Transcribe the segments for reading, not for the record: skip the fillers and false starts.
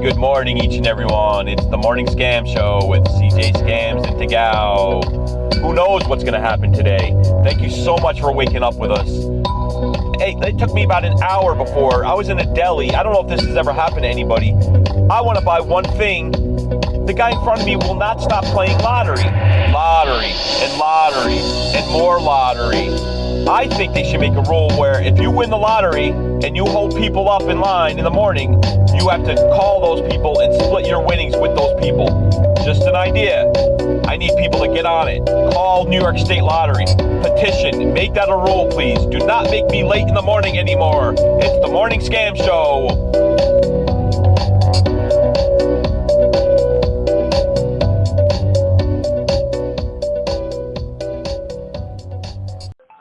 Good morning, each and everyone. It's the Morning Scam Show with CJ Scams and TAGOW. Who knows what's going to happen today? Thank you so much for waking up with us. Hey, it took me about an hour before. I was in a deli. I don't know if this has ever happened to anybody. I want to buy one thing. The guy in front of me will not stop playing lottery. Lottery, and lottery, and more lottery. I think they should make a rule where if you win the lottery and you hold people up in line in the morning, you have to call those people and split your winnings with those people. Just an idea. I need people to get on it. Call New York State Lottery. Petition. Make that a rule, please. Do not make me late in the morning anymore. It's the Morning Scam Show.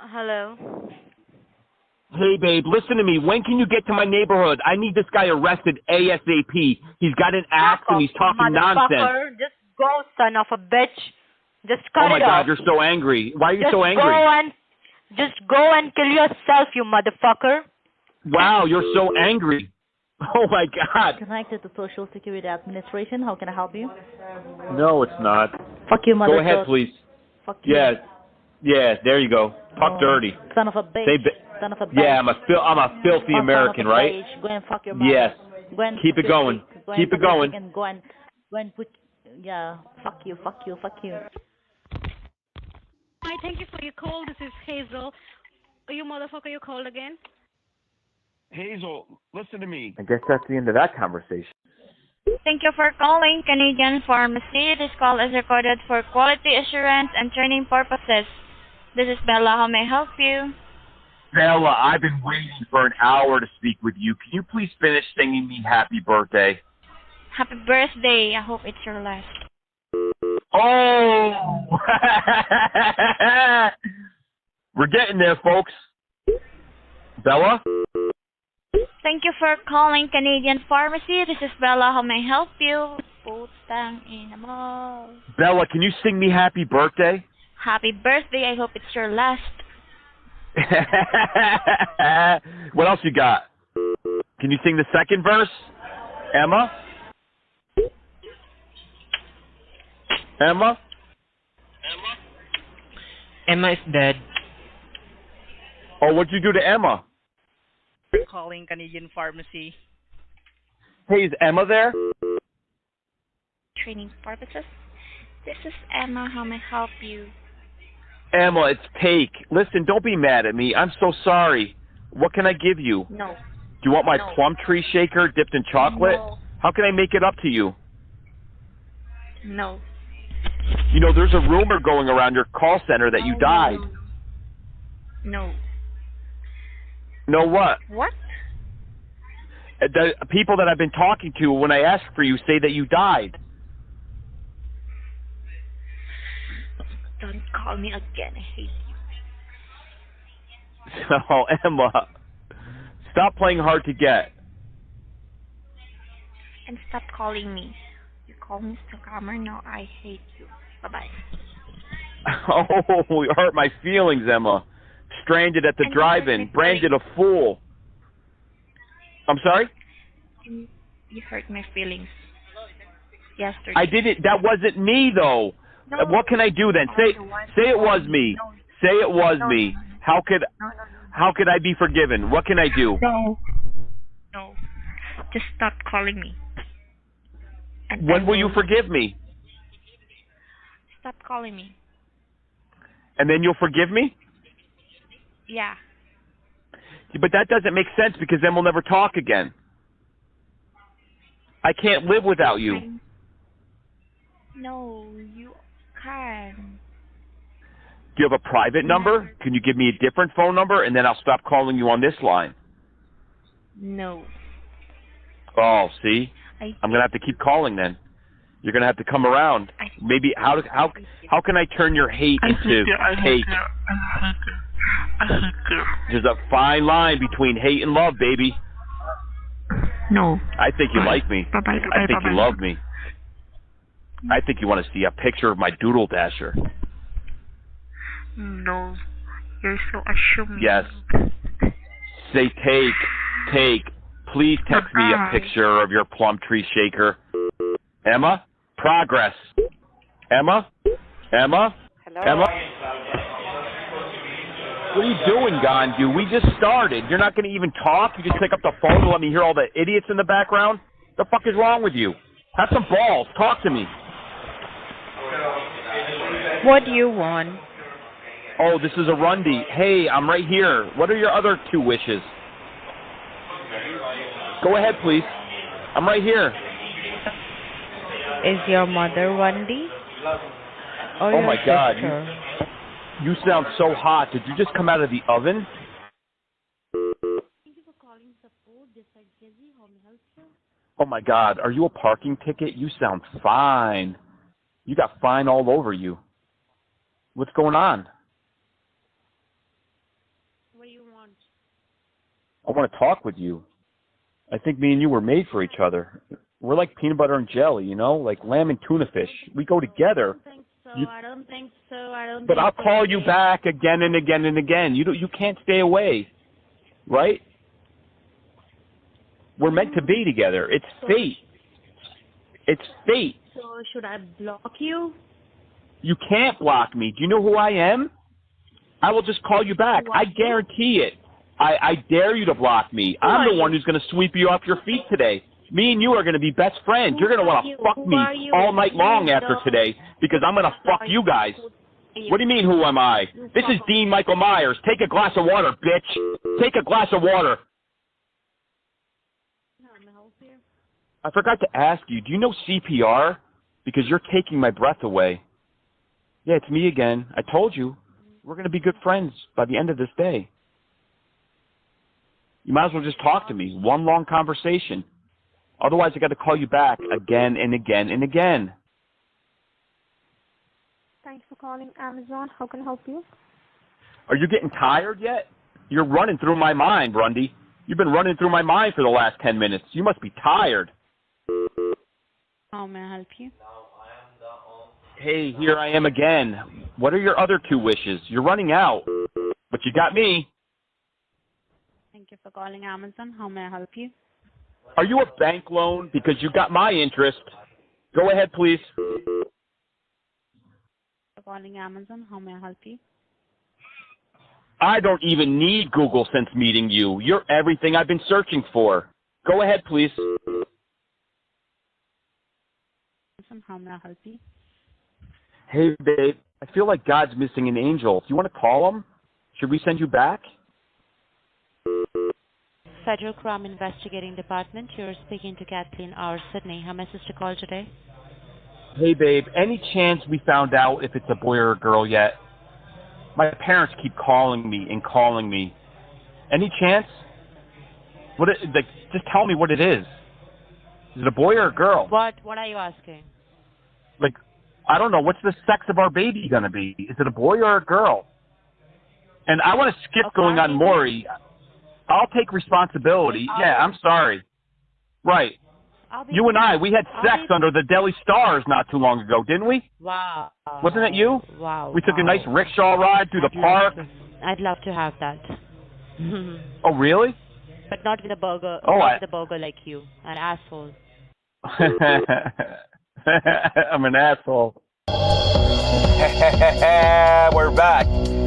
Hello. Hey, babe, listen to me. When can you get to my neighborhood? I need this guy arrested ASAP. He's got an axe and he's talking nonsense. Just go, son of a bitch. Just cut it off. Oh, my God, you're so angry. Why are you so angry? Just go and kill yourself, you motherfucker. Wow, you're so angry. Oh, my God. Connected to Social Security Administration. How can I help you? No, it's not. Fuck you, motherfucker. Go ahead, please. Fuck you. Yeah, there you go. Talk dirty. Son of a bitch. Son of a bitch. Yeah, I'm a filthy American, right? Bitch. Go and fuck your mother. Yes. Keep it going. Keep it going. And go and put, yeah, fuck you. Hi, thank you for your call. This is Hazel. Oh, you motherfucker, you called again? Hazel, listen to me. I guess that's the end of that conversation. Thank you for calling Canadian Pharmacy. This call is recorded for quality assurance and training purposes. This is Bella. How may I help you? Bella, I've been waiting for an hour to speak with you. Can you please finish singing me happy birthday? Happy birthday. I hope it's your last. Oh! We're getting there, folks. Bella? Thank you for calling Canadian Pharmacy. This is Bella. How may I help you? Putang ina mo. Bella, can you sing me happy birthday? Happy birthday. I hope it's your last. What else you got? Can you sing the second verse? Emma? Emma? Emma is dead. Oh, what'd you do to Emma? Calling Canadian Pharmacy. Hey, is Emma there? Training purposes. This is Emma. How may I help you? Emma, it's Take. Listen, don't be mad at me. I'm so sorry. What can I give you? No. Do you want my plum tree shaker dipped in chocolate? No. How can I make it up to you? No. You know, there's a rumor going around your call center that you died. No. Know what? What? The people that I've been talking to when I ask for you say that you died. Don't call me again. I hate you. So, Emma, stop playing hard to get. And stop calling me. You call me scammer. No, I hate you. Bye-bye. Oh, you hurt my feelings, Emma. Stranded at the And drive-in, branded a fool. I'm sorry? You hurt my feelings. Yesterday. I didn't. That wasn't me, though. No. What can I do then? Say it was me. No. Say it was No. me. How could I be forgiven? What can I do? No. No. Just stop calling me. And When will you forgive me? Stop calling me. And then you'll forgive me? Yeah. But that doesn't make sense because then we'll never talk again. I can't live without you. No, you can. Do you have a private number? Can you give me a different phone number and then I'll stop calling you on this line? No. Oh, see? I'm going to have to keep calling then. You're going to have to come around. Maybe how can I turn your hate into hate? There's a fine line between hate and love, baby. No. I think you like me. Bye-bye. I think you love me. I think you want to see a picture of my doodle dasher. No. You're so assuming. Yes. Say take. Please text me a picture of your plum tree shaker. Emma? Progress. Emma? Hello? Emma? What are you doing, Gandu? We just started. You're not going to even talk? You just pick up the phone and let me hear all the idiots in the background? The fuck is wrong with you? Have some balls. Talk to me. What do you want? Oh, this is a Rundy. Hey, I'm right here. What are your other two wishes? Go ahead, please. I'm right here. Is your mother Wendy? Or Oh your my God. sister? You sound so hot. Did you just come out of the oven? Thank you for calling support. This is Jesse. How may I help you? Oh my God. Are you a parking ticket? You sound fine. You got fine all over you. What's going on? What do you want? I want to talk with you. I think me and you were made for each other. We're like peanut butter and jelly, you know, like lamb and tuna fish. We go together. I don't think so. But I'll call you back again and again and again. You can't stay away, right? We're meant to be together. It's fate. It's fate. So should I block you? You can't block me. Do you know who I am? I will just call you back. I guarantee it. I dare you to block me. I'm the one who's going to sweep you off your feet today. Me and you are going to be best friends. You're going to want to fuck me all night long after today because I'm going to fuck you guys. What do you mean, who am I? This is Dean Michael Myers. Take a glass of water, bitch. Take a glass of water. How may I help you? I forgot to ask you, do you know CPR? Because you're taking my breath away. Yeah, it's me again. I told you. We're going to be good friends by the end of this day. You might as well just talk to me. One long conversation. Otherwise, I got to call you back again and again and again. Thanks for calling Amazon. How can I help you? Are you getting tired yet? You're running through my mind, Rundy. You've been running through my mind for the last 10 minutes. You must be tired. How may I help you? Hey, here I am again. What are your other 2 wishes? You're running out. But you got me. Thank you for calling Amazon. How may I help you? Are you a bank loan? Because you got my interest. Go ahead, please. For calling Amazon. How may I help you? I don't even need Google since meeting you. You're everything I've been searching for. Go ahead, please. Amazon. How may I help you? Hey, babe. I feel like God's missing an angel. Do you want to call him? Should we send you back? Federal Crime Investigating Department. You're speaking to Kathleen R. Sydney. How may I assist your call today? Hey, babe. Any chance we found out if it's a boy or a girl yet? My parents keep calling me and calling me. Any chance? Just tell me what it is. Is it a boy or a girl? What are you asking? I don't know. What's the sex of our baby going to be? Is it a boy or a girl? And I want to skip going on Maury. I'll take responsibility. Yeah, I'm sorry. Right. You and we had sex under the Delhi Stars not too long ago, didn't we? Wow. Wasn't that you? Wow. We took a nice rickshaw ride through the park. I'd love to have that. Oh, really? But not with a burger. Oh, not with a burger like you. An asshole. I'm an asshole. We're back.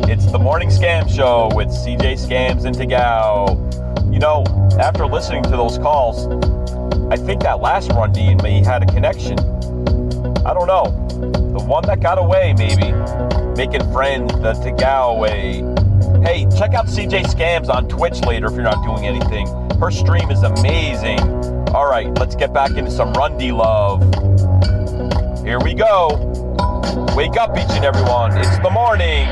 It's the Morning Scam Show with CJ Scams and TAGOW. You know, after listening to those calls, I think that last Rundy and me had a connection. I don't know. The one that got away, maybe. Making friends the TAGOW way. Hey, check out CJ Scams on Twitch later if you're not doing anything. Her stream is amazing. All right, let's get back into some Rundy love. Here we go. Wake up, each and everyone. It's the morning.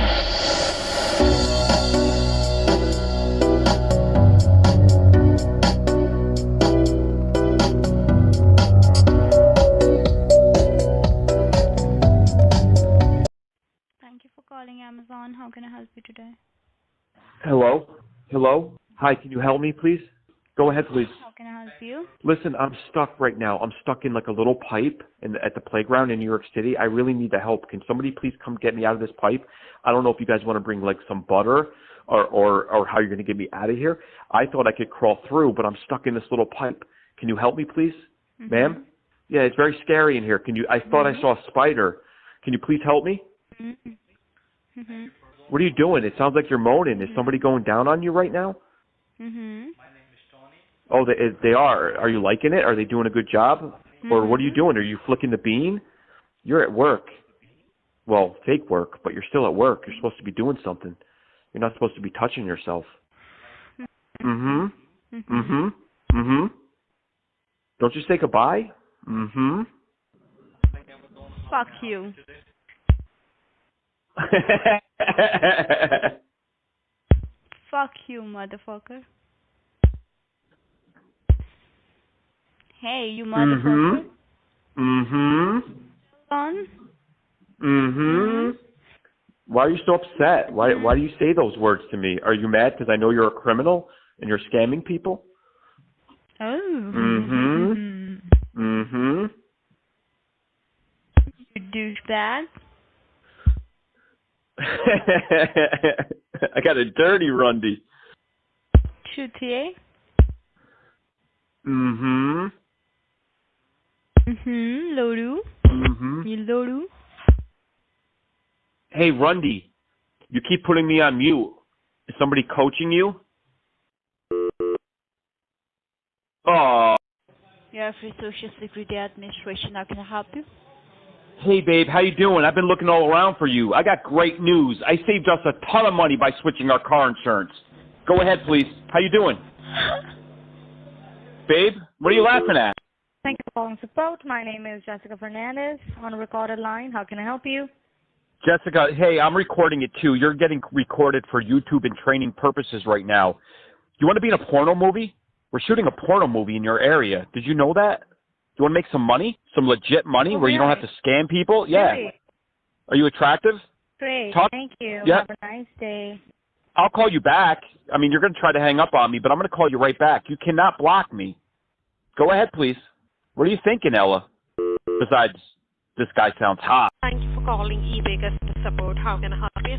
Thank you for calling Amazon. How can I help you today? Hello? Hello? Hi, can you help me, please? Go ahead, please. How can I help you? Listen, I'm stuck right now. I'm stuck in like a little pipe at the playground in New York City. I really need the help. Can somebody please come get me out of this pipe? I don't know if you guys want to bring like some butter or how you're going to get me out of here. I thought I could crawl through, but I'm stuck in this little pipe. Can you help me, please? Mm-hmm. Ma'am? Yeah, it's very scary in here. I thought I saw a spider. Can you please help me? Mm-hmm. Mm-hmm. What are you doing? It sounds like you're moaning. Is somebody going down on you right now? Mm-hmm. Oh, they are. Are you liking it? Are they doing a good job? Or what are you doing? Are you flicking the bean? You're at work. Well, fake work, but you're still at work. You're supposed to be doing something. You're not supposed to be touching yourself. Mm-hmm. Mm-hmm. Mm-hmm. Don't you say goodbye? Mm-hmm. Fuck you. Fuck you, motherfucker. Hey, you motherfucker. Mm-hmm. On? Mm-hmm. Why are you so upset? Why do you say those words to me? Are you mad because I know you're a criminal and you're scamming people? Oh. Mm-hmm. Mm-hmm. You douchebag. I got a dirty Rundy. Chutier. Mm-hmm. Mm-hmm. Lodu. Mm-hmm. You Lodu. Hey, Rundy, you keep putting me on mute. Is somebody coaching you? Oh. You're Free Social Security Administration. How can I help you? Hey, babe, how you doing? I've been looking all around for you. I got great news. I saved us a ton of money by switching our car insurance. Go ahead, please. How you doing? Babe, what are you laughing at? Thank you for calling support. My name is Jessica Fernandez on a recorded line. How can I help you? Jessica, hey, I'm recording it too. You're getting recorded for YouTube and training purposes right now. You want to be in a porno movie? We're shooting a porno movie in your area. Did you know that? You want to make some money? Some legit money where you don't have to scam people? Yeah. Great. Are you attractive? Great. Talk- Thank you. Yeah. Have a nice day. I'll call you back. I mean, you're going to try to hang up on me, but I'm going to call you right back. You cannot block me. Go ahead, please. What are you thinking, Ella? Besides, this guy sounds hot. Thank you for calling eBay customer support. How can I help you?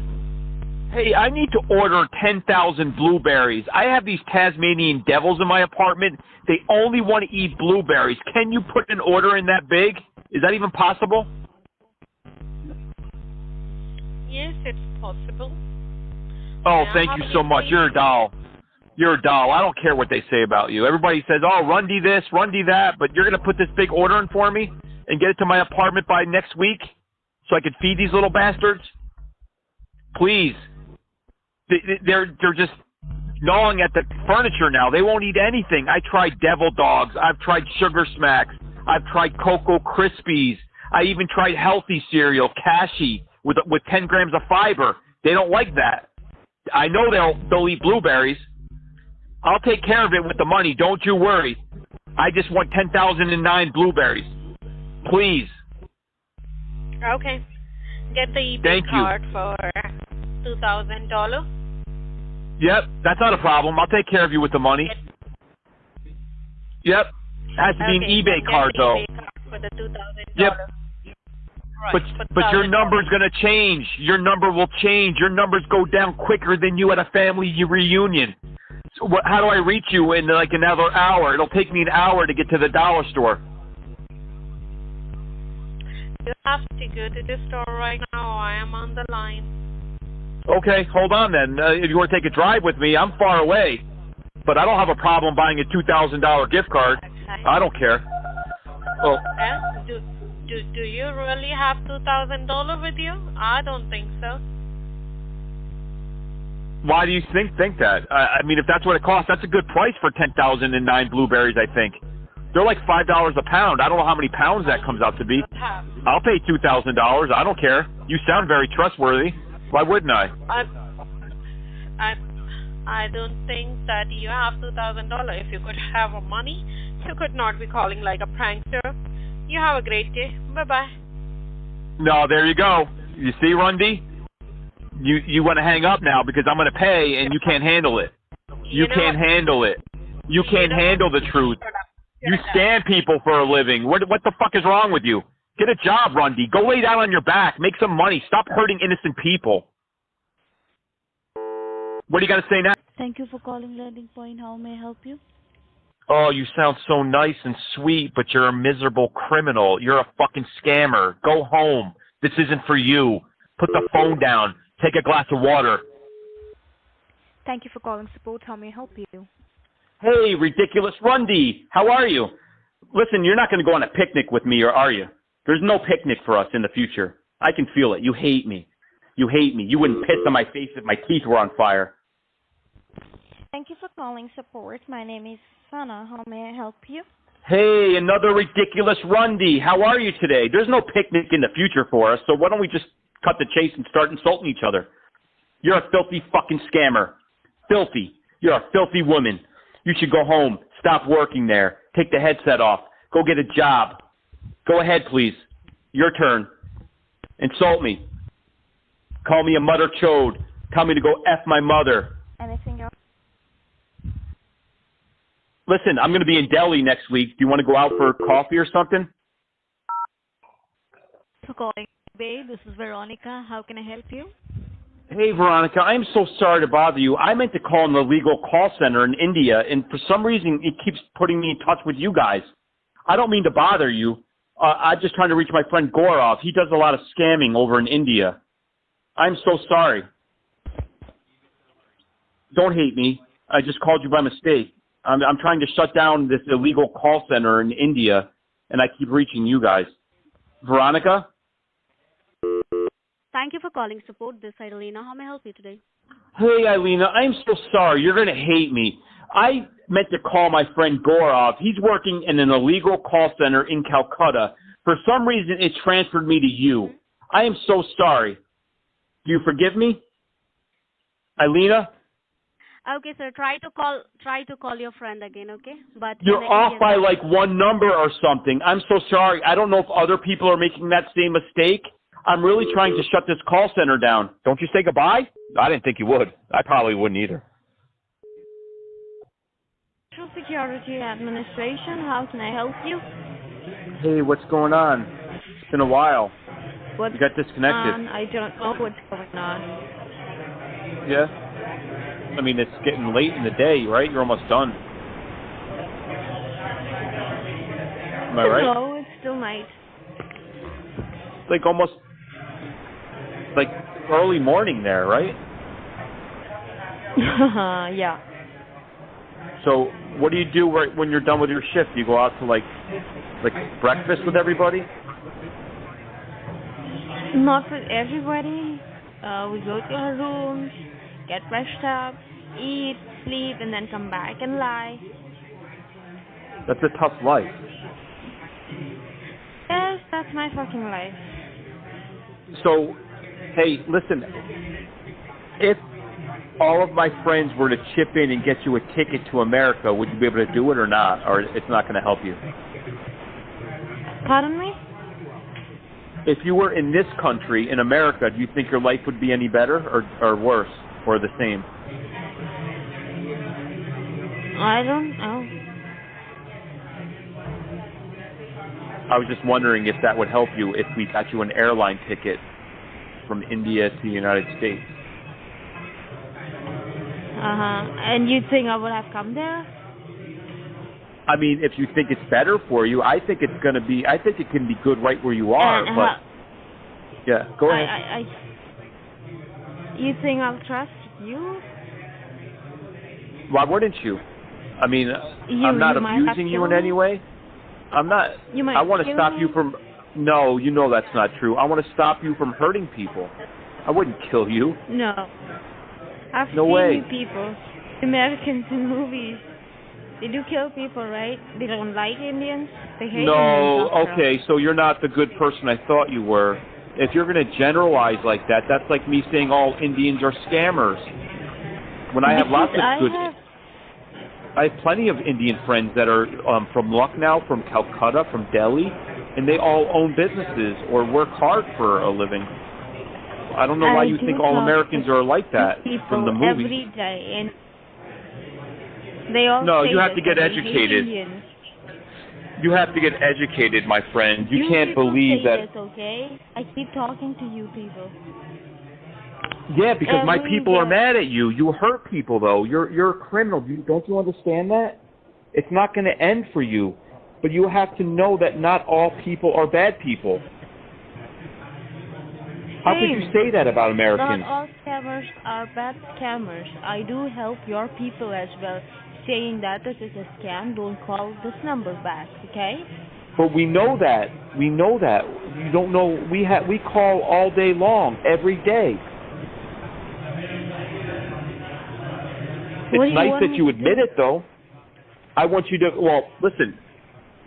Hey, I need to order 10,000 blueberries. I have these Tasmanian devils in my apartment. They only want to eat blueberries. Can you put an order in that big? Is that even possible? Yes, it's possible. Oh, Yeah, thank how you many so much. please? You're a doll. You're a doll. I don't care what they say about you. Everybody says, oh, Rundy this, Rundy that, but you're going to put this big order in for me and get it to my apartment by next week so I can feed these little bastards? Please. They're just gnawing at the furniture now. They won't eat anything. I tried Devil Dogs. I've tried Sugar Smacks. I've tried Cocoa Krispies. I even tried healthy cereal, Cashy, with 10 grams of fiber. They don't like that. I know they'll eat blueberries. I'll take care of it with the money. Don't you worry. I just want 10,009 blueberries. Please. Okay. Get the eBay Thank you. card for $2,000. Yep, that's not a problem. I'll take care of you with the money. Yep. Has to be an eBay card, though. eBay card for the $2,000. Yep. Right, But your $1,000. number's going to change. Your number will change. Your numbers go down quicker than you at a family reunion. So how do I reach you in like another hour? It'll take me an hour to get to the dollar store. You have to go to the store right now. I am on the line. Okay, hold on then. If you want to take a drive with me, I'm far away. But I don't have a problem buying a $2,000 gift card. Okay. I don't care. Oh, Do you really have $2,000 with you? I don't think so. why do you think that? I mean, if that's what it costs, that's a good price for 10,009 blueberries, I think. They're like $5 a pound. I don't know how many pounds that comes out to be. I'll pay $2,000. I don't care. You sound very trustworthy. Why wouldn't I? I don't think that you have $2,000. If you could have money, you could not be calling like a prankster. You have a great day. Bye-bye. No, there you go. You see, Rundy? You want to hang up now because I'm going to pay and you can't handle it. You can't handle it. You can't handle the truth. You scam people for a living. What the fuck is wrong with you? Get a job, Rundy. Go lay down on your back. Make some money. Stop hurting innocent people. What do you got to say now? Thank you for calling Landing Point. How may I help you? Oh, you sound so nice and sweet, but you're a miserable criminal. You're a fucking scammer. Go home. This isn't for you. Put the phone down. Take a glass of water. Thank you for calling support. How may I help you? Hey, ridiculous Rundy. How are you? Listen, you're not going to go on a picnic with me, or are you? There's no picnic for us in the future. I can feel it. You hate me. You hate me. You wouldn't piss on my face if my teeth were on fire. Thank you for calling support. My name is Sana. How may I help you? Hey, another ridiculous Rundy. How are you today? There's no picnic in the future for us, so why don't we just cut the chase and start insulting each other? You're a filthy fucking scammer. Filthy. You're a filthy woman. You should go home. Stop working there. Take the headset off. Go get a job. Go ahead, please. Your turn. Insult me. Call me a mother chode. Tell me to go F my mother. Anything else? Listen, I'm going to be in Delhi next week. Do you want to go out for coffee or something? For calling, babe. This is Veronica. How can I help you? Hey, Veronica, I'm so sorry to bother you. I meant to call an illegal call center in India, and for some reason, it keeps putting me in touch with you guys. I don't mean to bother you. I'm just trying to reach my friend Gorov. He does a lot of scamming over in India. I'm so sorry. Don't hate me. I just called you by mistake. I'm trying to shut down this illegal call center in India, and I keep reaching you guys. Veronica? Thank you for calling support. This is Alina. How may I help you today? Hey, Eileen, I'm so sorry. You're going to hate me. I meant to call my friend Gaurav. He's working in an illegal call center in Calcutta. For some reason, it transferred me to you. I am so sorry. Do you forgive me? Alina? Okay, sir. Try to call your friend again, okay? But You're off by like one number or something. I'm so sorry. I don't know if other people are making that same mistake. I'm really trying to shut this call center down. Don't you say goodbye? I didn't think you would. I probably wouldn't either. Social Security Administration, how can I help you? Hey, what's going on? It's been a while. What's You got disconnected. I don't know what's going on. Yeah? I mean, it's getting late in the day, right? You're almost done. Am I right? No, it's still night. Like almost, like early morning there, right? Yeah. So what do you do when you're done with your shift? You go out to like breakfast with everybody? Not with everybody. We go to our rooms, get freshed up, eat, sleep, and then come back and lie. That's a tough life. Yes, that's my fucking life. So, hey, listen, if all of my friends were to chip in and get you a ticket to America, would you be able to do it or not? Or it's not going to help you? Pardon me? If you were in this country, in America, do you think your life would be any better or worse or the same? I don't know. I was just wondering if that would help you if we got you an airline ticket from India to the United States. And you think I would have come there? I mean, if you think it's better for you, I think it can be good right where you are, but yeah, go ahead. You think I'll trust you? Why wouldn't you? I mean, I'm not abusing you in any way. I'm not. I want to stop you from. No, you know that's not true. I want to stop you from hurting people. I wouldn't kill you. No. I've No seen way. you people, Americans in movies. They do kill people, right? They don't like Indians. They hate No, Indians. okay, so you're not the good person I thought you were. If you're going to generalize like that, that's like me saying all Indians are scammers. When I have lots of good... I have plenty of Indian friends that are from Lucknow, from Calcutta, from Delhi, and they all own businesses or work hard for a living. I don't know why you think all Americans are like that from the movies. Every day, and they all no, say you have that to get they educated. hate Indians. You have to get educated, my friend. You can't people believe say that. This, okay? I keep talking to you people. Yeah, because my Every people are day. mad at you. You hurt people, though. You're a criminal. Don't you understand that? It's not going to end for you. But you have to know that not all people are bad people. How could you say that about Americans? Not all scammers are bad scammers. I do help your people as well, saying that this is a scam. Don't call this number back, okay? But we know that. We know that. You don't know. We call all day long, every day. It's nice that you admit it, though. I want you to, well, listen,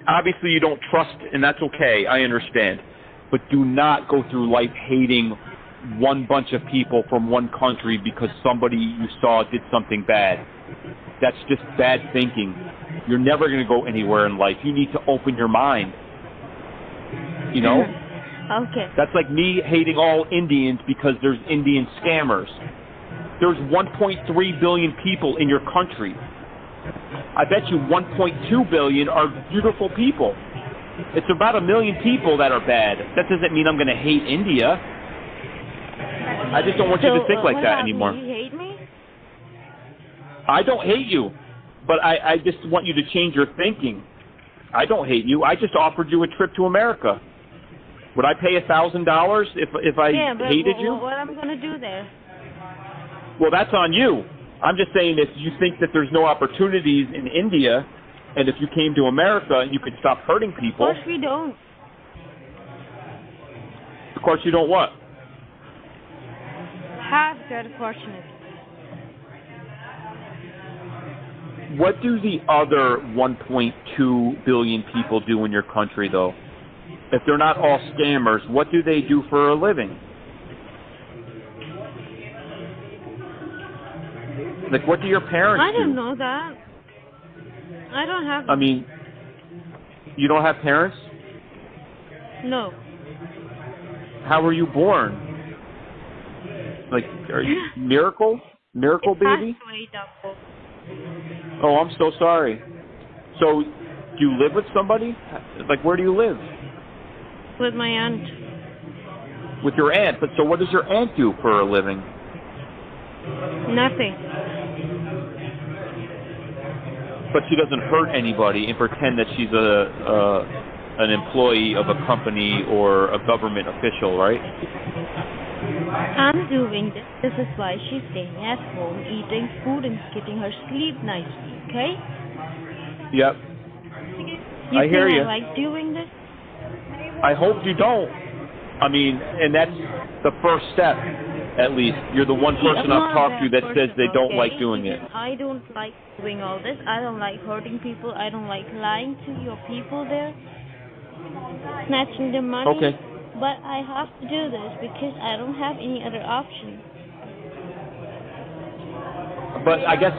obviously you don't trust, and that's okay, I understand. But do not go through life hating one bunch of people from one country because somebody you saw did something bad. That's just bad thinking. You're never going to go anywhere in life. You need to open your mind. You know? Okay. That's like me hating all Indians because there's Indian scammers. There's 1.3 billion people in your country. I bet you 1.2 billion are beautiful people. It's about 1 million people that are bad. That doesn't mean I'm going to hate India. I just don't want you to think like that anymore. You hate me? I don't hate you, but I just want you to change your thinking. I don't hate you. I just offered you a trip to America. Would I pay $1,000 if I hated you? What am I going to do there? Well, that's on you. I'm just saying if you think that there's no opportunities in India, and if you came to America and you could stop hurting people... Of course we don't. Of course you don't what? very fortunate. What do the other 1.2 billion people do in your country, though? If they're not all scammers, what do they do for a living? Like, what do your parents I do? don't know that. I don't have. I mean, you don't have parents? No. How were you born? Like, are you miracle baby? Oh, I'm so sorry. So, do you live with somebody? Like, where do you live? With my aunt. With your aunt. But so what does your aunt do for a living? Nothing. But she doesn't hurt anybody and pretend that she's an employee of a company or a government official, right? I'm doing this. This is why she's staying at home, eating food and getting her sleep nicely, okay? Yep. I hear you. I like doing this? I hope you don't. I mean, and that's the first step, at least. You're the one person I've talked to that says they don't like doing it. I don't like doing all this. I don't like hurting people. I don't like lying to your people there, snatching their money. Okay. But I have to do this because I don't have any other option. But I guess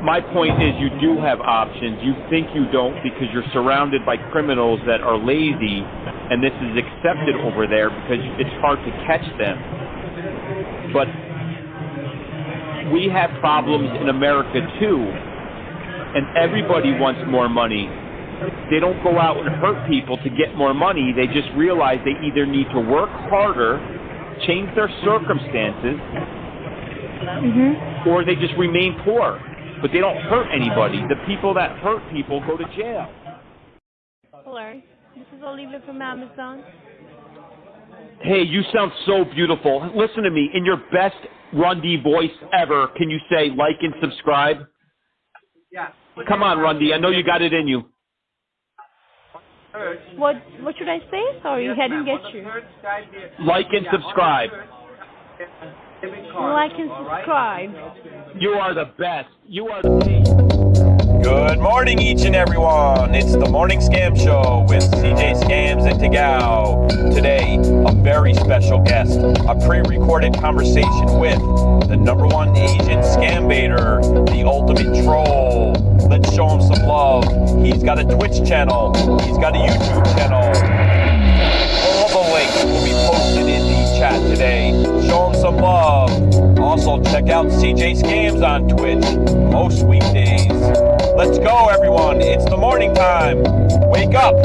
my point is you do have options. You think you don't because you're surrounded by criminals that are lazy, and this is accepted over there because it's hard to catch them. But we have problems in America too, and everybody wants more money. They don't go out and hurt people to get more money. They just realize they either need to work harder, change their circumstances, or they just remain poor. But they don't hurt anybody. The people that hurt people go to jail. Hello, this is Olivia from Amazon. Hey, you sound so beautiful. Listen to me. In your best Rundy voice ever, can you say like and subscribe? Yeah. Come on, Rundy. I know you got it in you. What should I say? Sorry, I didn't get you. Like and subscribe. Like and subscribe. You are the best. You are the best. Good morning, each and everyone. It's the Morning Scam Show with CJ Scams and TAGOW. Today, a very special guest, a pre-recorded conversation with the #1 Asian scam baiter, the ultimate troll. Let's show him some love. He's got a Twitch channel. He's got a YouTube channel. All the links will be posted in the chat today. Show him some love. Also, check out CJ Scams on Twitch most weekdays. Let's go, everyone. It's the morning time. Wake up.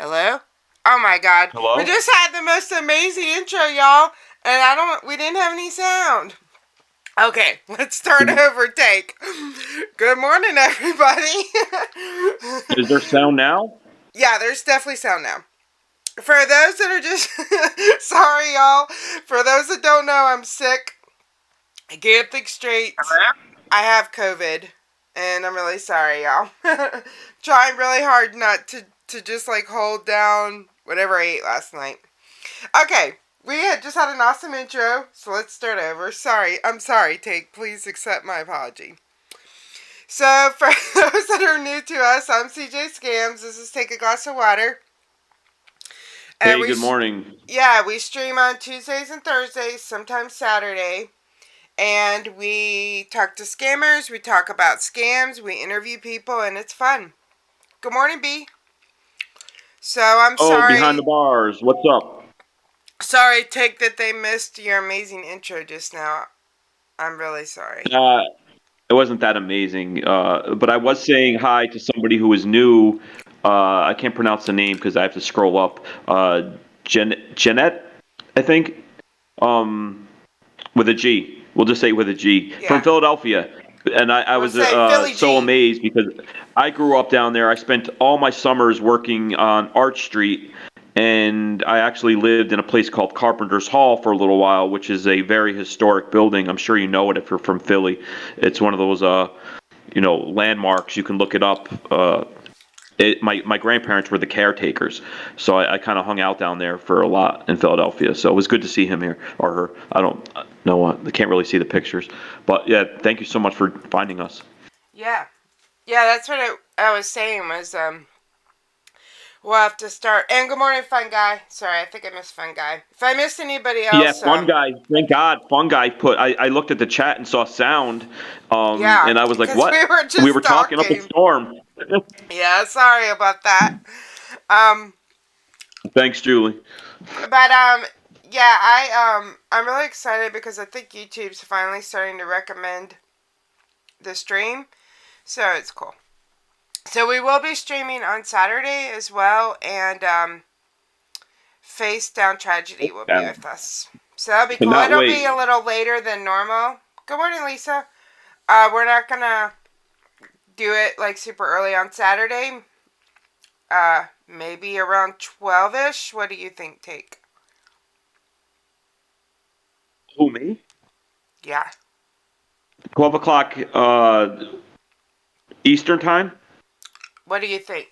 Hello? Oh my God. Hello? We just had the most amazing intro, y'all. And we didn't have any sound. Okay, let's start over. Take. Good morning, everybody. Is there sound now? Yeah, there's definitely sound now. For those that are just, sorry, y'all. For those that don't know, I'm sick. Get things straight. I have COVID. And I'm really sorry, y'all. Trying really hard not to just like hold down whatever I ate last night. Okay, we had just had an awesome intro, so let's start over. Sorry, I'm sorry, Take. Please accept my apology. So, for those that are new to us, I'm CJ Scams. This is Take a Glass of Water. And Hey, good morning. Yeah, we stream on Tuesdays and Thursdays, sometimes Saturday. And we talk to scammers, we talk about scams, we interview people, and it's fun. Good morning, B. So, I'm sorry. Behind the bars. What's up? Sorry, Take, that they missed your amazing intro just now. I'm really sorry. It wasn't that amazing, but I was saying hi to somebody who is new. I can't pronounce the name because I have to scroll up. Jeanette, I think, with a G. We'll just say with a G. Yeah. From Philadelphia. And I was so amazed because I grew up down there. I spent all my summers working on Arch Street, and I actually lived in a place called Carpenter's Hall for a little while, which is a very historic building. I'm sure you know it if you're from Philly. It's one of those, landmarks. You can look it up. My grandparents were the caretakers, so I kind of hung out down there for a lot in Philadelphia. So it was good to see him here, or her. I don't know. I can't really see the pictures. But, yeah, thank you so much for finding us. Yeah. Yeah, that's what I was saying was, we'll have to start. And good morning, Fun Guy. Sorry, I think I missed Fun Guy. If I missed anybody else... Yeah, Fun Guy. Thank God, Fun Guy put... I looked at the chat and saw sound, and I was like, what? We were talking up a storm. Yeah, sorry about that. Thanks, Julie. But, yeah, I'm really excited because I think YouTube's finally starting to recommend the stream. So it's cool. So we will be streaming on Saturday as well, and Face Down Tragedy will be with us. So that'll be cool. It'll be a little later than normal. Good morning, Lisa. We're not gonna do it like super early on Saturday. Maybe around 12-ish. What do you think, Take? Who, me? Yeah. 12 o'clock Eastern time? What do you think?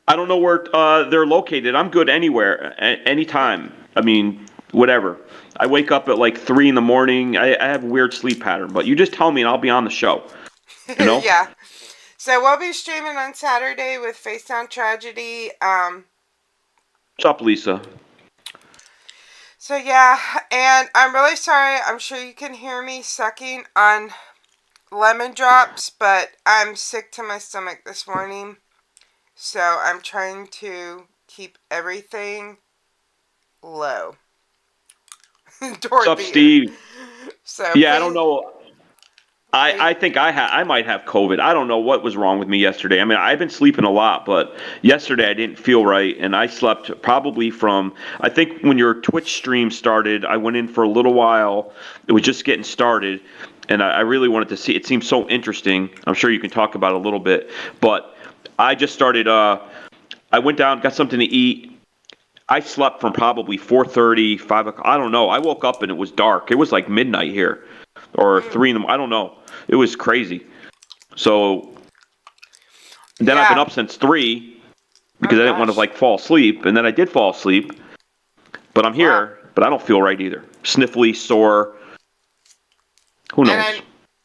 I don't know where they're located. I'm good anywhere, anytime. I mean, whatever. I wake up at like 3 in the morning. I have a weird sleep pattern, but you just tell me and I'll be on the show. You know? Yeah. So we'll be streaming on Saturday with Face Down Tragedy. What's up, Lisa? So yeah, and I'm really sorry. I'm sure you can hear me sucking on lemon drops, but I'm sick to my stomach this morning. So I'm trying to keep everything low. What's up, Steve? So yeah, I don't know. I think I might have COVID. I don't know what was wrong with me yesterday. I mean, I've been sleeping a lot, but yesterday I didn't feel right, and I slept probably from, I think when your Twitch stream started, I went in for a little while. It was just getting started, and I really wanted to see. It seemed so interesting. I'm sure you can talk about it a little bit, but I just started, I went down, got something to eat. I slept from probably 4:30, 5 o'clock. I don't know. I woke up and it was dark. It was like midnight here, or 3 in the morning. I don't know. It was crazy. So then I've been up since 3 because I didn't want to like fall asleep, and then I did fall asleep. But I'm here, but I don't feel right either. Sniffly, sore. Who knows?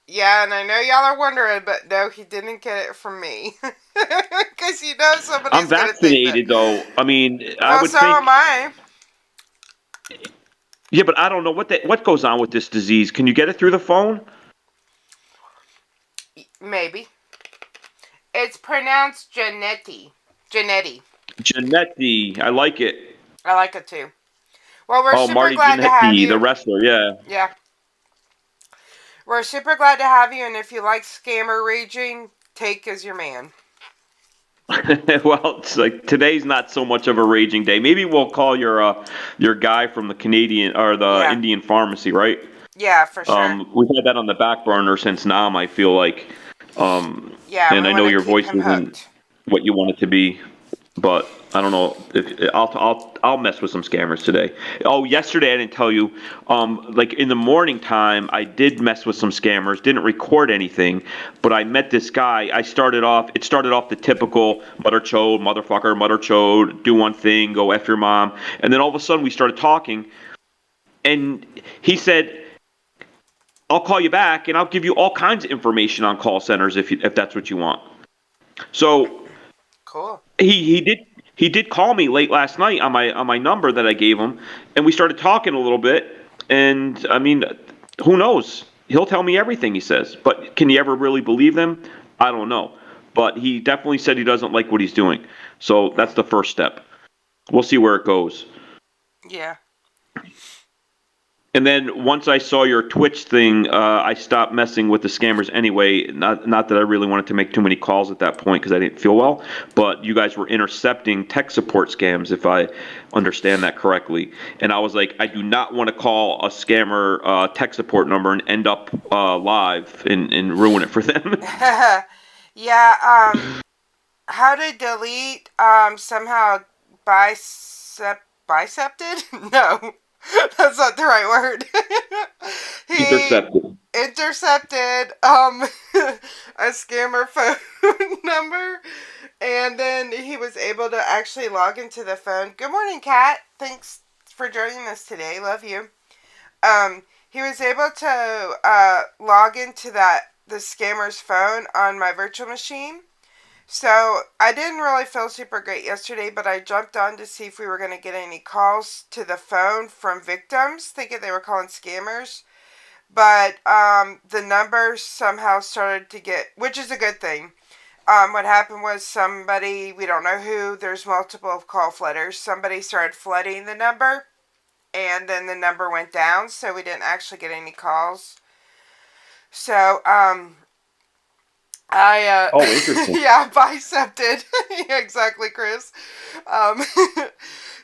And I know y'all are wondering, but no, he didn't get it from me. Because you know somebody's I'm vaccinated, though. I mean, I would so think. Am I. Yeah, but I don't know what goes on with this disease. Can you get it through the phone? Maybe. It's pronounced Janetti. Janetti. I like it. I like it too. Well, we're super Marty glad to have you. the wrestler, yeah. Yeah. We're super glad to have you, and if you like scammer raging, Take is your man. Well, it's like today's not so much of a raging day. Maybe we'll call your guy from the Canadian or the Yeah. Indian pharmacy, right? Yeah, for sure. We've had that on the back burner since Nam, I feel like. Yeah, And we I want know to your keep voice him isn't hooked. what you want it to be, but I don't know if I'll mess with some scammers today. Oh, yesterday I didn't tell you. Like in the morning time, I did mess with some scammers. Didn't record anything, but I met this guy. It started off the typical mother chode, motherfucker, mother chode, do one thing, go F your mom, and then all of a sudden we started talking, and he said, I'll call you back and I'll give you all kinds of information on call centers if that's what you want. So Cool. he did call me late last night on my number that I gave him, and we started talking a little bit. And I mean, who knows? He'll tell me everything he says, but can you ever really believe them? I don't know. But he definitely said he doesn't like what he's doing. So that's the first step. We'll see where it goes. Yeah. And then once I saw your Twitch thing, I stopped messing with the scammers anyway. Not that I really wanted to make too many calls at that point because I didn't feel well, but you guys were intercepting tech support scams, if I understand that correctly. And I was like, I do not want to call a scammer tech support number and end up live and ruin it for them. Yeah, how to delete somehow bicepted? No. That's not the right word. He intercepted a scammer phone number, and then he was able to actually log into the phone. Good morning, Kat. Thanks for joining us today. Love you. He was able to log into the scammer's phone on my virtual machine. So I didn't really feel super great yesterday, but I jumped on to see if we were going to get any calls to the phone from victims, thinking they were calling scammers. But the numbers somehow started to get, which is a good thing. What happened was somebody, we don't know who, there's multiple call flooders. Somebody started flooding the number, and then the number went down, so we didn't actually get any calls. So, Oh, interesting. yeah, bicepted. Yeah, exactly, Chris. Um,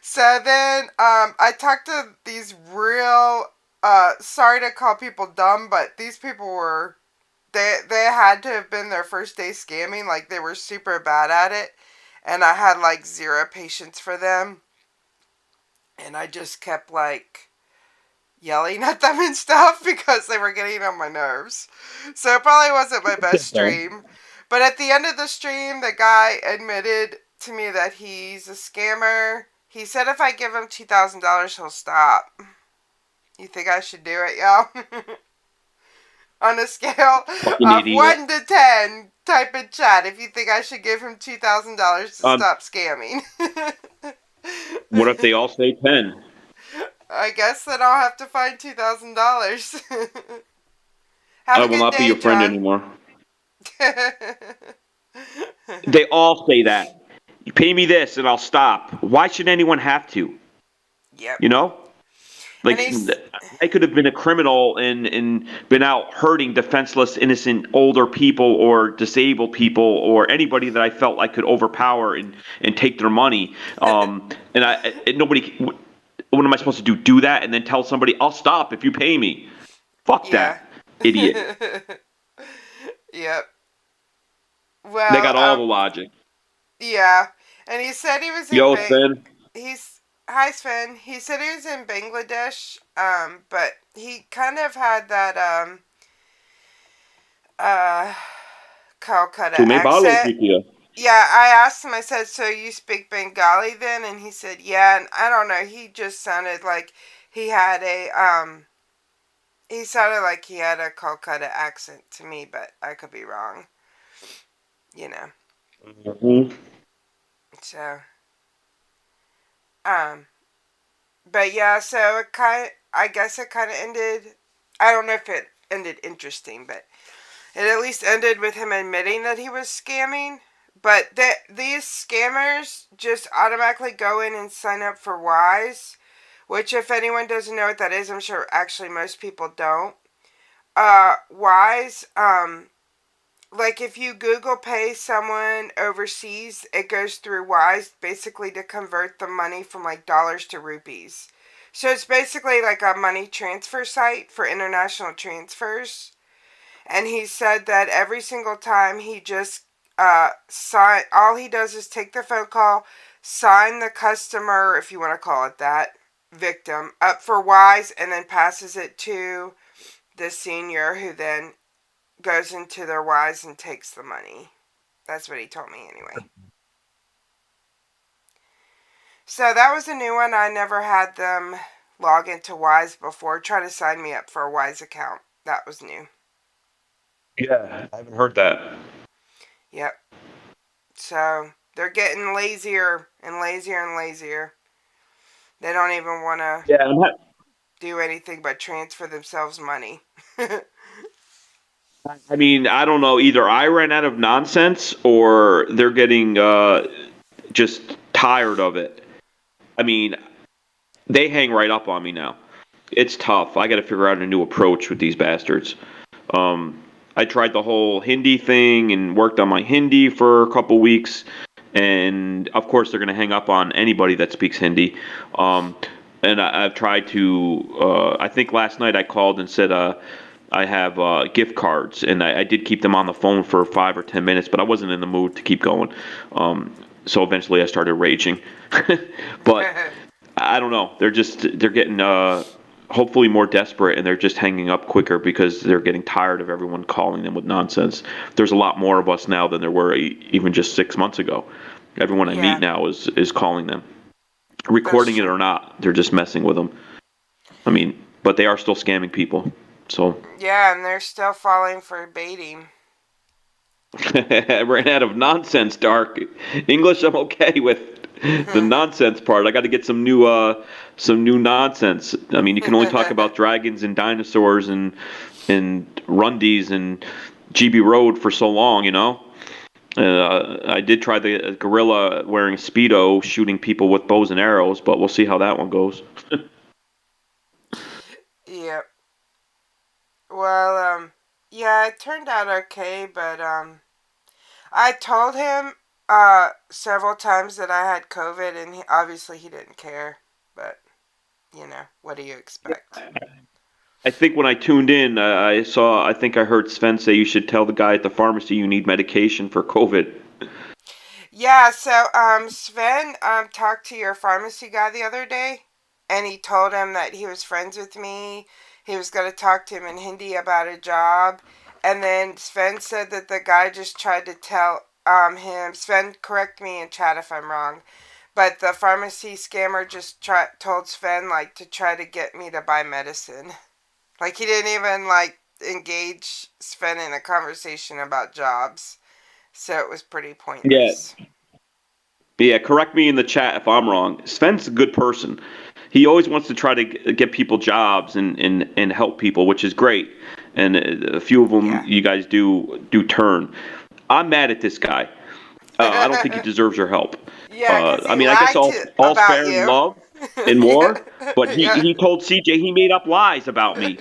so then, I talked to these real, sorry to call people dumb, but these people were, they had to have been their first day scamming, like they were super bad at it, and I had like zero patience for them, and I just kept like yelling at them and stuff because they were getting on my nerves. So it probably wasn't my best stream. But at the end of the stream, the guy admitted to me that he's a scammer. He said if I give him $2,000, he'll stop. You think I should do it, y'all? On a scale of 1 to 10, type in chat if you think I should give him $2,000 to stop scamming. What if they all say 10? I guess then I'll have to find $2,000. I will not be your friend anymore. They all say that. You pay me this and I'll stop. Why should anyone have to? Yep. You know? Like, I could have been a criminal and been out hurting defenseless, innocent, older people or disabled people or anybody that I felt I could overpower and take their money. And nobody... What am I supposed to do? Do that and then tell somebody, I'll stop if you pay me. Fuck that, idiot. Yep. Well, they got all the logic. Yeah, and he said he was in Yo, Sven. Hi, Sven. He said he was in Bangladesh, but he kind of had that, Calcutta accent. Yeah, I asked him, I said, so you speak Bengali then? And he said, yeah, and I don't know, he just sounded like he had he sounded like he had a Calcutta accent to me, but I could be wrong. You know. Mm-hmm. So, but yeah, so I guess it kind of ended, I don't know if it ended interesting, but it at least ended with him admitting that he was scamming. But these scammers just automatically go in and sign up for Wise, which if anyone doesn't know what that is, I'm sure actually most people don't. Wise, like if you Google Pay someone overseas, it goes through Wise basically to convert the money from like dollars to rupees. So it's basically like a money transfer site for international transfers. And he said that every single time he just all he does is take the phone call, sign the customer, if you want to call it that, victim up for Wise, and then passes it to the senior, who then goes into their Wise and takes the money. That's what he told me anyway. So that was a new one. I never had them log into Wise before. Try to sign me up for a Wise account. That was new. Yeah, I haven't heard that. Yep. So they're getting lazier and lazier and lazier. They don't even want to do anything but transfer themselves money. I mean, I don't know. Either I ran out of nonsense or they're getting just tired of it. I mean, they hang right up on me now. It's tough. I got to figure out a new approach with these bastards. I tried the whole Hindi thing and worked on my Hindi for a couple weeks. And, of course, they're going to hang up on anybody that speaks Hindi. And I've tried to I think last night I called and said I have gift cards. And I did keep them on the phone for 5 or 10 minutes, but I wasn't in the mood to keep going. So eventually I started raging. But I don't know. They're getting hopefully more desperate, and they're just hanging up quicker because they're getting tired of everyone calling them with nonsense. There's a lot more of us now than there were even just 6 months ago. Everyone I meet now is calling them. Recording it or not, they're just messing with them. I mean, but they are still scamming people. So yeah, and they're still falling for baiting. I ran out of nonsense, Dark. English I'm okay with. The nonsense part, I got to get some new nonsense. I mean, you can only talk about dragons and dinosaurs and Rundies and GB Road for so long, you know. I did try the gorilla wearing a Speedo shooting people with bows and arrows, but we'll see how that one goes. Yep. Well, yeah, it turned out okay, but I told him several times that I had COVID, and he didn't care. But you know, what do you expect? I think when I tuned in, I think I heard Sven say you should tell the guy at the pharmacy you need medication for COVID. Yeah, so Sven talked to your pharmacy guy the other day, and he told him that he was friends with me. He was going to talk to him in Hindi about a job, and then Sven said that the guy just tried to tell him. Sven, correct me in chat if I'm wrong, but the pharmacy scammer just told Sven like to try to get me to buy medicine. Like he didn't even like engage Sven in a conversation about jobs. So it was pretty pointless. Yeah, correct me in the chat if I'm wrong. Sven's a good person. He always wants to try to get people jobs and help people, which is great. And a few of them you guys do turn. I'm mad at this guy. I don't think he deserves your help. Yeah, I mean, I guess all's fair in love and war, but he told CJ he made up lies about me.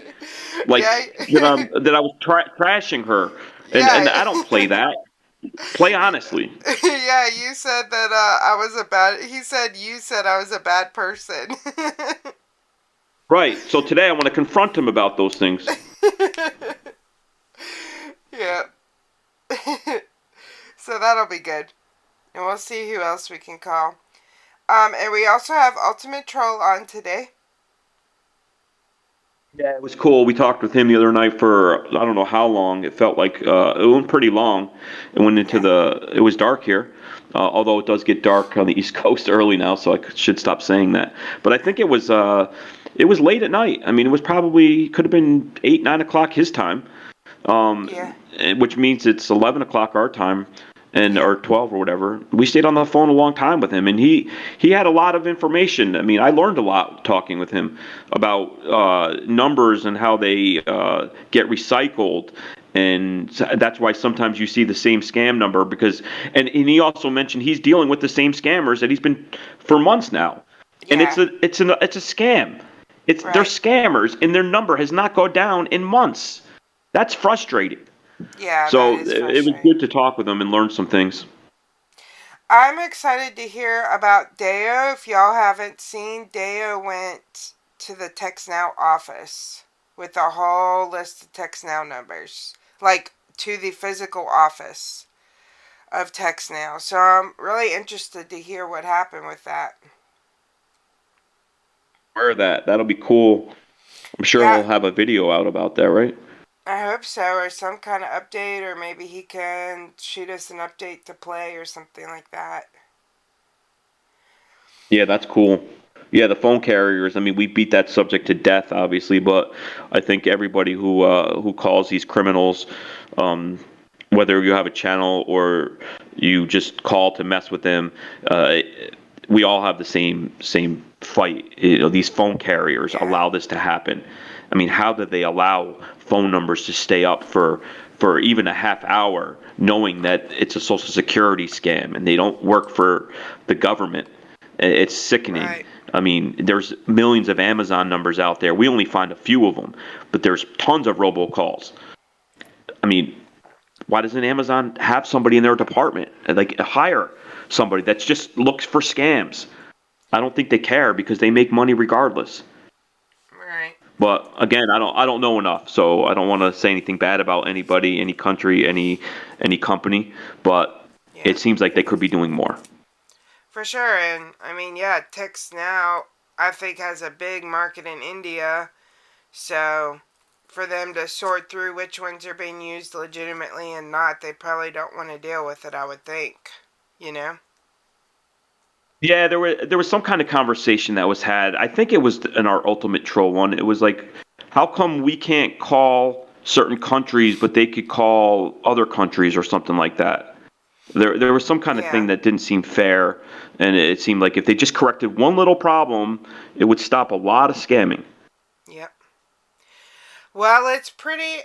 Like, that I was trashing her. And I don't play that. Play honestly. Yeah, you said that he said you said I was a bad person. Right. So today I want to confront him about those things. Yeah. So that'll be good. And we'll see who else we can call. And we also have Ultimate Troll on today. Yeah, it was cool. We talked with him the other night for, I don't know how long. It felt like it went pretty long. It went into it was dark here, although it does get dark on the East Coast early now, so I should stop saying that. But I think it was late at night. I mean, it was could have been 8, 9 o'clock his time, which means it's 11 o'clock our time. Or 12 or whatever. We stayed on the phone a long time with him, and he had a lot of information. I mean, I learned a lot talking with him about numbers and how they get recycled, and that's why sometimes you see the same scam number and he also mentioned he's dealing with the same scammers that he's been for months now, and it's a scam. They're scammers, and their number has not gone down in months. That's frustrating. Yeah, So that is it was frustrating. good to talk with him and learn some things. I'm excited to hear about Deo. If y'all haven't seen, Deo went to the TextNow office with a whole list of TextNow numbers, like to the physical office of TextNow. So I'm really interested to hear what happened with that. Aware of that. That'll be cool. I'm sure Yeah, he'll have a video out about that, right? I hope so, or some kind of update, or maybe he can shoot us an update to play or something like that. Yeah, that's cool. Yeah, the phone carriers. I mean, we beat that subject to death, obviously, but I think everybody who calls these criminals, um, whether you have a channel or you just call to mess with them, we all have the same fight. You know, these phone carriers Yeah. allow this to happen. I mean, how did they allow phone numbers to stay up for even a half hour, knowing that it's a social security scam and they don't work for the government? It's sickening. Right. I mean, there's millions of Amazon numbers out there. We only find a few of them, but there's tons of robocalls. I mean, why doesn't Amazon have somebody in their department, like hire somebody that just looks for scams? I don't think they care because they make money regardless. Right. But again, I don't know enough, so I don't want to say anything bad about anybody, any country, any company. But Yeah. it seems like they could be doing more. For sure, and I mean, yeah, TextNow, I think, has a big market in India, so for them to sort through which ones are being used legitimately and not, they probably don't want to deal with it, I would think, you know? Yeah, there was some kind of conversation that was had. I think it was in our Ultimate Troll one. It was like, how come we can't call certain countries, but they could call other countries or something like that? There was some kind of thing Yeah. that didn't seem fair, and it seemed like if they just corrected one little problem, it would stop a lot of scamming. Yep. Well, it's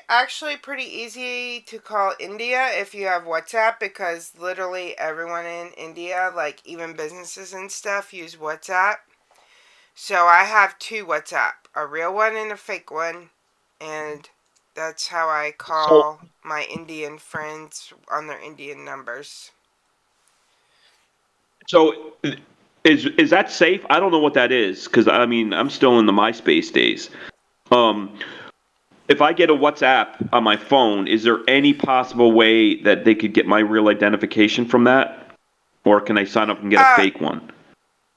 actually pretty easy to call India if you have WhatsApp, because literally everyone in India, like even businesses and stuff, use WhatsApp. So I have two WhatsApp, a real one and a fake one, and that's how I call my Indian friends on their Indian numbers. So is that safe? I don't know what that is because I mean I'm still in the MySpace days. Um, if I get a WhatsApp on my phone, is there any possible way that they could get my real identification from that, or can I sign up and get a fake one?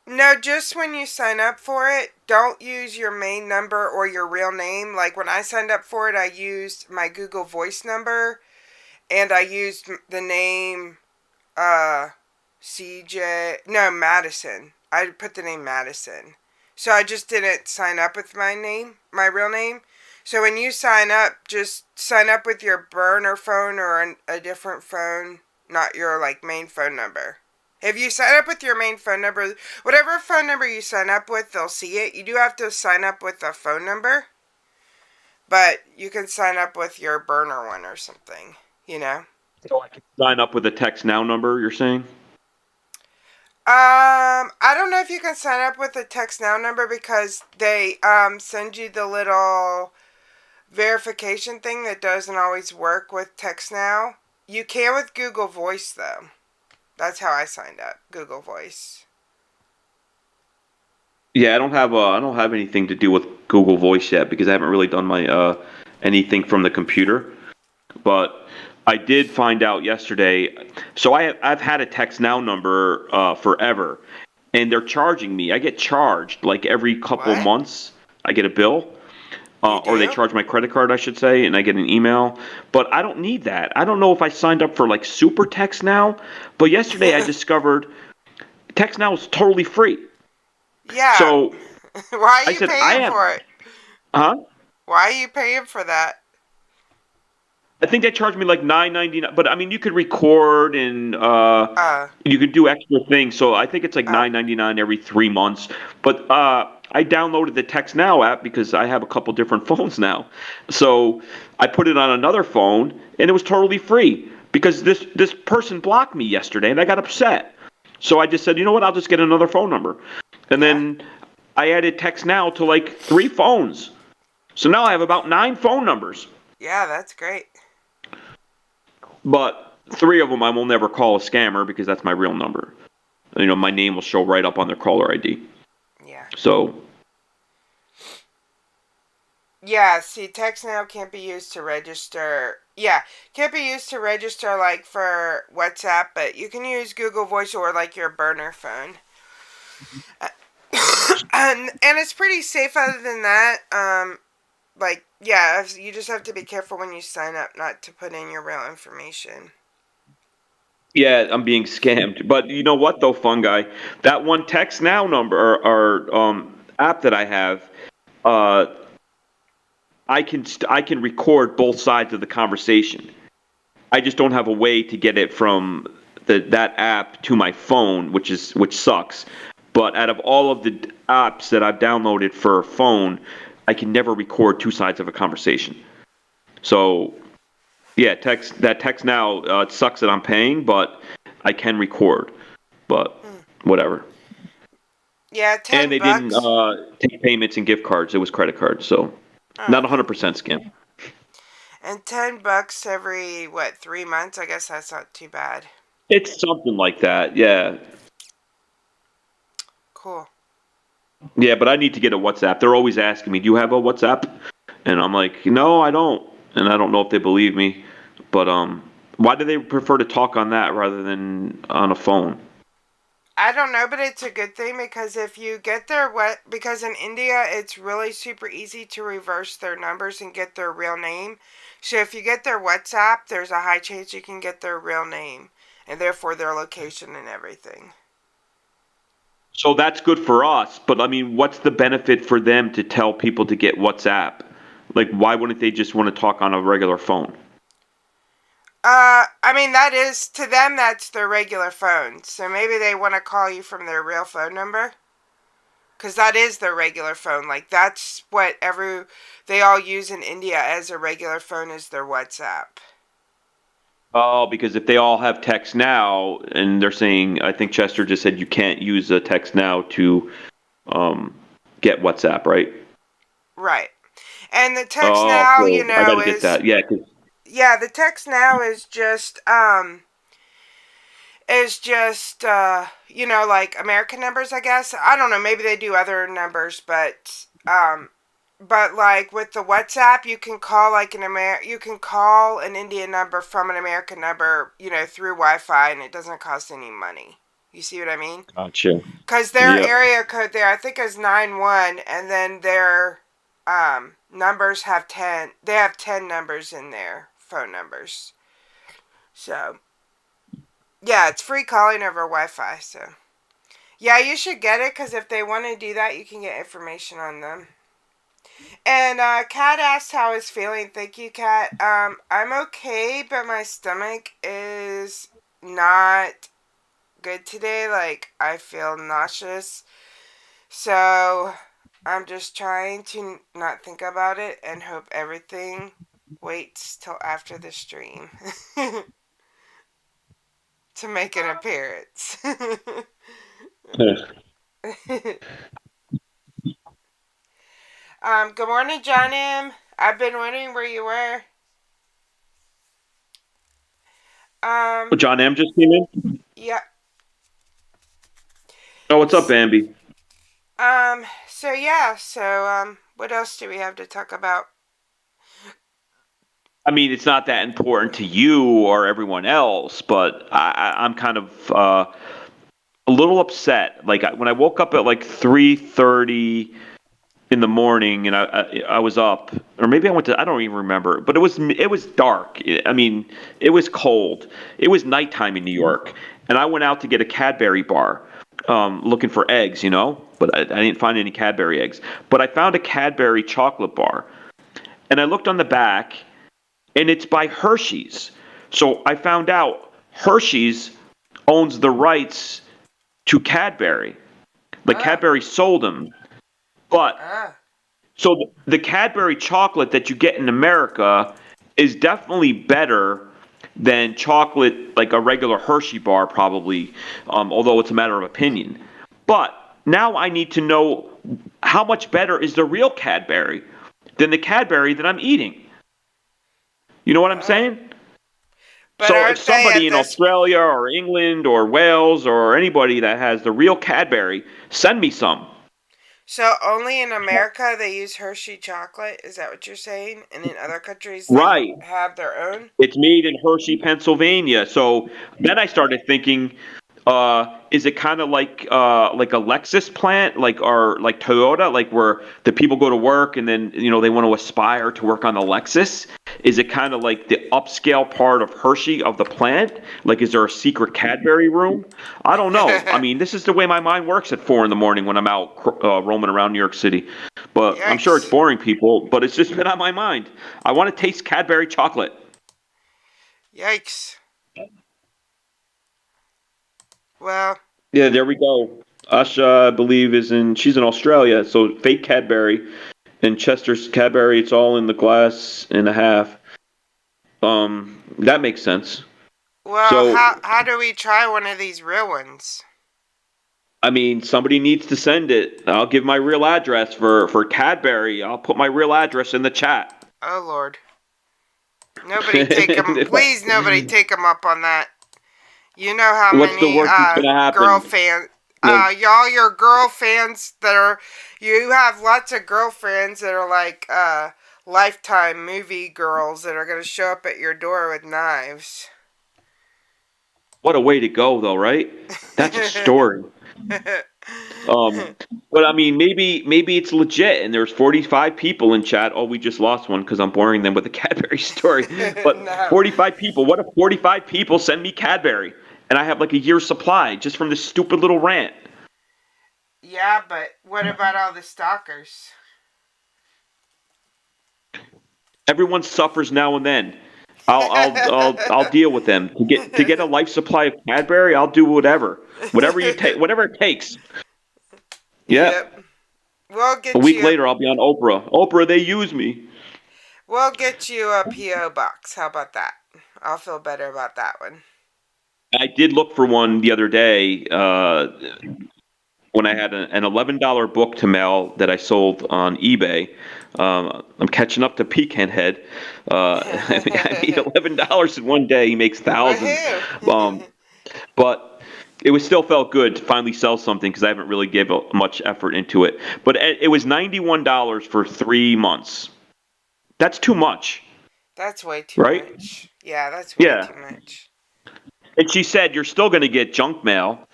No, just when you sign up for it, don't use your main number or your real name. Like when I signed up for it, I used my Google Voice number, and I used the name Madison. I put the name Madison. So I just didn't sign up with my real name. So when you sign up, just sign up with your burner phone or a different phone, not your like main phone number. If you sign up with your main phone number, whatever phone number you sign up with, they'll see it. You do have to sign up with a phone number, but you can sign up with your burner one or something, you know? So I can sign up with a Text Now number, you're saying? I don't know if you can sign up with a Text Now number because they send you the little verification thing that doesn't always work with Text Now. You can with Google Voice though. That's how I signed up, Google Voice. Yeah, I don't have anything to do with Google Voice yet because I haven't really done my anything from the computer. But I did find out yesterday. So I've had a Text Now number forever, and they're charging me. I get charged like every couple What? months. I get a bill, You or they do? charge my credit card, I should say, and I get an email. But I don't need that. I don't know if I signed up for like Super Text Now, but yesterday I discovered Text Now is totally free. Yeah. So Why are I you said, paying for it? huh? Why are you paying for that? I think they charged me like $9.99, but I mean you could record and Uh, you could do extra things. So I think it's like uh, $9.99 every 3 months. But I downloaded the Text Now app because I have a couple different phones now. So I put it on another phone and it was totally free because this person blocked me yesterday and I got upset. So I just said, you know what? I'll just get another phone number. And then I added Text Now to like 3 phones. So now I have about 9 phone numbers. yeah, that's great. But 3 of them I will never call a scammer because that's my real number. You know, my name will show right up on their caller ID. Yeah. So. Yeah, see, text now can't be used to register. Yeah, can't be used to register like for WhatsApp, but you can use Google Voice or like your burner phone. And it's pretty safe other than that. Like, yeah, you just have to be careful when you sign up not to put in your real information. Yeah, I'm being scammed. But you know what, though, fun guy? That one text now number or app that I have, I can record both sides of the conversation. I just don't have a way to get it from that app to my phone, which sucks. But out of all of the apps that I've downloaded for phone, I can never record 2 sides of a conversation. So. Yeah, text now. It sucks that I'm paying, but I can record. But whatever. Yeah, $10. And they didn't take payments and gift cards. It was credit cards, so not 100% scam. And $10 every 3 months? I guess that's not too bad. It's something like that. Yeah. Cool. Yeah, but I need to get a WhatsApp. They're always asking me, "Do you have a WhatsApp?" And I'm like, "No, I don't." And I don't know if they believe me. But why do they prefer to talk on that rather than on a phone? I don't know, but it's a good thing because if you get because in India it's really super easy to reverse their numbers and get their real name. So if you get their WhatsApp, there's a high chance you can get their real name and therefore their location and everything. So that's good for us, but I mean, what's the benefit for them to tell people to get WhatsApp? Like, why wouldn't they just want to talk on a regular phone? I mean, to them, that's their regular phone. So maybe they want to call you from their real phone number. Because that is their regular phone. Like, that's what they all use in India as a regular phone is their WhatsApp. Oh, because if they all have text now, and they're saying, I think Chester just said you can't use a text now to get WhatsApp, right? Right. And the text now, cool. you know, I gotta get that. Yeah, yeah, the text now is just you know, like American numbers, I guess. I don't know, maybe they do other numbers, but like with the WhatsApp, you can call like you can call an Indian number from an American number, you know, through Wi-Fi, and it doesn't cost any money. You see what I mean? Gotcha. Because their area code there, I think, is 91, and then their numbers have 10. They have 10 numbers in their phone numbers. So, yeah, it's free calling over Wi-Fi. So, yeah, you should get it because if they want to do that, you can get information on them. And Kat asked how I was feeling. Thank you, Kat. I'm okay, but my stomach is not good today. Like, I feel nauseous. So, I'm just trying to not think about it and hope everything waits till after the stream to make an appearance. Good morning, John M. I've been wondering where you were. John M just came in? Yeah. Oh, what's up, Bambi? So what else do we have to talk about? I mean, it's not that important to you or everyone else, but I'm kind of a little upset. Like when I woke up at like 3:30 in the morning, and I was up, or maybe I don't even remember, but it was dark. I mean, it was cold. It was nighttime in New York, and I went out to get a Cadbury bar, looking for eggs, you know, but I didn't find any Cadbury eggs. But I found a Cadbury chocolate bar, and I looked on the back, and it's by Hershey's. So I found out Hershey's owns the rights to Cadbury. Like Cadbury sold them. But so the Cadbury chocolate that you get in America is definitely better than chocolate like a regular Hershey bar probably, although it's a matter of opinion. But now I need to know how much better is the real Cadbury than the Cadbury that I'm eating. You know what I'm saying? But So if aren't they somebody at in this? Australia or England or Wales or anybody that has the real Cadbury, send me some. So only in America they use Hershey chocolate? Is that what you're saying? And in other countries they Right. have their own? It's made in Hershey, Pennsylvania. So then I started thinking, is it kind of like a Lexus plant, like Toyota, like where the people go to work and then they want to aspire to work on the Lexus? Is it kind of like the upscale part of Hershey of the plant? Like, is there a secret Cadbury room? I don't know. I mean, this is the way my mind works at 4 a.m. when I'm out roaming around New York City. But I'm sure it's Yikes. boring people. But it's just been on my mind. I want to taste Cadbury chocolate. Yikes. Well. Yeah, there we go. Asha, I believe, she's in Australia, so fake Cadbury. And Chester's Cadbury, it's all in the glass and a half. That makes sense. Well, So, how do we try one of these real ones? I mean, somebody needs to send it. I'll give my real address for Cadbury. I'll put my real address in the chat. Oh, Lord. Nobody take them. Please, nobody take them up on that. You know how What's the many worst that's gonna happen? girl fans, y'all, your girl fans that are, you have lots of girlfriends that are like Lifetime movie girls that are going to show up at your door with knives. What a way to go, though, right? That's a story. But I mean, maybe it's legit, and there's 45 people in chat. Oh, we just lost one because I'm boring them with a Cadbury story. But No. 45 people. What if 45 people send me Cadbury, and I have like a year's supply just from this stupid little rant? Yeah, but what about all the stalkers? Everyone suffers now and then. I'll deal with them to get a life supply of Cadbury. I'll do whatever it takes. Yeah. Yep. We'll get A week you later, I'll be on Oprah. Oprah, they use me. We'll get you a P.O. box. How about that? I'll feel better about that one. I did look for one the other day when I had an $11 book to mail that I sold on eBay. I'm catching up to Pecan Head. I made $11 in one day. He makes thousands. But it still felt good to finally sell something because I haven't really given much effort into it. But it was $91 for 3 months. That's too much. That's way too much. Yeah, that's way too much. And she said, you're still going to get junk mail.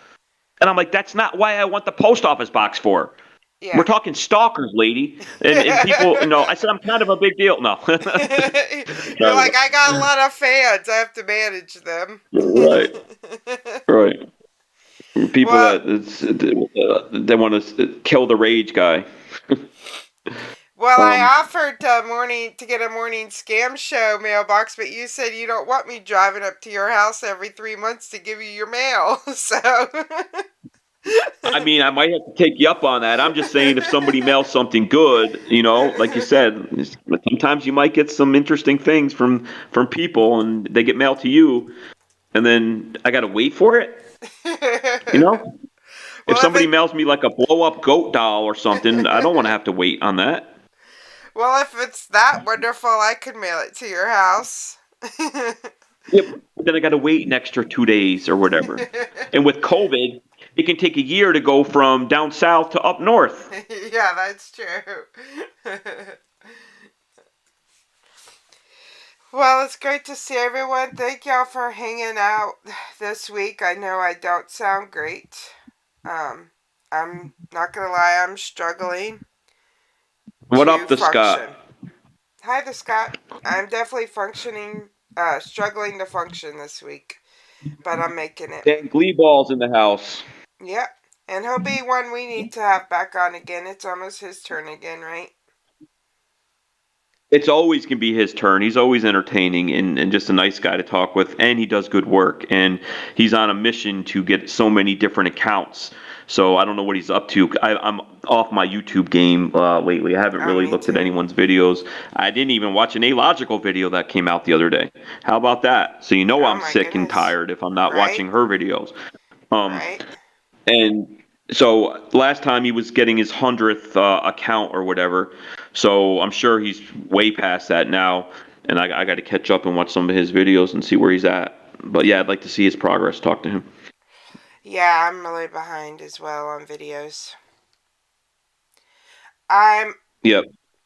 And I'm like, that's not why I want the post office box for. Yeah. We're talking stalkers, lady. And people, I said, I'm kind of a big deal. No. You're like, I got a lot of fans. I have to manage them. Right. Right. People they want to kill the rage guy. Well, I offered to get a morning scam show mailbox, but you said you don't want me driving up to your house every 3 months to give you your mail. So, I mean, I might have to take you up on that. I'm just saying, if somebody mails something good, like you said, sometimes you might get some interesting things from people, and they get mailed to you, and then I got to wait for it. If somebody mails me like a blow-up goat doll or something, I don't want to have to wait on that. Well, if it's that wonderful, I could mail it to your house. Yep. Then I got to wait an extra 2 days or whatever. And with COVID, it can take a year to go from down south to up north. Yeah, that's true. Well, it's great to see everyone. Thank y'all for hanging out this week. I know I don't sound great. I'm not gonna lie, I'm struggling. What up, the Scott? Hi, the Scott. I'm definitely struggling to function this week, but I'm making it. And Glee Ball's in the house. Yep, and he'll be one we need to have back on again. It's almost his turn again, right? It's always can be his turn. He's always entertaining and just a nice guy to talk with, and he does good work. And he's on a mission to get so many different accounts. So I don't know what he's up to. I'm off my YouTube game lately. I haven't really looked at anyone's videos. I didn't even watch an Illogical video that came out the other day. How about that? So I'm sick and tired if I'm not watching her videos. And so last time he was getting his 100th account or whatever. So I'm sure he's way past that now. and I got to catch up and watch some of his videos and see where he's at. But yeah, I'd like to see his progress. Talk to him. Yeah, I'm really behind as well on videos. I'm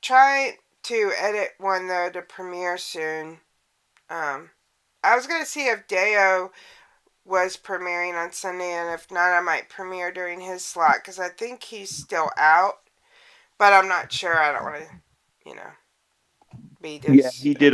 trying to edit one though to premiere soon. I was gonna see if Deo was premiering on Sunday, and if not, I might premiere during his slot because I think he's still out. But I'm not sure. I don't want to, be just. Yeah, he did.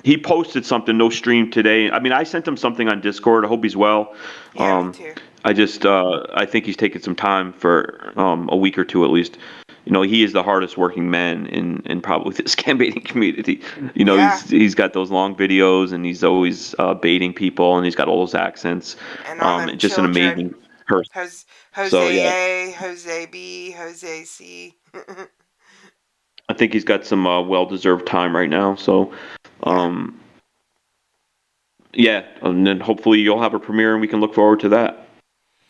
He posted something. No stream today. I mean, I sent him something on Discord. I hope he's well. Yeah, me too. I think he's taking some time for a week or two at least. He is the hardest working man in probably the scam baiting community. He's got those long videos and he's always baiting people and he's got all those accents. And just an amazing person. Jose A, Jose B, Jose C. I think he's got some well-deserved time right now. So, and then hopefully you'll have a premiere and we can look forward to that.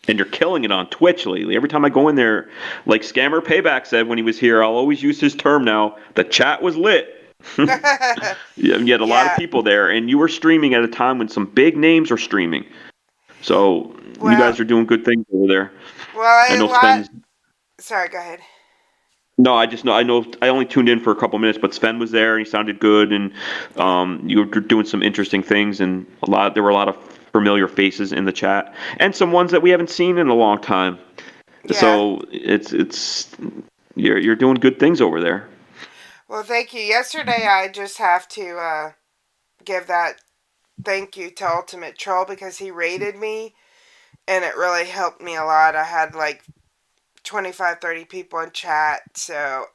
And you're killing it on Twitch lately. Every time I go in there, like Scammer Payback said when he was here, I'll always use his term now, the chat was lit. You had a lot of people there, and you were streaming at a time when some big names are streaming. So you guys are doing good things over there. Well, I know Sven's... Sorry, go ahead. No, I know I only tuned in for a couple minutes, but Sven was there and he sounded good, and you were doing some interesting things, and there were a lot of familiar faces in the chat, and some ones that we haven't seen in a long time. Yeah. So it's you're doing good things over there. Well, thank you. Yesterday, I just have to give that thank you to Ultimate Troll because he raided me, and it really helped me a lot. I had like 25, 30 people in chat, so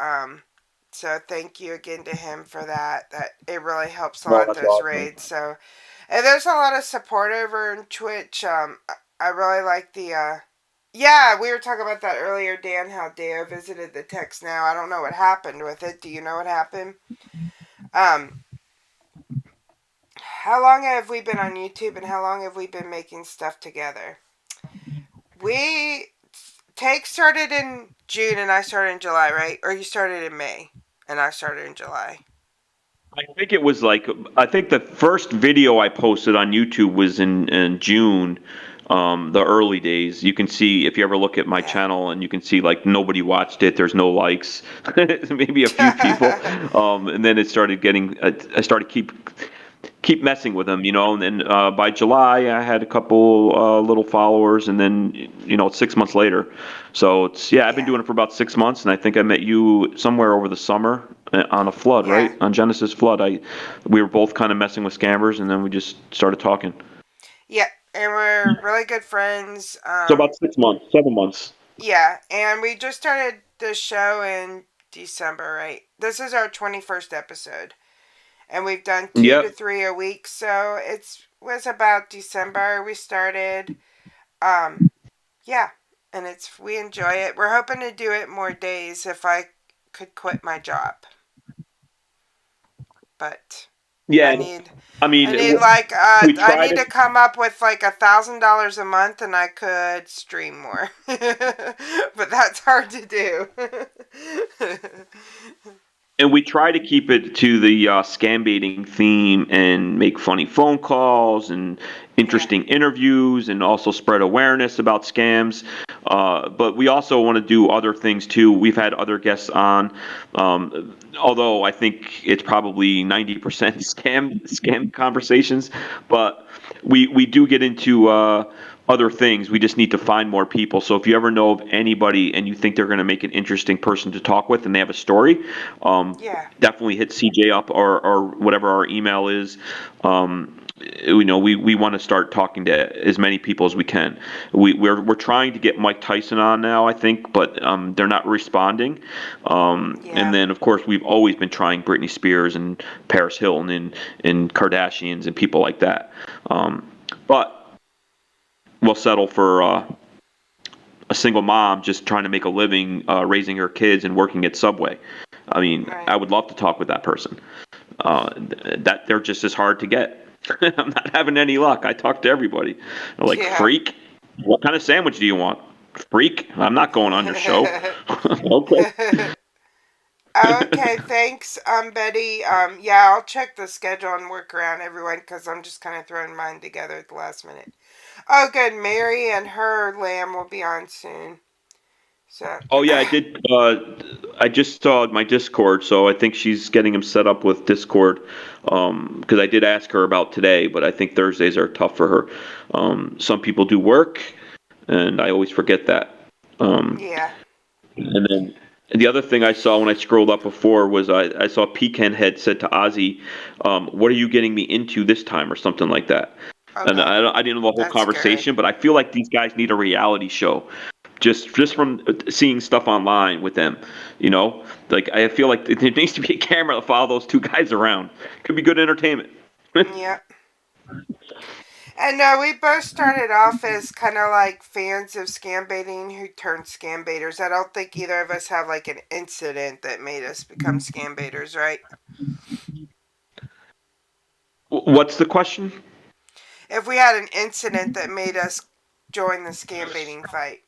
thank you again to him for that. That it really helps a lot of those raids. So, and there's a lot of support over in Twitch. I really like the we were talking about that earlier, Dan, how Deo visited the text now. I don't know what happened with it. Do you know what happened? How long have we been on YouTube and how long have we been making stuff together? Take started in June and I started in July, right? Or you started in May and I started in July. I think it was I think the first video I posted on YouTube was in June, the early days. You can see, if you ever look at my channel, and you can see nobody watched it. There's no likes, maybe a few people. And then it started getting, I started keep messing with them, and then by July I had a couple little followers, and then 6 months later. So I've been doing it for about 6 months, and I think I met you somewhere over the summer on a flood, right? On Genesis Flood. We were both kind of messing with scammers, and then we just started talking. Yeah, and we're really good friends. So about 6 months, 7 months. Yeah, and we just started this show in December, right? This is our 21st episode. And we've done 2 to 3 a week, so it was about December we started. And we enjoy it. We're hoping to do it more days if I could quit my job. But I need to come up with $1,000 a month, and I could stream more. But that's hard to do. And we try to keep it to the scam baiting theme and make funny phone calls and interesting interviews and also spread awareness about scams. But we also want to do other things too. We've had other guests on, although I think it's probably 90% scam conversations. But we do get into other things. We just need to find more people. So if you ever know of anybody and you think they're going to make an interesting person to talk with and they have a story, definitely hit CJ up or whatever our email is. We want to start talking to as many people as we can. We're trying to get Mike Tyson on now, I think, but they're not responding. And then of course we've always been trying Britney Spears and Paris Hilton and Kardashians and people like that. But we'll settle for a single mom just trying to make a living, raising her kids and working at Subway. I mean, I would love to talk with that person. That they're just as hard to get. I'm not having any luck. I talk to everybody. They're like, freak, what kind of sandwich do you want? Freak, I'm not going on your show. Okay. Okay, thanks, Betty. Yeah, I'll check the schedule and work around everyone because I'm just kind of throwing mine together at the last minute. Oh, good. Mary and her lamb will be on soon. So. Oh yeah, I did. I just saw my Discord, so I think she's getting him set up with Discord. Because I did ask her about today, but I think Thursdays are tough for her. Some people do work, and I always forget that. Yeah. And then the other thing I saw when I scrolled up before was I saw Pecan Head said to Ozzy, "What are you getting me into this time?" or something like that. Okay. And I didn't know the whole That's conversation, but I feel like these guys need a reality show. Just from seeing stuff online with them, like I feel like there needs to be a camera to follow those two guys around. Could be good entertainment. Yep. And we both started off as kind of like fans of scam baiting who turned scam baiters. I don't think either of us have like an incident that made us become scam baiters, right? What's the question? If we had an incident that made us join the scam baiting fight.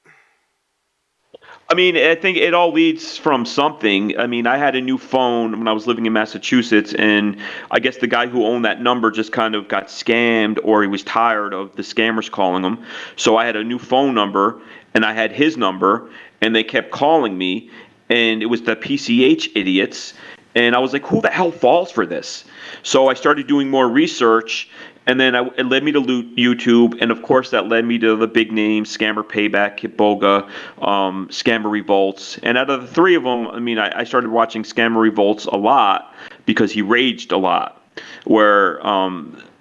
I mean, I think it all leads from something. I mean, I had a new phone when I was living in Massachusetts, and I guess the guy who owned that number just kind of got scammed, or he was tired of the scammers calling him. So I had a new phone number, and I had his number, and they kept calling me, and it was the PCH idiots. And I was like, who the hell falls for this? So I started doing more research, and then it led me to YouTube, and of course that led me to the big names, Scammer Payback, Kitboga, Scammer Revolts. And out of the three of them, I mean, I started watching Scammer Revolts a lot because he raged a lot, where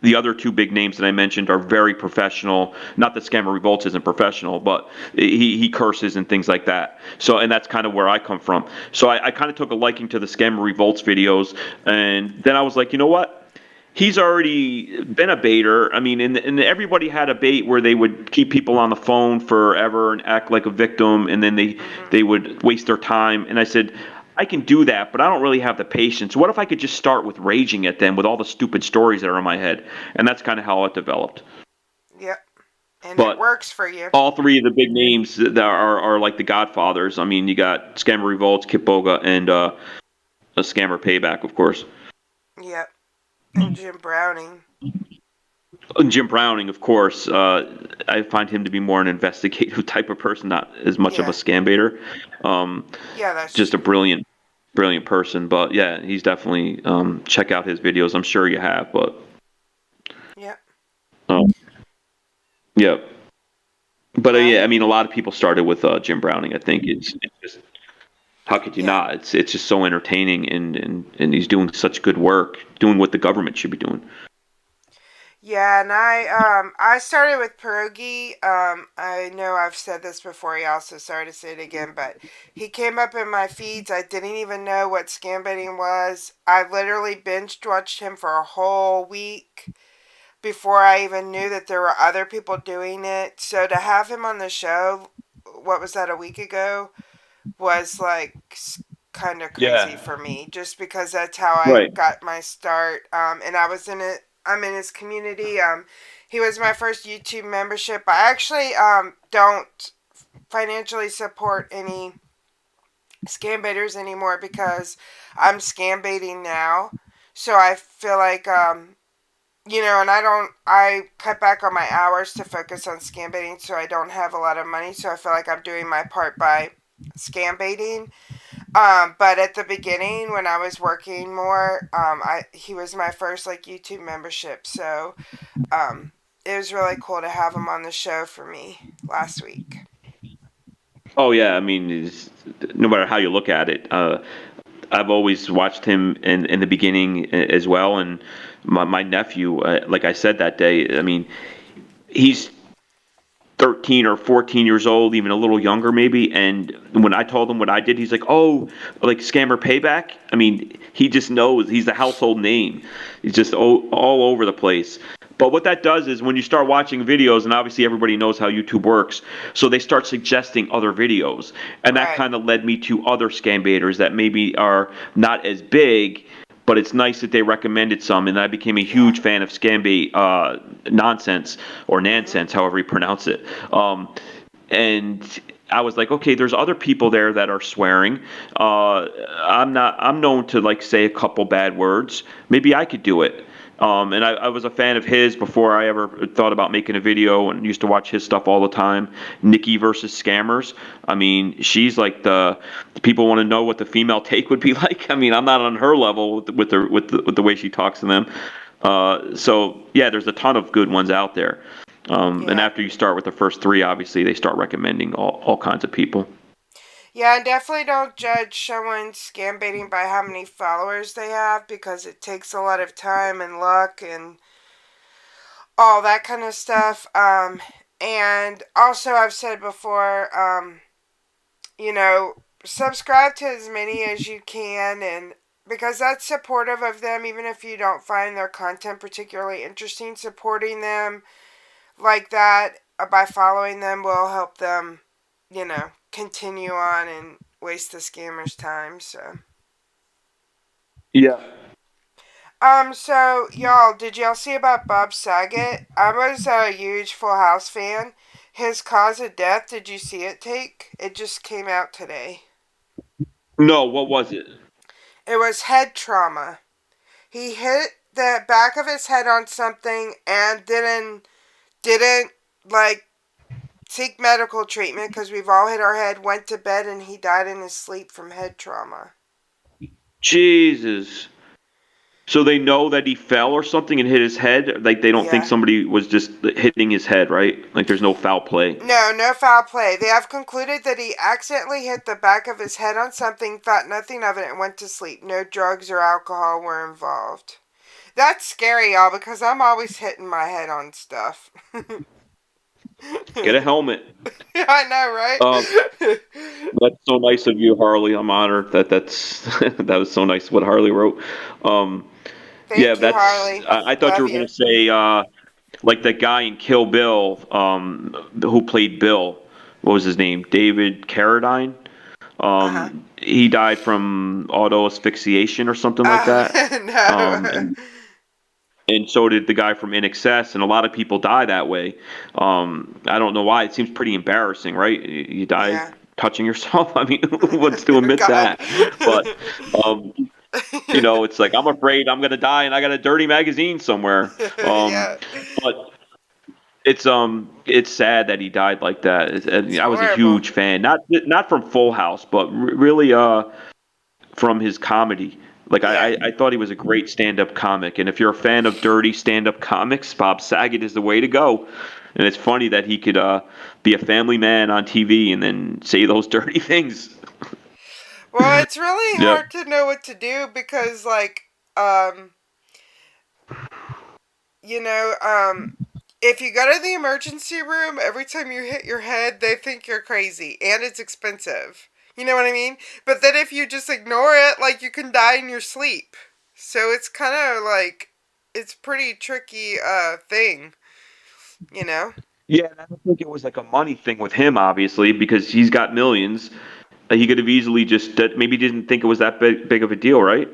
the other two big names that I mentioned are very professional. Not that Scammer Revolts isn't professional, but he curses and things like that. So, and that's kind of where I come from. So I kind of took a liking to the Scammer Revolts videos, and then I was like, you know what? He's already been a baiter. I mean, and everybody had a bait where they would keep people on the phone forever and act like a victim, and then they would waste their time. And I said, I can do that, but I don't really have the patience. What if I could just start with raging at them with all the stupid stories that are in my head? And that's kind of how it developed. Yep. And but it works for you. All three of the big names that are like the godfathers. I mean, you got Scammer Revolts, Kitboga, and a Scammer Payback, of course. Yep. And Jim Browning. And Jim Browning, of course. I find him to be more an investigative type of person, not as much of a scam baiter. Yeah, that's just a brilliant person. But yeah, he's definitely check out his videos. I'm sure you have, but yep. Yeah. But yeah, I mean, a lot of people started with Jim Browning. I think it's just, how could you not? It's just so entertaining, and he's doing such good work, doing what the government should be doing. Yeah, and I started with Pierogi. I know I've said this before. He also, sorry to say it again, but he came up in my feeds. I didn't even know what scam baiting was. I literally binge watched him for a whole week before I even knew that there were other people doing it. So to have him on the show, what was that, a week ago, was like kind of crazy for me, just because that's how I got my start. And I was in it. I'm in his community. He was my first YouTube membership. I actually don't financially support any scam baiters anymore because I'm scam baiting now. So I feel like and I cut back on my hours to focus on scam baiting, so I don't have a lot of money. So I feel like I'm doing my part by scam baiting. But at the beginning, when I was working more, he was my first YouTube membership. So it was really cool to have him on the show for me last week. Oh yeah, I mean, no matter how you look at it, I've always watched him in the beginning as well, and my nephew, like I said that day, I mean, he's 13 or 14 years old, even a little younger maybe, and when I told him what I did, he's like, oh, like Scammer Payback? I mean, he just knows, he's a household name. He's just all over the place. But what that does is when you start watching videos, and obviously everybody knows how YouTube works, so they start suggesting other videos. And that kind of led me to other scam baiters that maybe are not as big, but it's nice that they recommended some, and I became a huge fan of Scambait Nonsense, or Nansense, however you pronounce it. And I was like, okay, there's other people there that are swearing. I'm known to like say a couple bad words. Maybe I could do it. And I was a fan of his before I ever thought about making a video, and used to watch his stuff all the time. Nikki versus Scammers. I mean, she's like the people want to know what the female take would be like. I mean, I'm not on her level with the way she talks to them. So yeah, there's a ton of good ones out there. And after you start with the first three, obviously they start recommending all kinds of people. Yeah, and definitely don't judge someone scam baiting by how many followers they have, because it takes a lot of time and luck and all that kind of stuff. And also, I've said before, subscribe to as many as you can, and because that's supportive of them, even if you don't find their content particularly interesting, supporting them like that by following them will help them, continue on and waste the scammers' time. So Yeah. So y'all, did y'all see about Bob Saget? I was a huge Full House fan. His cause of death, did you see it, Take? It just came out today. No, what was it? It was head trauma. He hit the back of his head on something and didn't like seek medical treatment, because we've all hit our head, went to bed, and he died in his sleep from head trauma. Jesus. So they know that he fell or something and hit his head? Like, they don't think somebody was just hitting his head, right? Like, there's no foul play. No foul play. They have concluded that he accidentally hit the back of his head on something, thought nothing of it, and went to sleep. No drugs or alcohol were involved. That's scary, y'all, because I'm always hitting my head on stuff. Get a helmet. I know, right? That's so nice of you, Harley. I'm honored that's that was so nice what Harley wrote. Thank you, Harley. I thought you were going to say like that guy in Kill Bill who played Bill. What was his name? David Carradine. He died from auto asphyxiation or something like that. No. And so did the guy from In Excess, and a lot of people die that way. I don't know why. It seems pretty embarrassing, right? You die touching yourself. I mean, who wants to admit that? But it's like, I'm afraid I'm gonna die, and I got a dirty magazine somewhere. But it's sad that he died like that. I was a huge fan, not from Full House, but really from his comedy. Like, I thought he was a great stand-up comic, and if you're a fan of dirty stand-up comics, Bob Saget is the way to go. And it's funny that he could be a family man on TV and then say those dirty things. Well, it's really hard to know what to do, because, like, if you go to the emergency room, every time you hit your head, they think you're crazy, and it's expensive. You know what I mean? But then if you just ignore it, like, you can die in your sleep. So it's kind of like, it's pretty tricky thing, Yeah, and I don't think it was like a money thing with him, obviously, because he's got millions. He could have easily just maybe didn't think it was that big of a deal, right?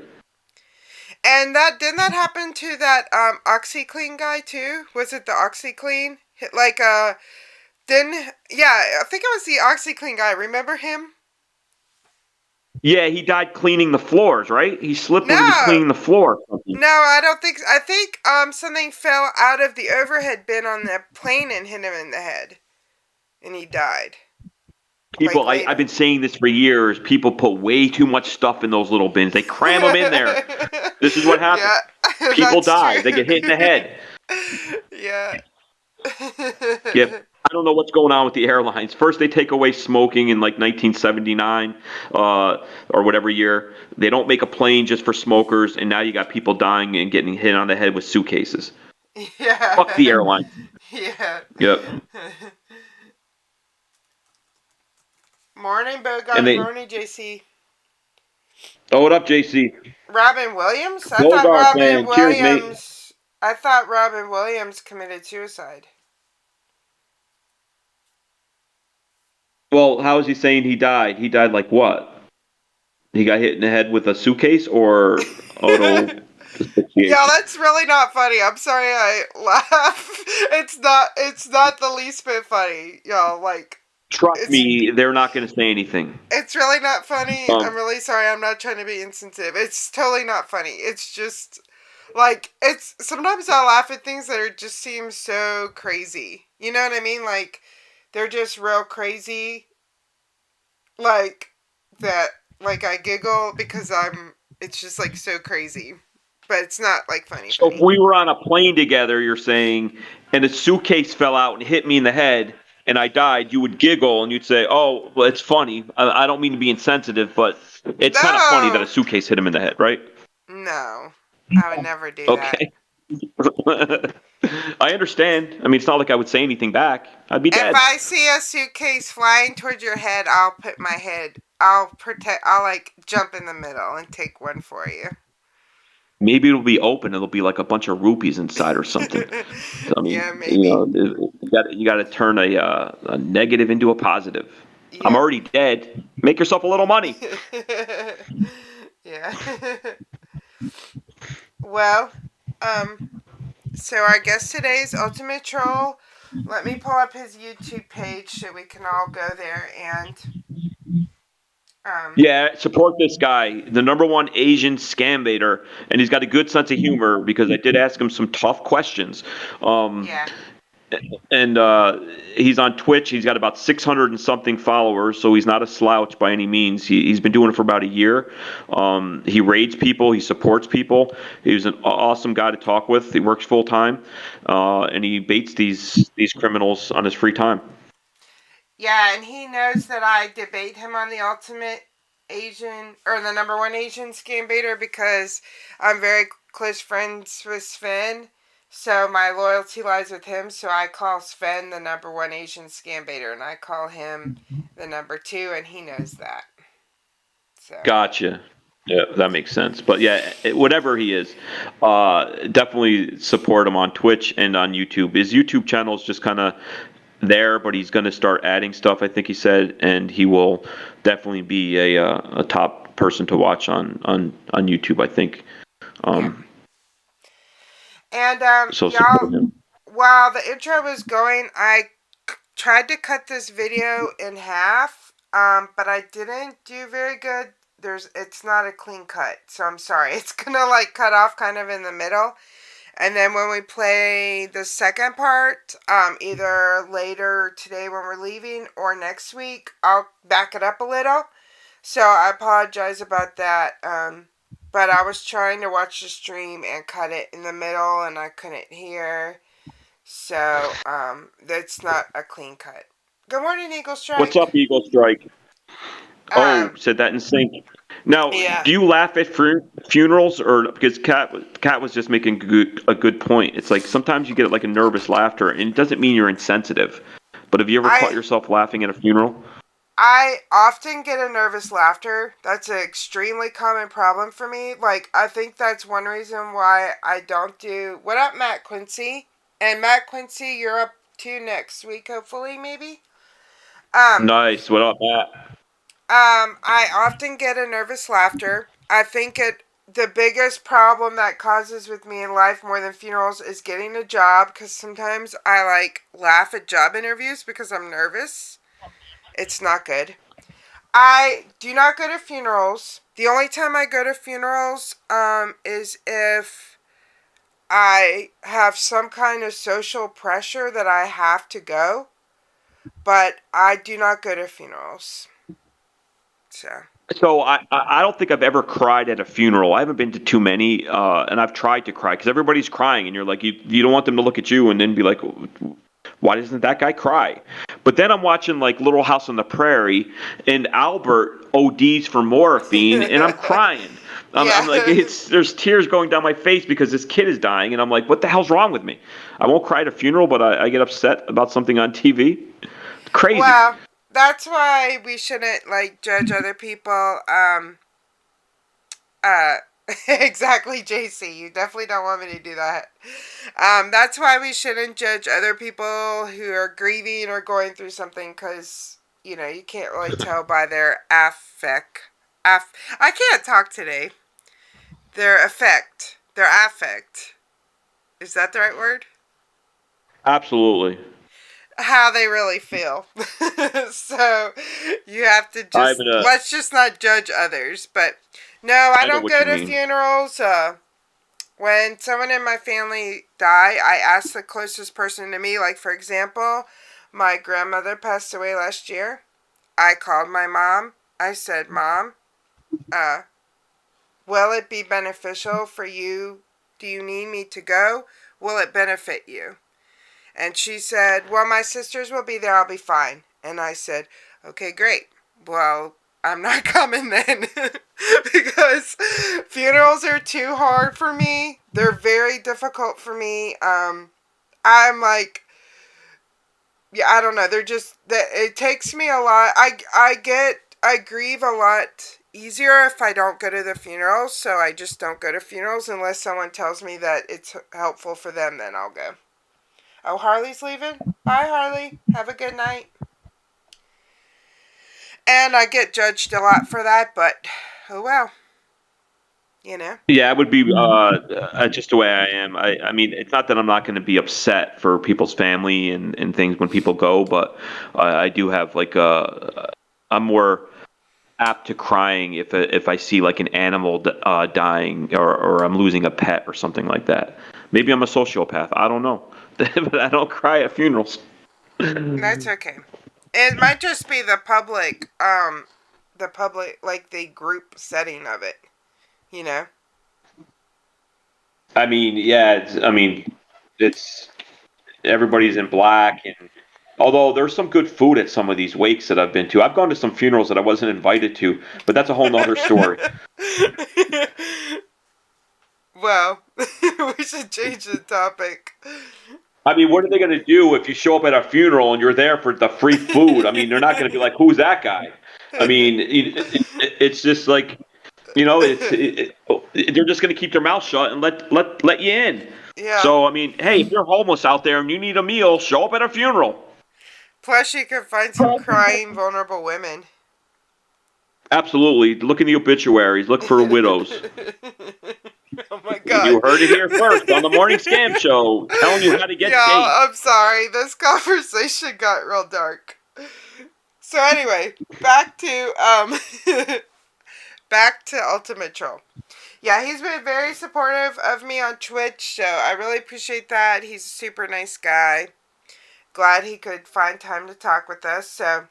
And didn't that happen to that OxyClean guy too? Was it the OxyClean? I think it was the OxyClean guy. Remember him? Yeah, he died cleaning the floors, right? He slipped when he was cleaning the floor. No, I don't think. I think something fell out of the overhead bin on the plane and hit him in the head, and he died. People, I've been saying this for years. People put way too much stuff in those little bins. They cram them in there. This is what happens. Yeah, people die. True. They get hit in the head. Yeah. I don't know what's going on with the airlines. First, they take away smoking in like 1979 or whatever year. They don't make a plane just for smokers, and now you got people dying and getting hit on the head with suitcases. Yeah. Fuck the airlines. Yeah. Yep. Morning, Bogart. Morning, JC. Oh, what up, JC? Robin Williams? I thought Robin Williams committed suicide. Well, how is he saying he died? He died like what? He got hit in the head with a suitcase or auto asphyxiation? Yeah, that's really not funny. I'm sorry I laugh. It's not the least bit funny. Y'all, like, Trust me, they're not going to say anything. It's really not funny. I'm really sorry. I'm not trying to be insensitive. It's totally not funny. It's just like sometimes I'll laugh at things that just seem so crazy. You know what I mean? Like they're just real crazy. Like that. Like I giggle because it's just like so crazy, but it's not like funny. So if we were on a plane together, you're saying, and a suitcase fell out and hit me in the head, and I died, you would giggle and you'd say, "Oh, well, it's funny. I don't mean to be insensitive, but it's kind of funny that a suitcase hit him in the head, right?" No, I would never do that. Okay. I understand. I mean, it's not like I would say anything back. I'd be dead. If I see a suitcase flying towards your head, I'll put my head. I'll like jump in the middle and take one for you. Maybe it'll be open. It'll be like a bunch of rupees inside or something. I mean, yeah, maybe. You got to turn a negative into a positive. Yeah. I'm already dead. Make yourself a little money. Yeah. Well, so our guest today is Ultimate Troll. Let me pull up his YouTube page so we can all go there and. Yeah, support this guy, the #1 Asian scambaiter, and he's got a good sense of humor because I did ask him some tough questions. Yeah. And he's on Twitch. He's got about 600 and something followers, so he's not a slouch by any means. He's been doing it for about a year. He raids people. He supports people. He's an awesome guy to talk with. He works full time, and he baits these criminals on his free time. Yeah, and he knows that I debate him on the Ultimate Asian, or the #1 Asian scambaiter, because I'm very close friends with Sven. So my loyalty lies with him. So I call Sven the #1 Asian scambaiter, and I call him the #2, and he knows that. So. Gotcha. Yeah, that makes sense. But yeah, whatever he is, definitely support him on Twitch and on YouTube. His YouTube channel is just kind of there, but he's going to start adding stuff, I think he said, and he will definitely be a top person to watch on YouTube, I think. And so y'all, while the intro was going, I tried to cut this video in half, but I didn't do very good. It's not a clean cut, so I'm sorry. It's gonna like cut off kind of in the middle. And then when we play the second part, either later today when we're leaving or next week, I'll back it up a little. So I apologize about that. But I was trying to watch the stream and cut it in the middle, and I couldn't hear. So that's not a clean cut. Good morning, Eagle Strike. What's up, Eagle Strike? Said that in sync. Now, do you laugh at funerals, or because Kat was just making a good point? It's like sometimes you get like a nervous laughter, and it doesn't mean you're insensitive. But have you ever caught yourself laughing at a funeral? I often get a nervous laughter. That's an extremely common problem for me. Like, I think that's one reason why I don't do... What up, Matt Quincy? And Matt Quincy, you're up too next week, hopefully, maybe? Nice. What up, Matt? I often get a nervous laughter. I think the biggest problem that causes with me in life more than funerals is getting a job, because sometimes I, like, laugh at job interviews because I'm nervous. It's not good. I do not go to funerals. The only time I go to funerals is if I have some kind of social pressure that I have to go. But I do not go to funerals. So I don't think I've ever cried at a funeral. I haven't been to too many, and I've tried to cry because everybody's crying, and you're like, you don't want them to look at you and then be like, why doesn't that guy cry? But then I'm watching like Little House on the Prairie, and Albert ODs for morphine, and I'm crying. I'm like, there's tears going down my face because this kid is dying, and I'm like, what the hell's wrong with me? I won't cry at a funeral, but I get upset about something on TV. It's crazy. Well, that's why we shouldn't like judge other people. Exactly, JC. You definitely don't want me to do that. That's why we shouldn't judge other people who are grieving or going through something, because, you know, you can't really tell by their affect. I can't talk today. Their affect. Their affect. Is that the right word? Absolutely. how they really feel. So you have to just let's just not judge others. But no, I don't go to funerals. When someone in my family die, I ask the closest person to me. Like, for example, my grandmother passed away last year. I called my mom. I said, Mom, will it be beneficial for you? Do you need me to go? Will it benefit you? And she said, well, my sisters will be there. I'll be fine. And I said, okay, great. Well, I'm not coming then. Because funerals are too hard for me. They're very difficult for me. I'm like, yeah, I don't know. They're just, it takes me a lot. I grieve a lot easier if I don't go to the funerals. So I just don't go to funerals unless someone tells me that it's helpful for them, then I'll go. Oh, Harley's leaving? Bye, Harley. Have a good night. And I get judged a lot for that, but oh well. You know? Yeah, it would be just the way I am. I mean, it's not that I'm not going to be upset for people's family and things when people go, but I do have like I'm more apt to crying if I see like an animal dying or I'm losing a pet or something like that. Maybe I'm a sociopath. I don't know. But I don't cry at funerals. That's okay. It might just be the public, like the group setting of it, you know? I mean, yeah, it's everybody's in black, and although there's some good food at some of these wakes that I've been to. I've gone to some funerals that I wasn't invited to, but that's a whole nother story. Well, we should change the topic. I mean, what are they going to do if you show up at a funeral and you're there for the free food? I mean, they're not going to be like, who's that guy? I mean, it's just like, you know, they're just going to keep their mouth shut and let you in. Yeah. So, I mean, hey, if you're homeless out there and you need a meal, show up at a funeral. Plus, you can find some crying, vulnerable women. Absolutely. Look in the obituaries. Look for widows. Oh my God. You heard it here first on the Morning Scam Show, telling you how to get dates. I'm sorry. This conversation got real dark. So anyway, back to Ultimate Troll. Yeah, he's been very supportive of me on Twitch, so I really appreciate that. He's a super nice guy. Glad he could find time to talk with us. So,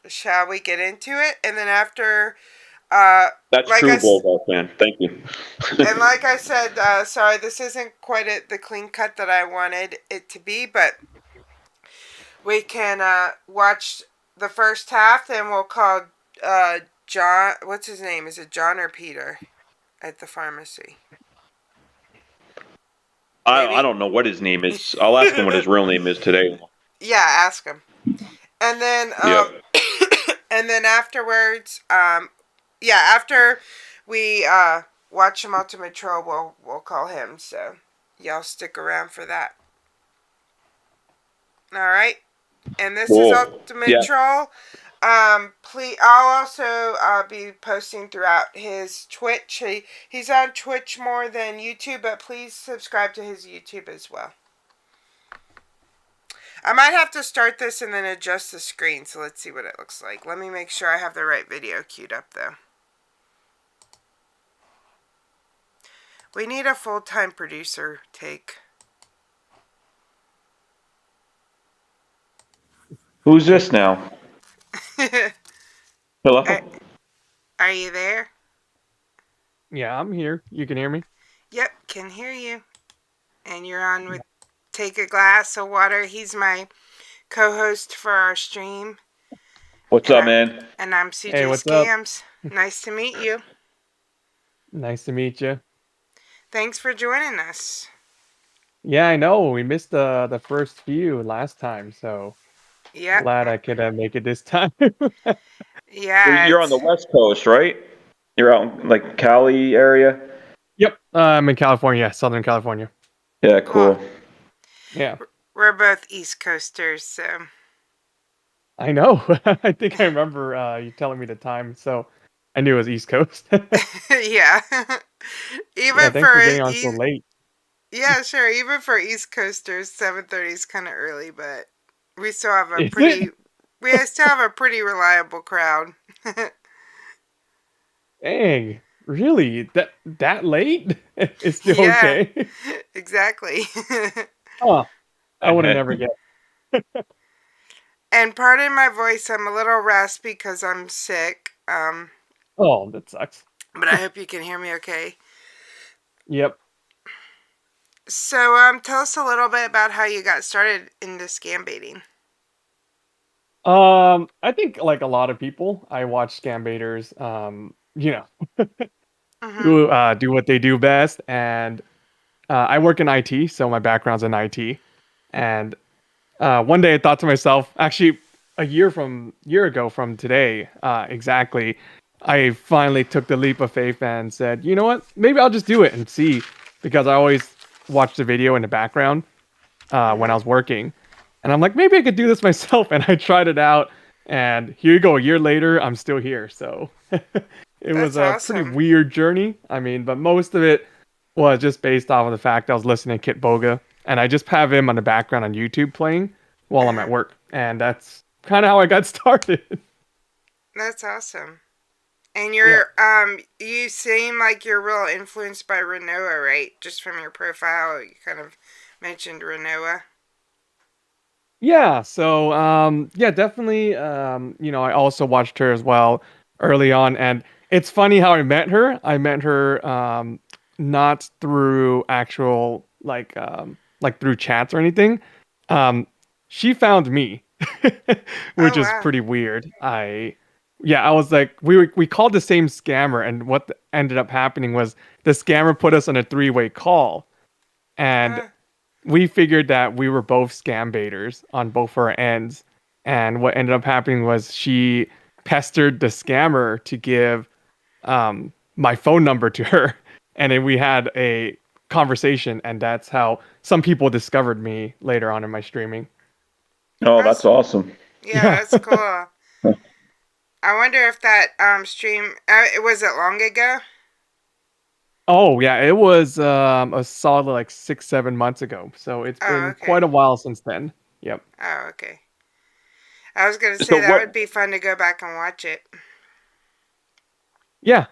shall we get into it? And then after... That's like true, Bulldog fan. Thank you. And like I said, sorry, this isn't quite the clean cut that I wanted it to be, but we can watch the first half, then we'll call John, what's his name? Is it John or Peter at the pharmacy? I don't know what his name is. I'll ask him what his real name is today. Yeah, ask him. And then, and then afterwards, after we watch some Ultimate Troll, we'll call him. So y'all stick around for that. All right. And this is Ultimate Troll. Please, I'll also be posting throughout his Twitch. He's on Twitch more than YouTube, but please subscribe to his YouTube as well. I might have to start this and then adjust the screen, so let's see what it looks like. Let me make sure I have the right video queued up, though. We need a full-time producer, Take. Who's this now? Hello? Are you there? Yeah, I'm here. You can hear me? Yep, can hear you. And you're on with Take a Glass of Water. He's my co-host for our stream. What's up, man? And I'm CJ Scams. Nice to meet you. Nice to meet you. Thanks for joining us. Yeah, I know. We missed the first few last time, so glad I could make it this time. Yeah. You're on the West Coast, right? You're out in like Cali area? Yep. I'm in California, Southern California. Yeah, cool. Yeah. We're both East Coasters, so. I know. I think I remember you telling me the time, so I knew it was East Coast. Yeah. Even thanks for getting on so late. Yeah, sure. Even for East Coasters, 7:30 is kind of early, but We still have a Is pretty it? we still have a pretty reliable crowd. Dang, really? That late? It's still Yeah, okay. exactly. Huh. I would have never guessed. And pardon my voice, I'm a little raspy because I'm sick. Oh, that sucks. But I hope you can hear me okay. Yep. So, tell us a little bit about how you got started into scam baiting. I think like a lot of people, I watch scambaiters, Mm-hmm. do what they do best, and I work in IT, so my background's in IT, and one day I thought to myself, actually, year ago from today, exactly, I finally took the leap of faith and said, you know what, maybe I'll just do it and see, because I always watch the video in the background when I was working, and I'm like, maybe I could do this myself, and I tried it out, and here you go, a year later, I'm still here, so it was That's a pretty awesome. weird journey. I mean, but most of it was just based off of the fact I was listening to Kit Boga, and I just have him on the background on YouTube playing while I'm at work, and that's kind of how I got started. That's awesome. And Yeah. you seem like you're real influenced by Renoa, right? Just from your profile, you kind of mentioned Renoa. Yeah, so yeah, definitely I also watched her as well early on, and it's funny how I met her. I met her not through actual like through chats or anything. Um she found me, which Oh is wow. pretty weird. I was like we called the same scammer, and what ended up happening was the scammer put us on a three-way call, and we figured that we were both scam baiters on both our ends. And what ended up happening was she pestered the scammer to give my phone number to her. And then we had a conversation. And that's how some people discovered me later on in my streaming. Oh, that's awesome. Yeah, Yeah. that's cool. I wonder if that stream was it long ago? Oh, yeah. It was a solid like 6, 7 months ago. So it's Oh, been okay. quite a while since then. Yep. Oh, okay. I was gonna say So that what? would be fun to go back and watch it. Yeah,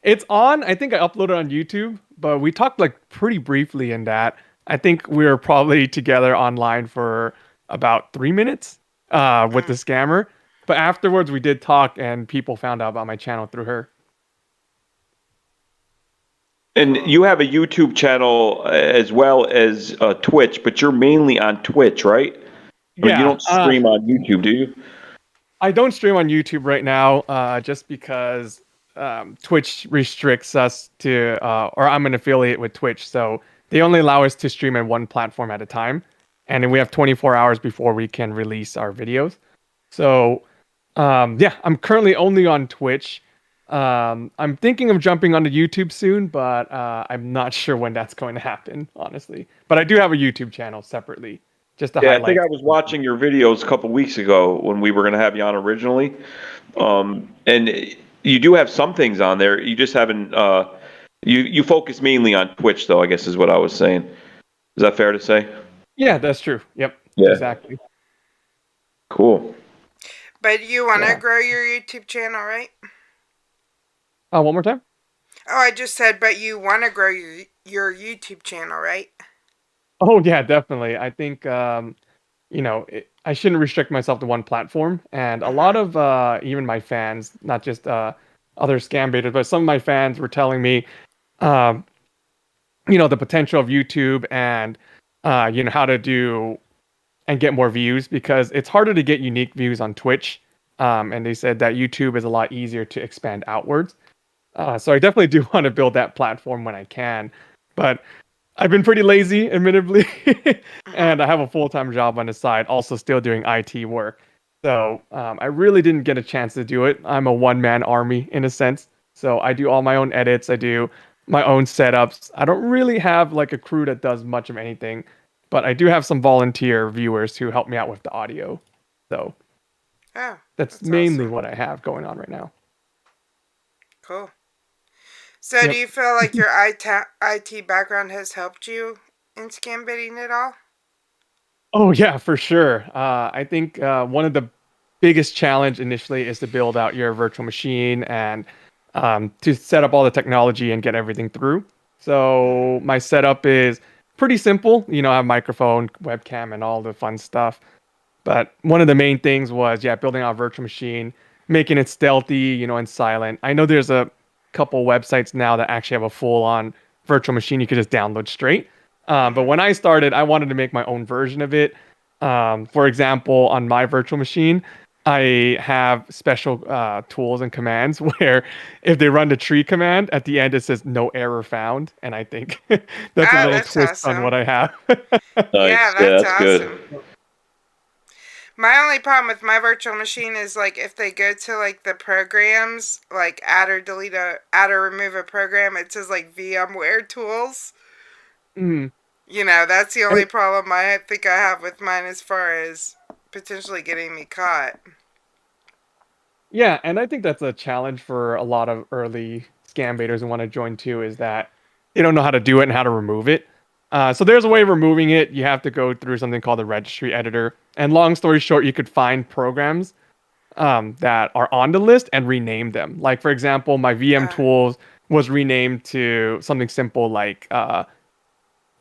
it's on. I think I uploaded on YouTube, but we talked like pretty briefly in that. I think we were probably together online for about 3 minutes with the scammer. But afterwards, we did talk, and people found out about my channel through her. And you have a YouTube channel as well as Twitch, but you're mainly on Twitch, right? Or you Yeah, don't stream on YouTube, do you? I don't stream on YouTube right now, just because Twitch restricts us to, or I'm an affiliate with Twitch, so they only allow us to stream on one platform at a time, and then we have 24 hours before we can release our videos. So, yeah, I'm currently only on Twitch. I'm thinking of jumping onto YouTube soon, but I'm not sure when that's going to happen, honestly. But I do have a YouTube channel separately, just to Yeah, I think highlight. I was watching your videos a couple weeks ago when we were going to have you on originally. And you do have some things on there. You just haven't. You focus mainly on Twitch, though. I guess is what I was saying. Is that fair to say? Yeah, that's true. Yep, Yeah. exactly. Cool. But you want to Yeah. grow your YouTube channel, right? One more time. Oh, I just said, but you want to grow your YouTube channel, right? Oh yeah, definitely. I think I shouldn't restrict myself to one platform, and a lot of even my fans, not just other scam baiters, but some of my fans were telling me, um, the potential of YouTube and how to do and get more views, because it's harder to get unique views on Twitch. And they said that YouTube is a lot easier to expand outwards. So I definitely do want to build that platform when I can, but I've been pretty lazy, admittedly, and I have a full-time job on the side, also still doing IT work. So I really didn't get a chance to do it. I'm a one-man army in a sense. So I do all my own edits. I do my own setups. I don't really have like a crew that does much of anything, but I do have some volunteer viewers who help me out with the audio. So that's mainly awesome. what I have going on right now. Cool. So Yep. do you feel like your IT background has helped you in scam baiting at all? Oh yeah, for sure. I think one of the biggest challenge initially is to build out your virtual machine and to set up all the technology and get everything through. So my setup is pretty simple. I have microphone, webcam, and all the fun stuff. But one of the main things was, yeah, building out a virtual machine, making it stealthy, and silent. I know there's a couple websites now that actually have a full-on virtual machine you could just download straight. But when I started, I wanted to make my own version of it. For example, on my virtual machine, I have special tools and commands where if they run the tree command, at the end it says no error found. And I think that's a Ah, little that's twist on what awesome. I have. Yeah, Nice. Yeah, that's that's good. awesome. My only problem with my virtual machine is like if they go to like the programs, like add or remove a program, it says like VMware tools. Mm. That's the only And problem I think I have with mine as far as potentially getting me caught. yeah, and I think that's a challenge for a lot of early scam baiters who want to join too, is that they don't know how to do it and how to remove it. So there's a way of removing it. You have to go through something called the registry editor. And long story short, you could find programs that are on the list and rename them. Like for example, my VM tools was renamed to something simple like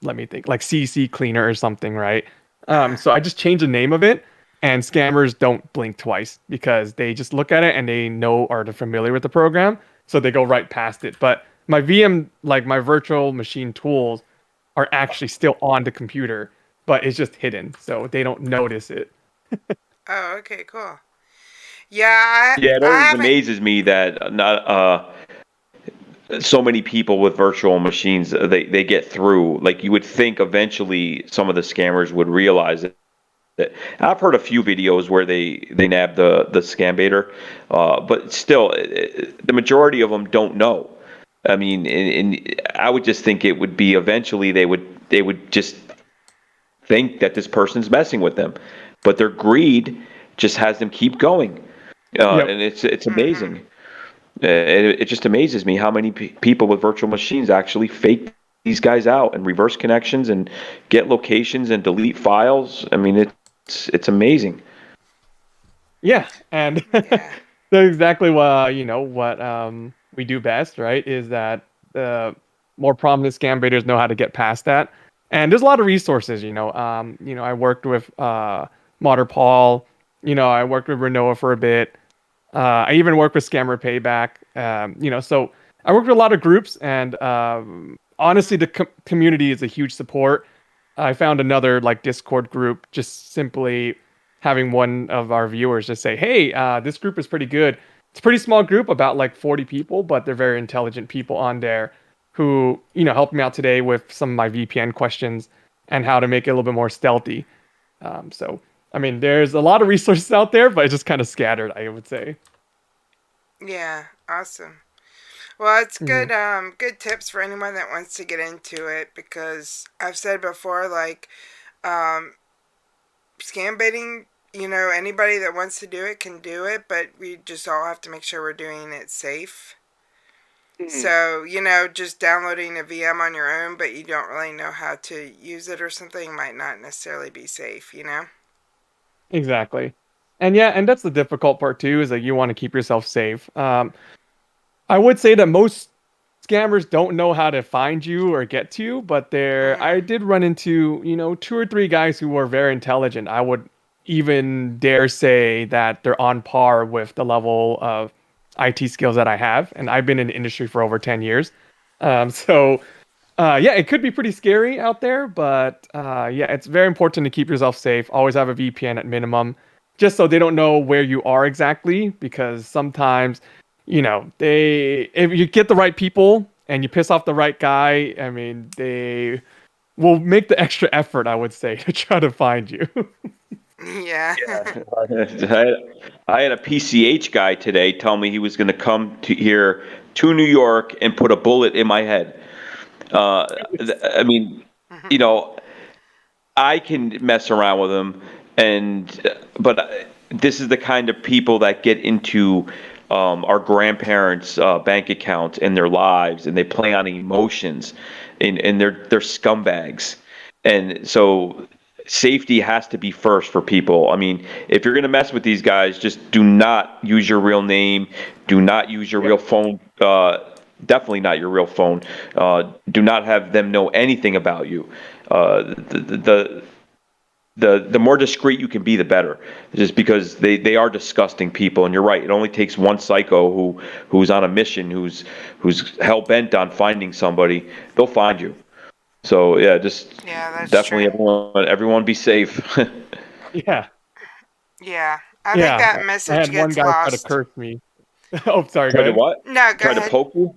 let me think, like CC cleaner or something, right? So I just changed the name of it, and scammers don't blink twice because they just look at it and they know or they're familiar with the program, so they go right past it. But my VM, like my virtual machine tools, are actually still on the computer, but it's just hidden, so they don't notice it. Oh, okay, cool. Yeah, Yeah, it I always haven't. amazes me that not so many people with virtual machines they get through. Like you would think eventually some of the scammers would realize it. That I've heard a few videos where they nab the scam baiter, but still, the majority of them don't know. I mean, and I would just think it would be eventually they would just think that this person's messing with them, but their greed just has them keep going, Yep. and it's amazing. It just amazes me how many people with virtual machines actually fake these guys out and reverse connections and get locations and delete files. I mean, it's amazing. Yeah, and Yeah. that's exactly what what we do best, right? Is that the more prominent scam baiters know how to get past that, and there's a lot of resources. I worked with Modern Paul. I worked with Renoa for a bit. I even worked with Scammer Payback. So I worked with a lot of groups, and honestly, the community is a huge support. I found another like Discord group, just simply having one of our viewers just say, "Hey, this group is pretty good." It's a pretty small group, about like 40 people, but they're very intelligent people on there who helped me out today with some of my VPN questions and how to make it a little bit more stealthy. So I mean, there's a lot of resources out there, but it's just kind of scattered, I would say. Yeah, awesome. Well, it's Mhm. good tips for anyone that wants to get into it because I've said before, like, um, scam baiting, anybody that wants to do it can do it, but we just all have to make sure we're doing it safe. Mhm. So, just downloading a VM on your own, but you don't really know how to use it or something might not necessarily be safe. Exactly. And yeah, and that's the difficult part too, is that you want to keep yourself safe. I would say that most scammers don't know how to find you or get to you, but I did run into, two or three guys who were very intelligent. I would even dare say that they're on par with the level of IT skills that I have, and I've been in the industry for over 10 years. So yeah, it could be pretty scary out there, but yeah, it's very important to keep yourself safe. Always have a VPN at minimum, just so they don't know where you are exactly. Because sometimes, if you get the right people and you piss off the right guy, I mean, they will make the extra effort, I would say, to try to find you. Yeah. I had a PCH guy today tell me he was going to come to here to New York and put a bullet in my head. I mean, you know, I can mess around with them, but this is the kind of people that get into our grandparents' bank accounts and their lives, and they play on emotions, and they're scumbags, and so safety has to be first for people. I mean, if you're going to mess with these guys, just do not use your real name. Do not use your real phone. Definitely not your real phone. Do not have them know anything about you. The more discreet you can be, the better. Just because they are disgusting people, and you're right. It only takes one psycho who's on a mission, who's hell bent on finding somebody. They'll find you. So yeah, just definitely everyone be safe. Yeah, I think Yeah, that I message had one gets guy try to lost. curse me. Oh, sorry. Go Try to ahead. what? No, go Try ahead. to poke you?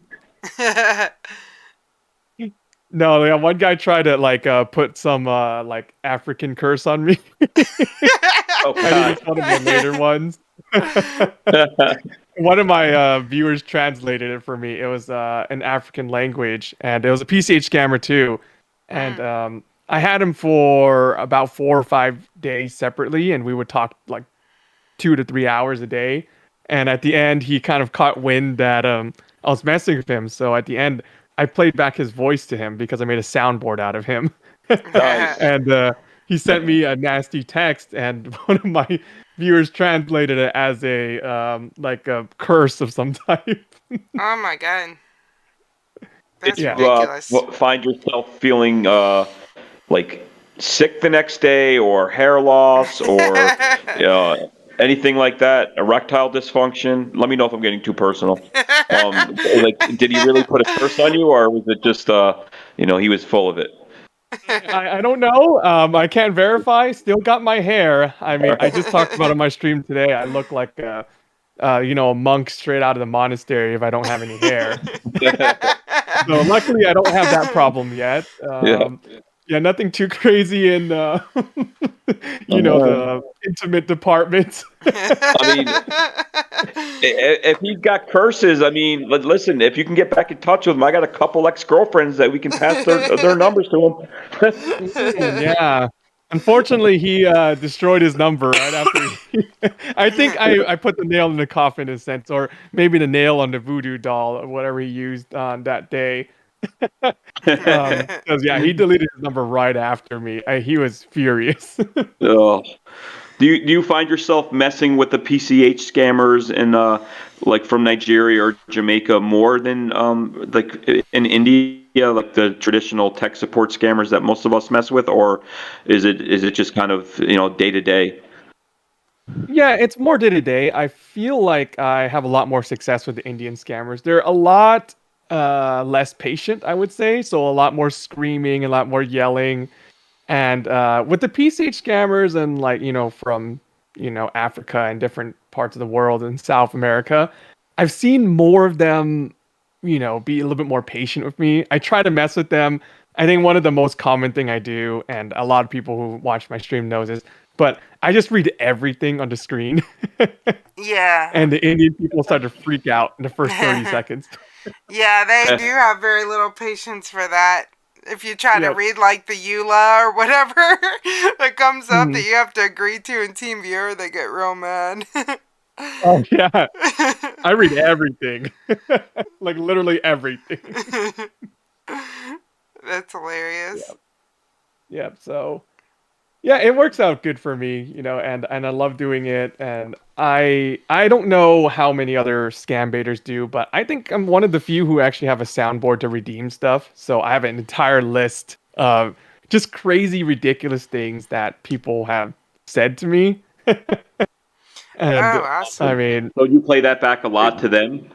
No, yeah, one guy tried to put some like African curse on me. Oh, I think it's one of the later ones. One of my viewers translated it for me. It was an African language, and it was a PCH scammer too. And I had him for about 4 or 5 days separately, and we would talk like 2 to 3 hours a day. And at the end, he kind of caught wind that I was messing with him. So at the end, I played back his voice to him because I made a soundboard out of him. Nice. And he sent me a nasty text, and one of my viewers translated it as a like a curse of some type. Oh my god. Did That's you ridiculous. find yourself feeling like sick the next day, or hair loss, or anything like that? Erectile dysfunction? Let me know if I'm getting too personal. Like, did he really put a curse on you, or was it just he was full of it? I don't know. I can't verify. Still got my hair. I mean, I just talked about it on my stream today. I look like a monk straight out of the monastery if I don't have any hair. So luckily, I don't have that problem yet. Yeah, nothing too crazy in the intimate department. I mean, if he's got curses, I mean, listen, if you can get back in touch with him, I got a couple ex-girlfriends that we can pass their numbers to him. Yeah. Unfortunately, he destroyed his number right after. I think I put the nail in the coffin in a sense, or maybe the nail on the voodoo doll, or whatever he used on that day. Because he deleted his number right after me. He was furious. Oh. Do you find yourself messing with the PCH scammers in like from Nigeria or Jamaica more than like in India, like the traditional tech support scammers that most of us mess with, or is it just kind of day to day? Yeah, it's more day to day. I feel like I have a lot more success with the Indian scammers. They're a lot less patient, I would say. So a lot more screaming, a lot more yelling. And with the PCH scammers and from Africa and different parts of the world and South America, I've seen more of them be a little bit more patient with me. I try to mess with them. I think one of the most common thing I do, and a lot of people who watch my stream knows, is but I just read everything on the screen. Yeah. And the Indian people start to freak out in the first 30 seconds. Yeah, they do have very little patience for that. If you try to read like the EULA or whatever that comes up that you have to agree to in TeamViewer, they get real mad. Oh yeah, I read everything, like literally everything. That's hilarious. Yep. So, yeah, it works out good for me, and I love doing it. And I don't know how many other scam baiters do, but I think I'm one of the few who actually have a soundboard to redeem stuff. So I have an entire list of just crazy, ridiculous things that people have said to me. And, awesome. I mean, so you play that back a lot to them?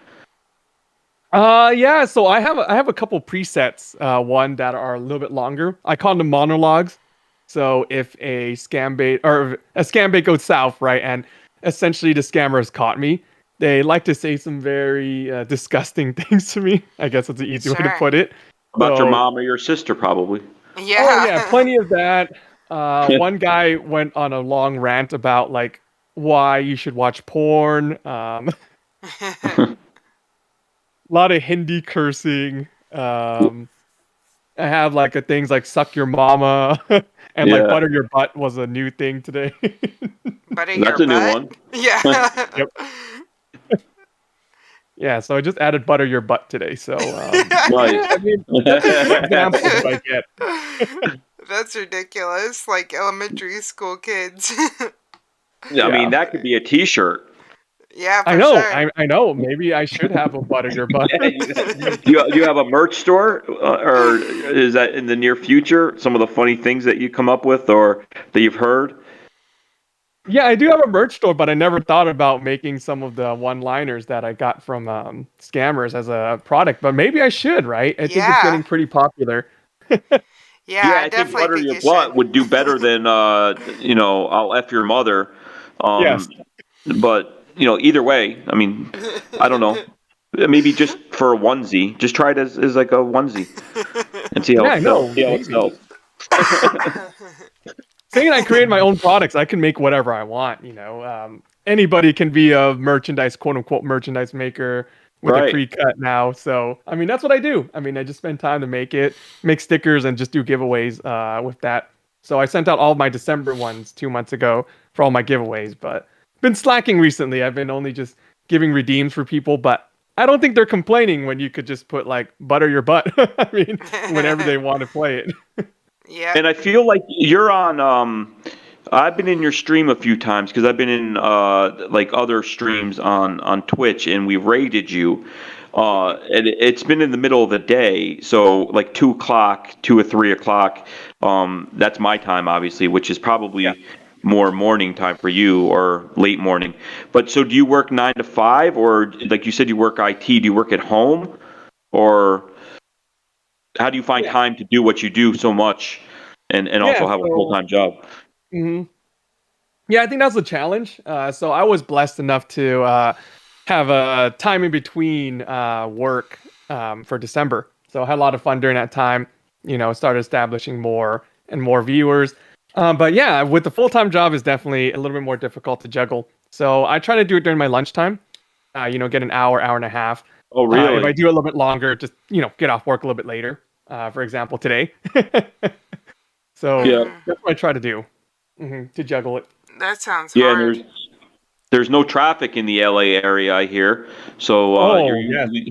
Yeah. So I have a couple presets. One that are a little bit longer. I call them monologues. So if a scam bait goes south, right, and essentially the scammer has caught me, they like to say some very disgusting things to me. I guess that's an easy way to put it. About your mom or your sister, probably. Yeah. Oh yeah, plenty of that. One guy went on a long rant about like why you should watch porn. A lot of Hindi cursing. I have like things like suck your mama and like butter your butt was a new thing today. That's a new one. Yeah. Yep. Yeah, so I just added butter your butt today. So nice. I mean, that's an example I get. That's ridiculous. Like elementary school kids. I mean, that could be a T-shirt. Yeah, for I know. sure. I know. Maybe I should have a butter your butt. You have a merch store, or is that in the near future? Some of the funny things that you come up with, or that you've heard. Yeah, I do have a merch store, but I never thought about making some of the one-liners that I got from scammers as a product. But maybe I should, right? I think it's getting pretty popular. Yeah, I I think definitely butter think your you butt should. would do better than I'll F your mother. Yes. But either way, I mean, I don't know. Maybe just for a onesie, just try it as like a onesie and see how Yeah, I it know. sells. See how it Maybe. sells. Saying I create my own products, I can make whatever I want. Anybody can be a merchandise, quote unquote, merchandise maker with a Right. pre-cut now. So, I mean, that's what I do. I mean, I just spend time to make it, make stickers, and just do giveaways with that. So I sent out all my December ones 2 months ago for all my giveaways, but been slacking recently. I've been only just giving redeems for people, but I don't think they're complaining when you could just put like butter your butt. I mean, whenever they want to play it. Yeah. And I feel like you're on. I've been in your stream a few times because I've been in like other streams on Twitch, and we raided you. And it's been in the middle of the day, so like 2 o'clock, 2 or 3 o'clock. That's my time, obviously, which is probably more morning time for you or late morning. But so, do you work 9 to 5, or like you said, you work IT? Do you work at home, or how do you find time to do what you do so much, and also have a full-time job? Yeah, I think that's the challenge. So I was blessed enough to have a time in between work for December. So I had a lot of fun during that time. Started establishing more and more viewers. But yeah, with the full-time job is definitely a little bit more difficult to juggle. So I try to do it during my lunchtime. Get an hour and a half. Oh, really? If I do it a little bit longer, just get off work a little bit later. For example, today. So that's what I try to do to juggle it. That sounds Yeah, hard. and there's no traffic in the LA area, I hear. So you're usually,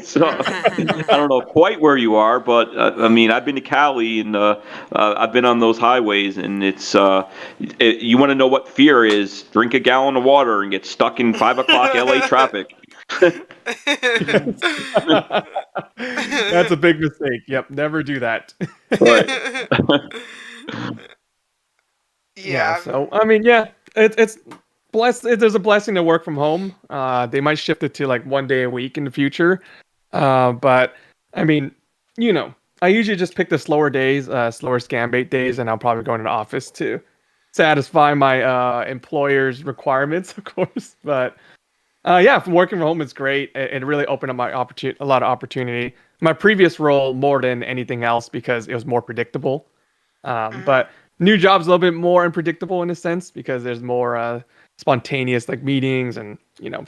so I don't know quite where you are, but I mean, I've been to Cali, and I've been on those highways, and it's you want to know what fear is? Drink a gallon of water and get stuck in 5 o'clock LA traffic. That's a big mistake. Yep, never do that. Yeah. So I mean, yeah, it's blessed. There's a blessing to work from home. They might shift it to like 1 day a week in the future. But I mean, I usually just pick the slower days, slower scam bait days, and I'll probably go into the office to satisfy my employer's requirements, of course. But yeah, from working from home is great. It really opened up a lot of opportunity. My previous role more than anything else because it was more predictable. But new job's a little bit more unpredictable in a sense because there's more spontaneous like meetings and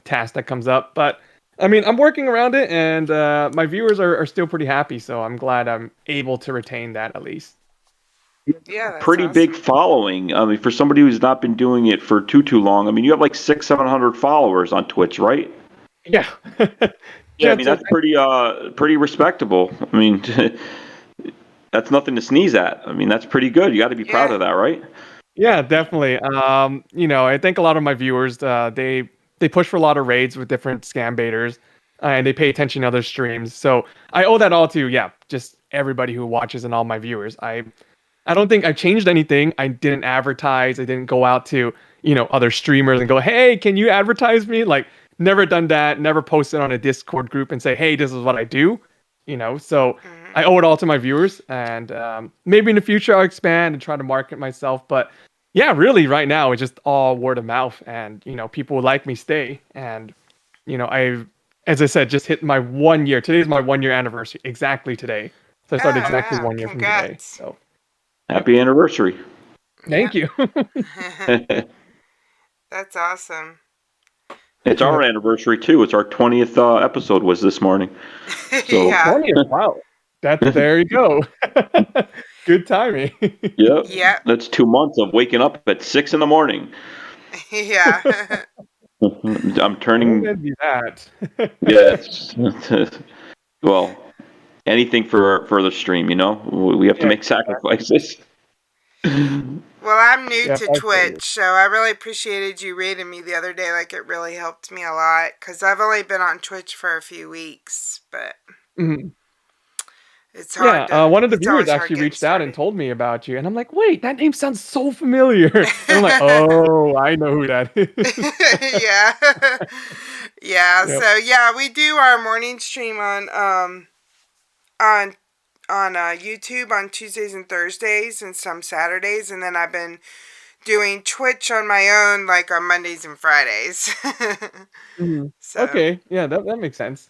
tasks that comes up. But I mean, I'm working around it, and my viewers are still pretty happy. So I'm glad I'm able to retain that at least. Yeah, that's Pretty awesome. big following. I mean, for somebody who's not been doing it for too long. I mean, you have like 600-700 followers on Twitch, right? Yeah. Yeah, I mean that's pretty respectable. I mean, that's nothing to sneeze at. I mean, that's pretty good. You got to be proud of that, right? Yeah, definitely. I think a lot of my viewers, they push for a lot of raids with different scam baiters, and they pay attention to other streams. So I owe that all to just everybody who watches and all my viewers. I don't think I've changed anything. I didn't advertise. I didn't go out to other streamers and go, hey, can you advertise me? Like, never done that. Never posted on a Discord group and say, hey, this is what I do. So I owe it all to my viewers, and maybe in the future I'll expand and try to market myself. But yeah, really right now it's just all word of mouth, and people like me stay. And I've, as I said, just hit my 1 year. Today's my 1 year anniversary, exactly today. So I started exactly 1 year from today. So happy anniversary. Thank you. That's awesome. It's our anniversary too. It's our 20th episode was this morning. So, 20th, wow. There you go. Good timing. Yeah. That's 2 months of waking up at 6 in the morning. Yeah. I'm turning. Don't envy that. Yes. Well, anything for the stream. We have to make sacrifices. Well, I'm new Yeah, to I feel you. Twitch, so I really appreciated you rating me the other day. Like, it really helped me a lot, because I've only been on Twitch for a few weeks, but Mhm. it's hard to, One of the it's viewers always hard actually getting reached out and started. told me about you, and I'm like, wait, that name sounds so familiar. And I'm like, oh, I know who that is. Yeah. Yeah, Yep. so yeah, we do our morning stream on YouTube on Tuesdays and Thursdays and some Saturdays, and then I've been doing Twitch on my own, like on Mondays and Fridays. Mhm. So Okay, yeah, that makes sense.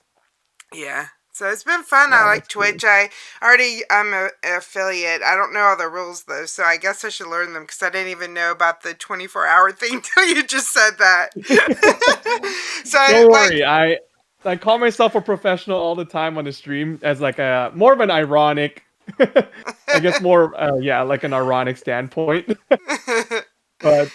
yeah, so it's been fun. I Yeah, like that's cool. Twitch. I'm an affiliate. I don't know all the rules though, so I guess I should learn them, because I didn't even know about the 24-hour thing till you just said that. So Don't like, worry, I call myself a professional all the time on the stream as like a more of an ironic, I guess more yeah, like an ironic standpoint. But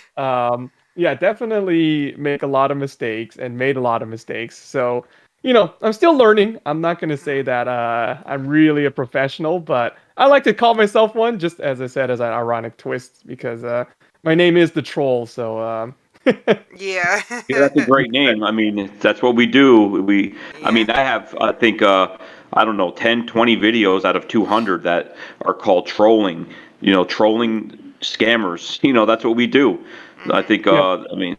yeah, definitely make a lot of mistakes and made a lot of mistakes. So, I'm still learning. I'm not going to say that I'm really a professional, but I like to call myself one, just as I said, as an ironic twist, because my name is the Troll. So yeah. Yeah, that's a great name. I mean, that's what we do. I mean, I have, I think, I don't know, 10, 20 videos out of 200 that are called trolling, trolling scammers. That's what we do. I think, I mean,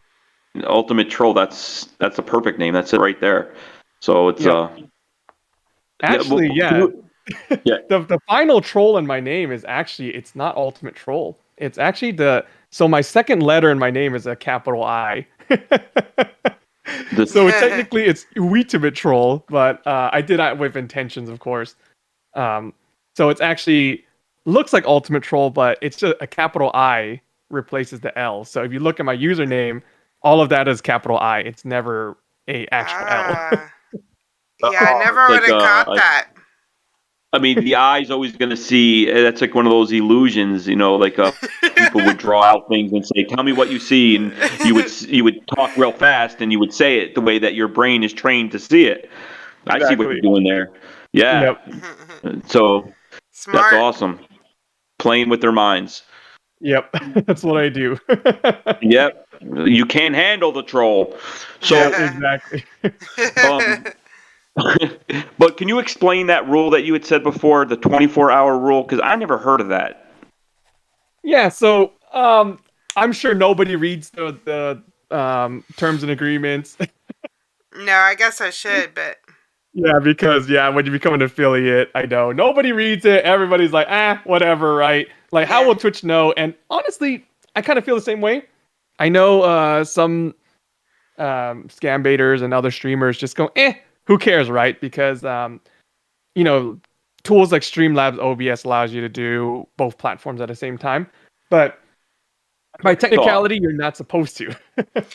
Ultimate Troll, that's a perfect name. That's it right there. So it's, actually, yeah, yeah. the final troll in my name is actually, it's not Ultimate Troll. It's actually so my second letter in my name is a capital I. So technically it's Ultimate Troll, but I did that with intentions, of course. So it's actually looks like Ultimate Troll, but it's just a capital I replaces the L. So if you look at my username, all of that is capital I. It's never a actual L. Yeah, I never would have caught that. I mean, the eye's always going to see. That's like one of those illusions, like people would draw out things and say, "Tell me what you see," and you would talk real fast and you would say it the way that your brain is trained to see it. I see what you're doing there. Yeah. Yep. So Smart. that's awesome. Playing with their minds. Yep, that's what I do. Yep. You can't handle the troll. So exactly. But can you explain that rule that you had said before, the 24-hour rule? Because I never heard of that. Yeah, so I'm sure nobody reads the terms and agreements. No, I guess I should, but Yeah, because when you become an affiliate, I know nobody reads it. Everybody's like, whatever, right? Like, how will Twitch know? And honestly, I kind of feel the same way. I know some scam baiters and other streamers just go, who cares, right? Because tools like Streamlabs OBS allows you to do both platforms at the same time, but by technicality, you're not supposed to.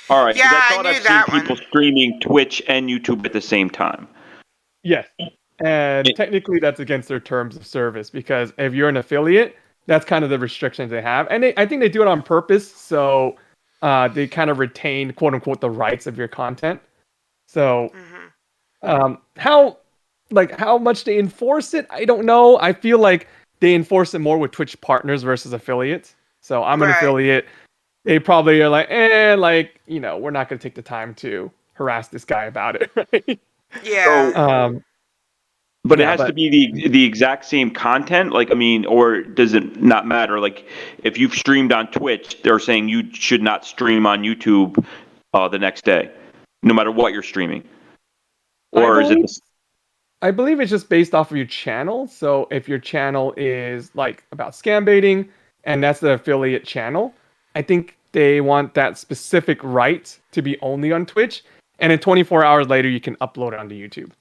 All right. Yeah, I thought I've seen people streaming Twitch and YouTube at the same time. Yes. And technically that's against their terms of service, because if you're an affiliate, that's kind of the restrictions they have. And I think they do it on purpose, so they kind of retain, quote unquote, the rights of your content. So how much they enforce it, I don't know. I feel like they enforce it more with Twitch partners versus affiliates. So I'm an affiliate. They probably are like, we're not going to take the time to harass this guy about it, right? Yeah. But it has to be the exact same content, or does it not matter? Like, if you've streamed on Twitch, they're saying you should not stream on YouTube the next day, no matter what you're streaming. Or is it? I believe it's just based off of your channel. So if your channel is like about scam baiting, and that's the affiliate channel, I think they want that specific right to be only on Twitch, and then 24 hours later you can upload it onto YouTube.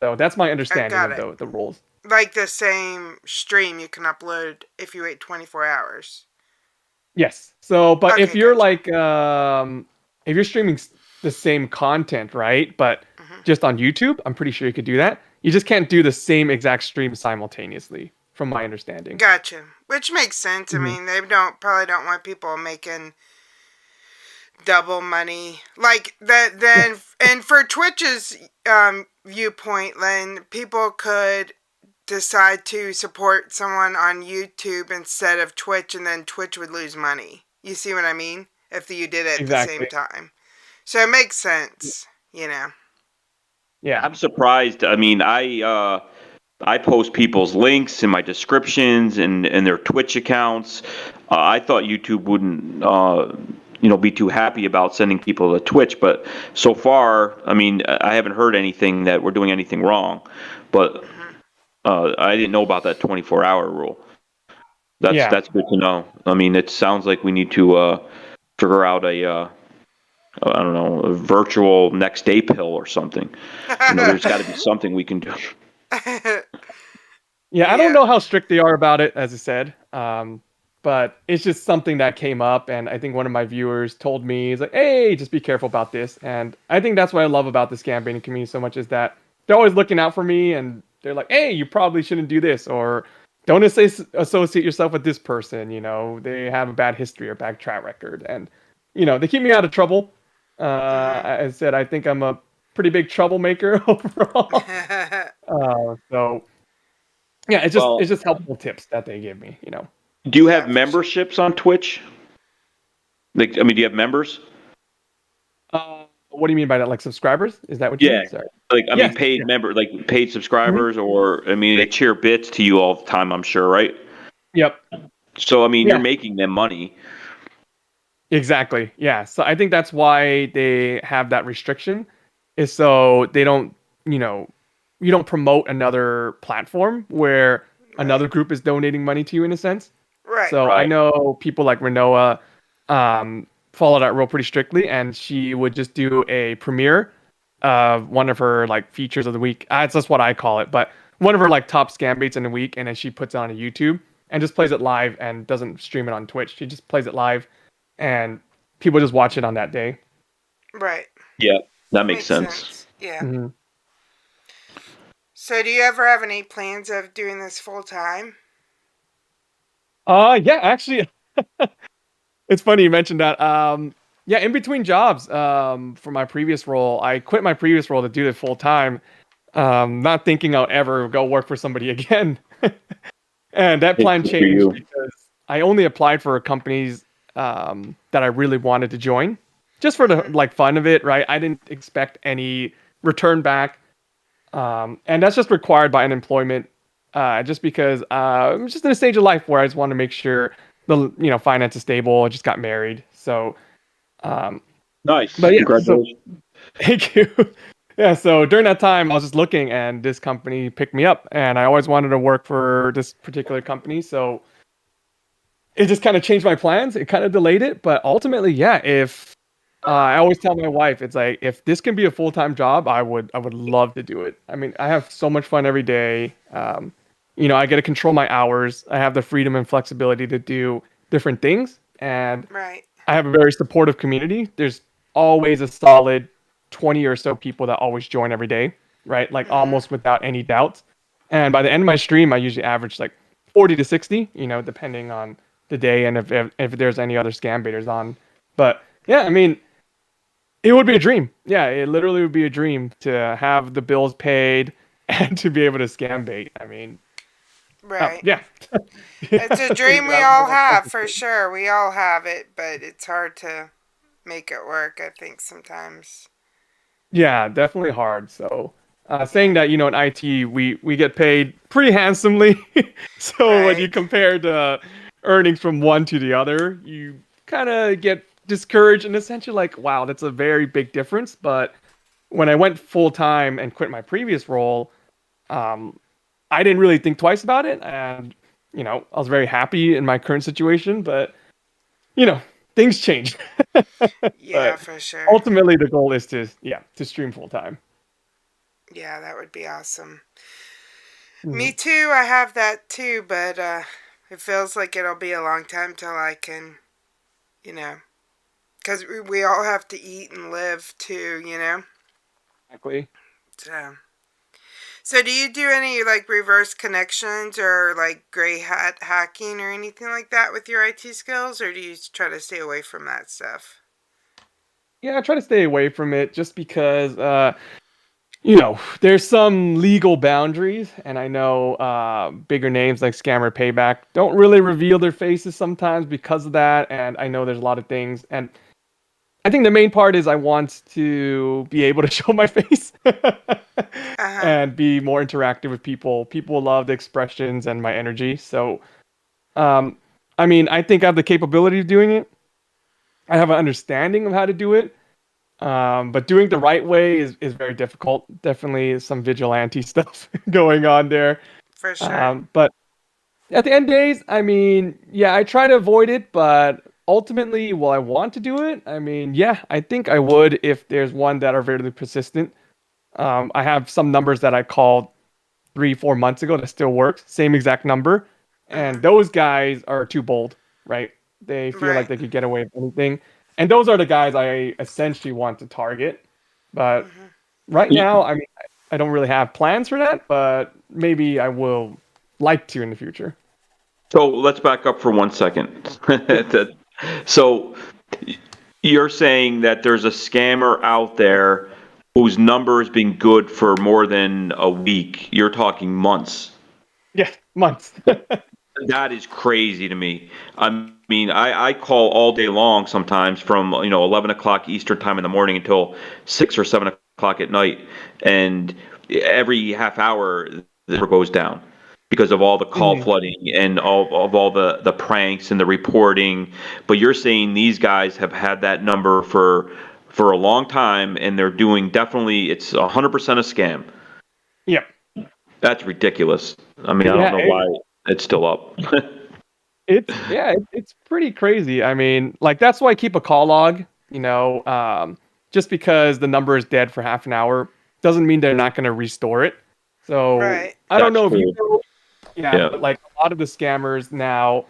So that's my understanding of the rules. Like the same stream you can upload if you wait 24 hours. Yes. So, but if you're like, if you're streaming the same content, right, but just on YouTube, I'm pretty sure you could do that. You just can't do the same exact stream simultaneously, from my understanding. Gotcha. Which makes sense. I mean, they probably don't want people making double money like that. Then, and for Twitch's viewpoint, then people could decide to support someone on YouTube instead of Twitch, and then Twitch would lose money. You see what I mean? If you did it at the same time. So it makes sense, you know. Yeah. I'm surprised. I mean, I post people's links in my descriptions and their Twitch accounts. I thought YouTube wouldn't, be too happy about sending people to Twitch, but so far, I mean, I haven't heard anything that we're doing anything wrong. But I didn't know about that 24-hour rule. That's good to know. I mean, it sounds like we need to figure out a virtual next day pill or something. There's got to be something we can do. Yeah, I don't know how strict they are about it, as I said. But it's just something that came up, and I think one of my viewers told me, he's like, hey, just be careful about this. And I think that's what I love about the scam baiting community so much, is that they're always looking out for me, and they're like, hey, you probably shouldn't do this, or don't associate yourself with this person. They have a bad history or bad track record, and they keep me out of trouble. I said I think I'm a pretty big troublemaker overall. So yeah, it's just helpful tips that they give me. Do you have memberships on Twitch? Do you have members? What do you mean by that? Like subscribers? Is that what you mean? Sorry. Mean paid member, like paid subscribers, or they cheer bits to you all the time, I'm sure, right? Yep. So you're making them money. Exactly. Yeah. So I think that's why they have that restriction, is so they don't, you don't promote another platform where another group is donating money to you, in a sense. Right. So I know people like Renoa follow that rule pretty strictly, and she would just do a premiere of one of her features of the week. It's just what I call it, but one of her top scam baits in the week, and then she puts it on a YouTube and just plays it live and doesn't stream it on Twitch. She just plays it live, and people just watch it on that day. Right. Yeah, that makes sense. Yeah. Mm-hmm. So do you ever have any plans of doing this full time? Yeah, actually, it's funny you mentioned that. Yeah, in between jobs, for my previous role, I quit my previous role to do it full time, not thinking I'll ever go work for somebody again. And that plan changed because I only applied for companies that I really wanted to join, just for the fun of it, right? I didn't expect any return back, and that's just required by unemployment, just because I'm just in a stage of life where I just want to make sure the finance is stable. I just got married, so nice. But yeah, congratulations. Thank you. Yeah, so during that time, I was just looking, and this company picked me up, and I always wanted to work for this particular company, so it just kind of changed my plans. It kind of delayed it, but ultimately, yeah, if I always tell my wife, it's like, if this can be a full-time job, I would love to do it. I mean, I have so much fun every day. I get to control my hours. I have the freedom and flexibility to do different things, and I have a very supportive community. There's always a solid 20 or so people that always join every day, right? Almost without any doubt. And by the end of my stream, I usually average 40 to 60, depending on the day and if there's any other scam baiters on. But yeah, I mean, it would be a dream. Yeah, it literally would be a dream to have the bills paid and to be able to scam bait. I mean, right. Yeah. It's a dream we all have, for sure. We all have it, but it's hard to make it work, I think, sometimes. Yeah, definitely hard. So saying that, in IT, we get paid pretty handsomely. So when you compare the earnings from one to the other, you kind of get discouraged in a sense. You're like, wow, that's a very big difference. But when I went full time and quit my previous role, I didn't really think twice about it. And, I was very happy in my current situation, but, things change. Yeah, for sure. Ultimately, the goal is to stream full time. Yeah, that would be awesome. Me too. I have that too, but it feels like it'll be a long time till I can, because we all have to eat and live too, Exactly. So do you do any reverse connections or gray hat hacking or anything like that with your IT skills, or do you try to stay away from that stuff? Yeah, I try to stay away from it just because there's some legal boundaries, and I know bigger names like Scammer Payback don't really reveal their faces sometimes because of that, and I know there's a lot of things, and I think the main part is I want to be able to show my face and be more interactive with people. People love the expressions and my energy, so I think I have the capability of doing it. I have an understanding of how to do it. But doing the right way is very difficult. Definitely some vigilante stuff going on there. For sure. But at the end days, I try to avoid it, but ultimately, will I want to do it? Yeah, I think I would if there's one that are very persistent. I have some numbers that I called 3-4 months ago that still works, same exact number, and those guys are too bold, right? They feel like they could get away with anything. And those are the guys I essentially want to target. But right now, I don't really have plans for that, but maybe I will like to in the future. So let's back up for 1 second. So you're saying that there's a scammer out there whose number has been good for more than a week. You're talking months. Yeah, months. That is crazy to me. I call all day long sometimes from 11 o'clock Eastern time in the morning until 6 or 7 o'clock at night, and every half hour the number goes down because of all the call flooding and all the pranks and the reporting. But you're saying these guys have had that number for a long time, and they're doing it's 100% a scam. Yep. That's ridiculous. I don't know why it's still up. It's pretty crazy. That's why I keep a call log. Just because the number is dead for half an hour doesn't mean they're not going to restore it. So I don't know if you know. Yeah, but like a lot of the scammers now,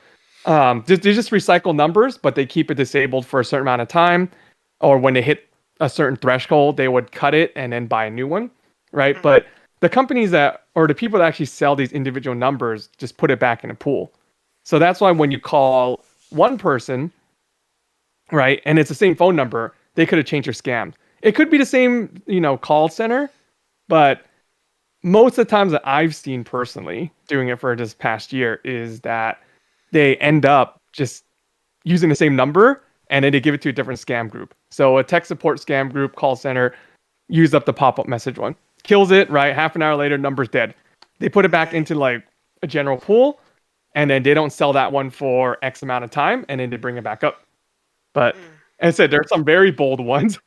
they just recycle numbers, but they keep it disabled for a certain amount of time, or when they hit a certain threshold, they would cut it and then buy a new one, right? But the companies the people that actually sell these individual numbers just put it back in a pool. So that's why when you call one person, right, and it's the same phone number, they could have changed their scam. It could be the same, call center, but most of the times that I've seen personally doing it for this past year is that they end up just using the same number and then they give it to a different scam group. So a tech support scam group, call center, used up the pop-up message one. Kills it, right? Half an hour later, number's dead. They put it back into like a general pool, and then they don't sell that one for X amount of time, and then they bring it back up. But as I said, there are some very bold ones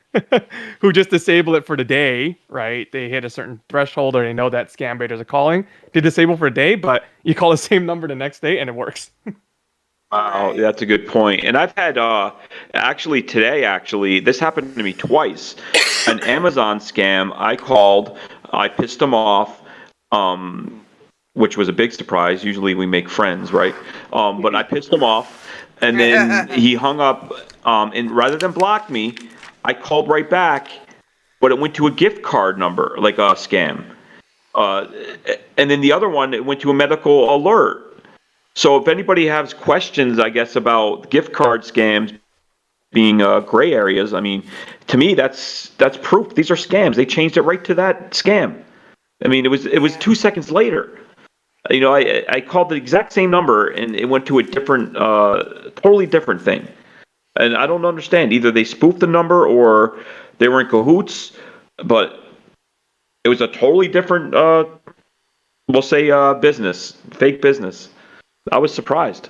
who just disable it for the day, right? They hit a certain threshold, or they know that scam baiters are calling. They disable for a day, but you call the same number the next day, and it works. Wow, that's a good point. And I've had today, this happened to me twice. An Amazon scam. I called, I pissed him off, which was a big surprise. Usually we make friends, right? But I pissed him off, and then he hung up. And rather than block me, I called right back, but it went to a gift card number, like a scam. And then the other one, it went to a medical alert. So if anybody has questions, I guess, about gift card scams being gray areas, to me that's proof these are scams. They changed it right to that scam. It was 2 seconds later. I called the exact same number and it went to a different, totally different thing. And I don't understand. Either they spoofed the number or they were in cahoots, but it was a totally different, we'll say, business, fake business. I was surprised.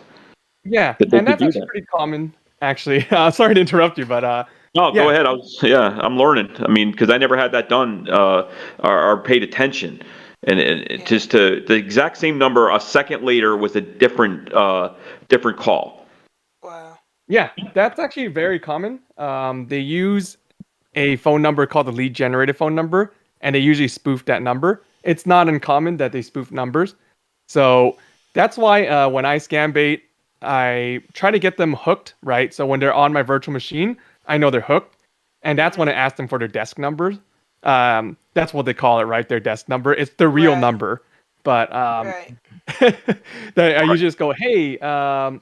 Yeah, and that's actually pretty common, actually. Sorry to interrupt you, but no, go ahead. I'm learning. Because I never had that done or paid attention, and it just the exact same number a second later was a different call. Wow. Yeah, that's actually very common. They use a phone number called the lead generated phone number, and they usually spoof that number. It's not uncommon that they spoof numbers, so. That's why when I scam bait, I try to get them hooked, right? So when they're on my virtual machine, I know they're hooked. And that's when I ask them for their desk numbers. That's what they call it, right? Their desk number. It's the real number. But I usually just go, hey, I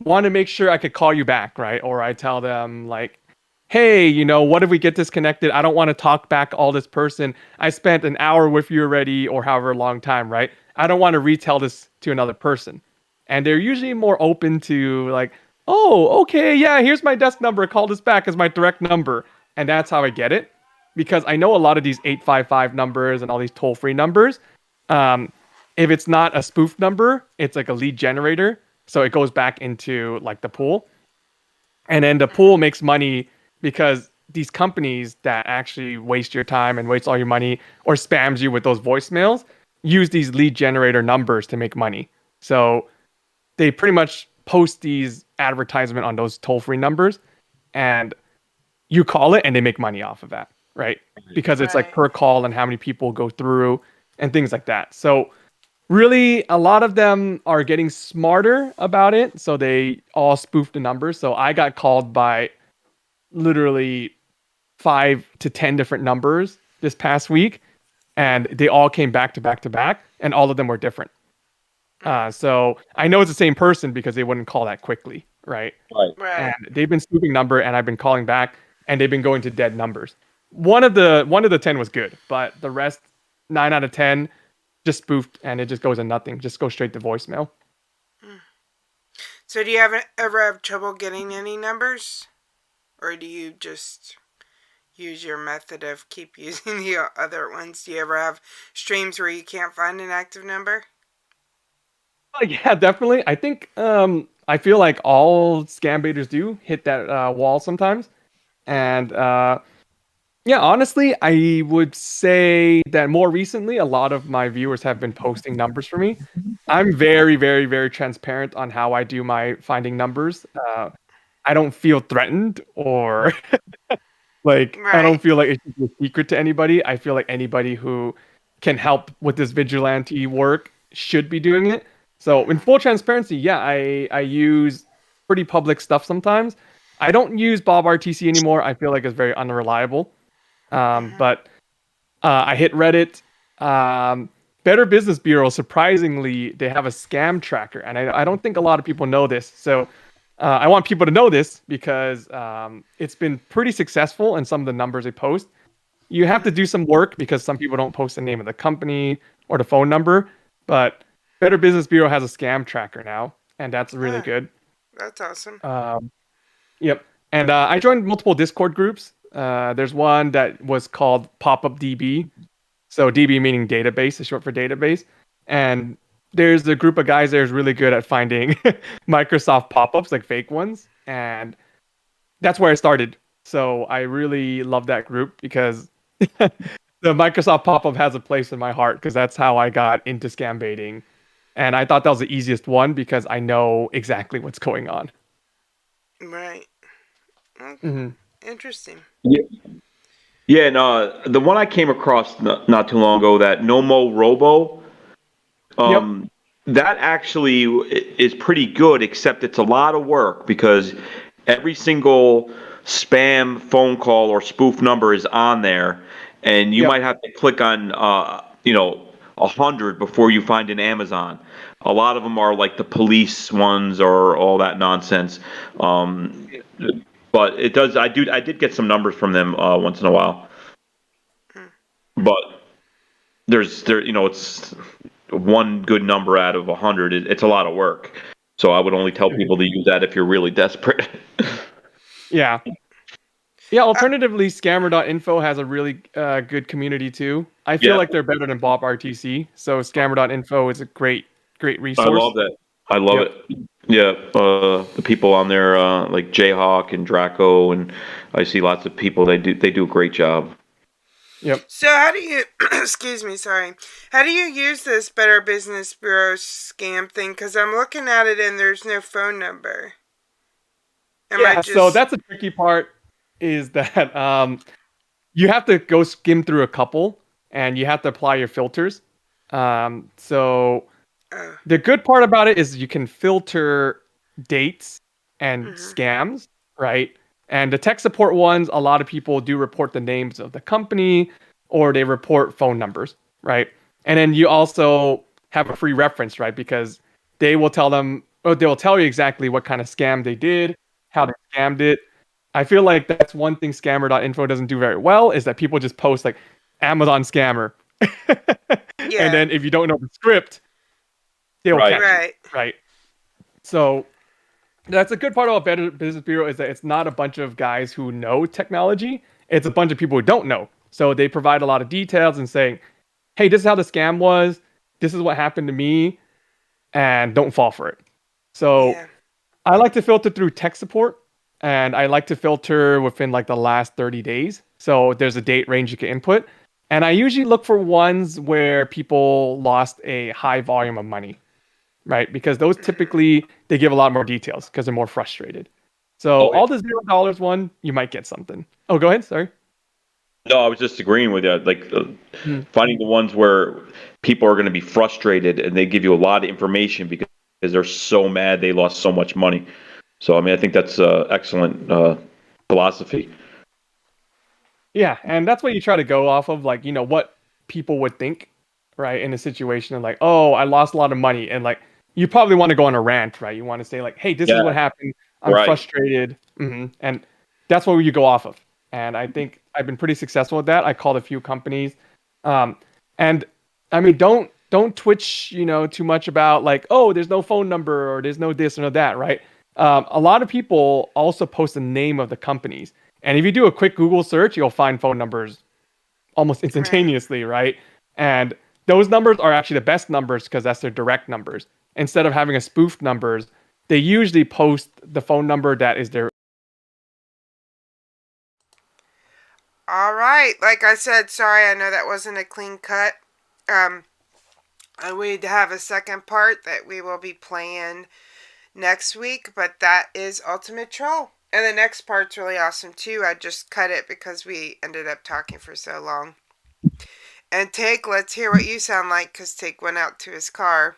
want to make sure I could call you back, right? Or I tell them, like, hey, what if we get disconnected? I don't want to talk back all this person. I spent an hour with you already or however long time, right? I don't want to retell this to another person. And they're usually more open to like, oh, okay, yeah, here's my desk number. Call this back as my direct number. And that's how I get it. Because I know a lot of these 855 numbers and all these toll-free numbers, if it's not a spoof number, it's like a lead generator. So it goes back into like the pool. And then the pool makes money because these companies that actually waste your time and waste all your money or spams you with those voicemails use these lead generator numbers to make money. So they pretty much post these advertisement on those toll-free numbers and you call it and they make money off of that, right? Because it's like per call and how many people go through and things like that. So really, a lot of them are getting smarter about it. So they all spoof the numbers. So I got called by literally 5 to 10 different numbers this past week. And they all came back to back to back. And all of them were different. So I know it's the same person because they wouldn't call that quickly, right? Right. And they've been spoofing number and I've been calling back and they've been going to dead numbers. One of the 10 was good, but the rest, 9 out of 10, just spoofed and it just goes to nothing. Just go straight to voicemail. So do you ever have trouble getting any numbers? Or do you just use your method of keep using the other ones? Do you ever have streams where you can't find an active number? Yeah, definitely. I think I feel like all scam baiters do hit that wall sometimes. And yeah, honestly, I would say that more recently, a lot of my viewers have been posting numbers for me. I'm very, very, very transparent on how I do my finding numbers. I don't feel threatened or like I don't feel like it's a secret to anybody. I feel like anybody who can help with this vigilante work should be doing it. So in full transparency, yeah, I use pretty public stuff sometimes. I don't use Bob RTC anymore. I feel like it's very unreliable. But I hit Reddit. Better Business Bureau, surprisingly, they have a scam tracker. And I don't think a lot of people know this. So I want people to know this because it's been pretty successful in some of the numbers they post. You have to do some work because some people don't post the name of the company or the phone number. But Better Business Bureau has a scam tracker now. And that's really good. That's awesome. Yep. And I joined multiple Discord groups. There's one that was called Pop-Up DB. So DB meaning database is short for database. And there's a group of guys there who's really good at finding Microsoft pop-ups, like fake ones. And that's where I started. So I really love that group because the Microsoft pop-up has a place in my heart because that's how I got into scam baiting. And I thought that was the easiest one because I know exactly what's going on. Right. Interesting. Yeah, no, the one I came across not too long ago, that Nomo Robo, that actually is pretty good, except it's a lot of work because every single spam phone call or spoof number is on there, and you might have to click on, 100 before you find an Amazon. A lot of them are like the police ones or all that nonsense. But it does. I did get some numbers from them once in a while. But it's one good number out of 100. It's a lot of work. So I would only tell people to use that if you're really desperate. Yeah. Yeah. Alternatively, scammer.info has a really good community too. I feel like they're better than Bob RTC. So scammer.info is a great resource. I love that. I love it. Yeah, the people on there like Jayhawk and Draco, and I see lots of people. They do a great job. Yep. So how do you, excuse me, sorry. How do you use this Better Business Bureau scam thing? Because I'm looking at it and there's no phone number. So that's a tricky part is that you have to go skim through a couple and you have to apply your filters. The good part about it is you can filter dates and scams, right? And the tech support ones, a lot of people do report the names of the company or they report phone numbers, right? And then you also have a free reference, right? Because they will tell you exactly what kind of scam they did, how they scammed it. I feel like that's one thing scammer.info doesn't do very well, is that people just post like Amazon scammer. And then if you don't know the script, they'll catch you. Right. So that's a good part about Better Business Bureau, is that it's not a bunch of guys who know technology. It's a bunch of people who don't know. So they provide a lot of details and saying, hey, this is how the scam was. This is what happened to me. And don't fall for it. So I like to filter through tech support. And I like to filter within like the last 30 days. So there's a date range you can input. And I usually look for ones where people lost a high volume of money, right? Because those typically, they give a lot more details because they're more frustrated. So all the $0 one, you might get something. Oh, go ahead. Sorry. No, I was just agreeing with you. Like finding the ones where people are going to be frustrated and they give you a lot of information because they're so mad they lost so much money. So, I mean, I think that's excellent philosophy. Yeah, and that's what you try to go off of, like, you know, what people would think, right, in a situation of like, oh, I lost a lot of money. And like, you probably want to go on a rant, right? You want to say like, hey, this is what happened. I'm frustrated. And that's what you go off of. And I think I've been pretty successful with that. I called a few companies. And I mean, don't twitch, you know, too much about like, oh, there's no phone number or there's no this or no that, right? A lot of people also post the name of the companies. And if you do a quick Google search, you'll find phone numbers almost instantaneously, right? And those numbers are actually the best numbers because that's their direct numbers. Instead of having a spoofed numbers, they usually post the phone number that is their. All right. Like I said, sorry, I know that wasn't a clean cut. And we have a second part that we will be playing next week, but that is Ultimate Troll. And the next part's really awesome too. I just cut it because we ended up talking for so long. And Take, let's hear what you sound like, because Take went out to his car.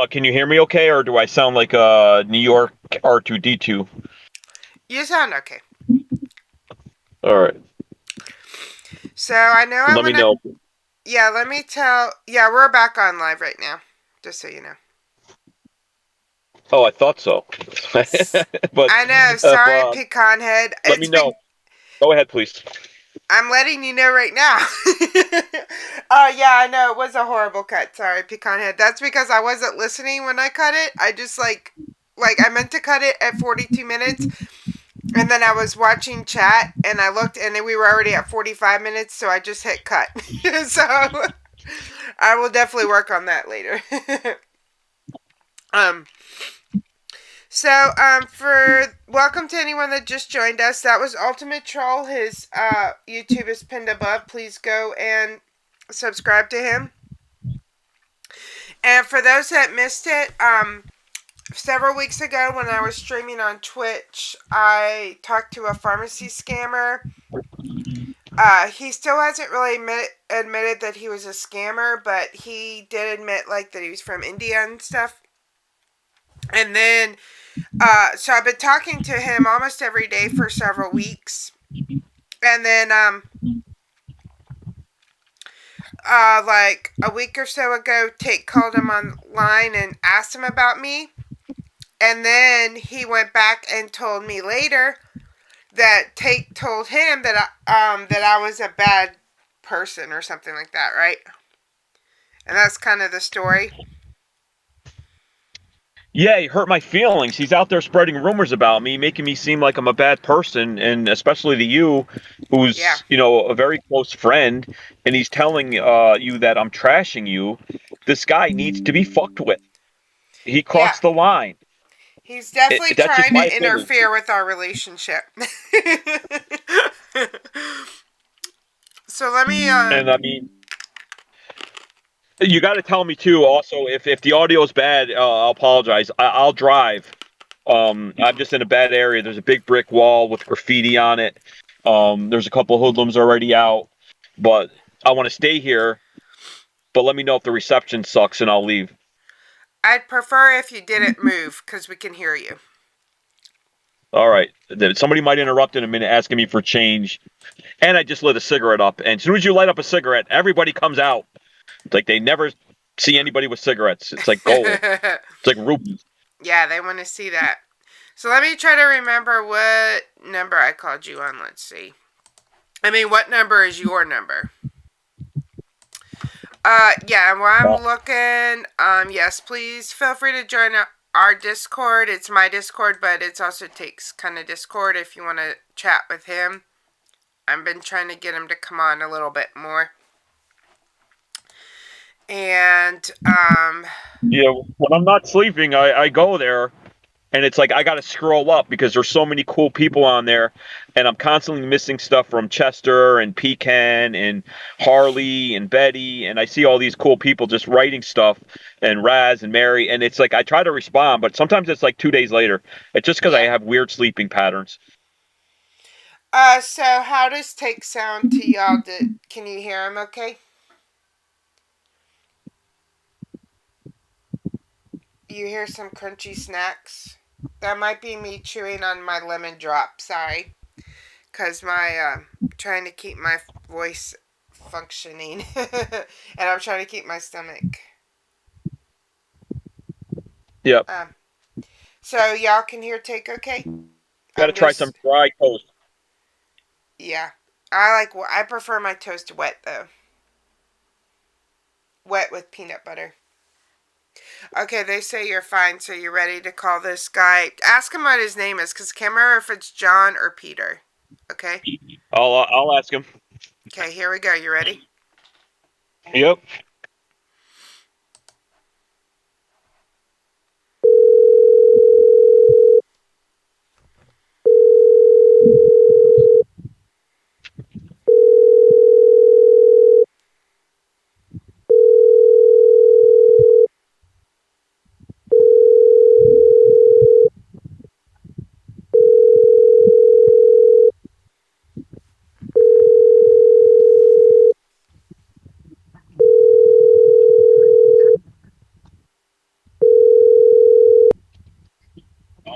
Can you hear me okay, or do I sound like a New York R2D2? You sound okay. All right. So I know I'm Let me know. Yeah, let me tell. Yeah, we're back on live right now, just so you know. Oh, I thought so. But I know. Sorry, Pecan Head. Let me know. Go ahead, please. I'm letting you know right now. Oh, yeah, I know. It was a horrible cut. Sorry, Pecan Head. That's because I wasn't listening when I cut it. I just, like I meant to cut it at 42 minutes. And then I was watching chat, and I looked, and we were already at 45 minutes, so I just hit cut. So, I will definitely work on that later. So, welcome to anyone that just joined us. That was Ultimate Troll. His YouTube is pinned above. Please go and subscribe to him. And for those that missed it, several weeks ago when I was streaming on Twitch, I talked to a pharmacy scammer. He still hasn't really admitted that he was a scammer, but he did admit like that he was from India and stuff. And then, so I've been talking to him almost every day for several weeks. And then, like a week or so ago, Take called him online and asked him about me. And then he went back and told me later that Take told him that I was a bad person or something like that, right? And that's kind of the story. Yeah, he hurt my feelings. He's out there spreading rumors about me, making me seem like I'm a bad person, and especially to you, who's, you know, a very close friend, and he's telling you that I'm trashing you. This guy needs to be fucked with. He crossed the line. He's definitely trying to interfere with our relationship. So let me... And I mean... You got to tell me too. Also, if the audio is bad, I'll apologize. I'll drive. I'm just in a bad area. There's a big brick wall with graffiti on it. There's a couple hoodlums already out, but I want to stay here. But let me know if the reception sucks, and I'll leave. I'd prefer if you didn't move, because we can hear you. All right. Somebody might interrupt in a minute asking me for change, and I just lit a cigarette up. And as soon as you light up a cigarette, everybody comes out. It's like they never see anybody with cigarettes. It's like gold. It's like rubies. Yeah, they want to see that. So let me try to remember what number I called you on. Let's see. I mean, what number is your number? Yeah, and while I'm looking, yes, please feel free to join our Discord. It's my Discord, but it's also Take's kind of Discord if you want to chat with him. I've been trying to get him to come on a little bit more. And, Yeah, when I'm not sleeping, I go there, and it's like I got to scroll up because there's so many cool people on there, and I'm constantly missing stuff from Chester and Pecan and Harley and Betty, and I see all these cool people just writing stuff, and Raz and Mary, and it's like I try to respond, but sometimes it's like 2 days later. It's just because I have weird sleeping patterns. so how does Take sound to y'all? Can you hear him okay? You hear some crunchy snacks? That might be me chewing on my lemon drop. Sorry. Because my, trying to keep my voice functioning. And I'm trying to keep my stomach. Yep. So y'all can hear Take okay? Got to try some dry toast. Yeah. I prefer my toast wet, though. Wet with peanut butter. Okay, they say you're fine, so you're ready to call this guy. Ask him what his name is, because I can't remember if it's John or Peter. Okay? I'll ask him. Okay, here we go. You ready? Yep.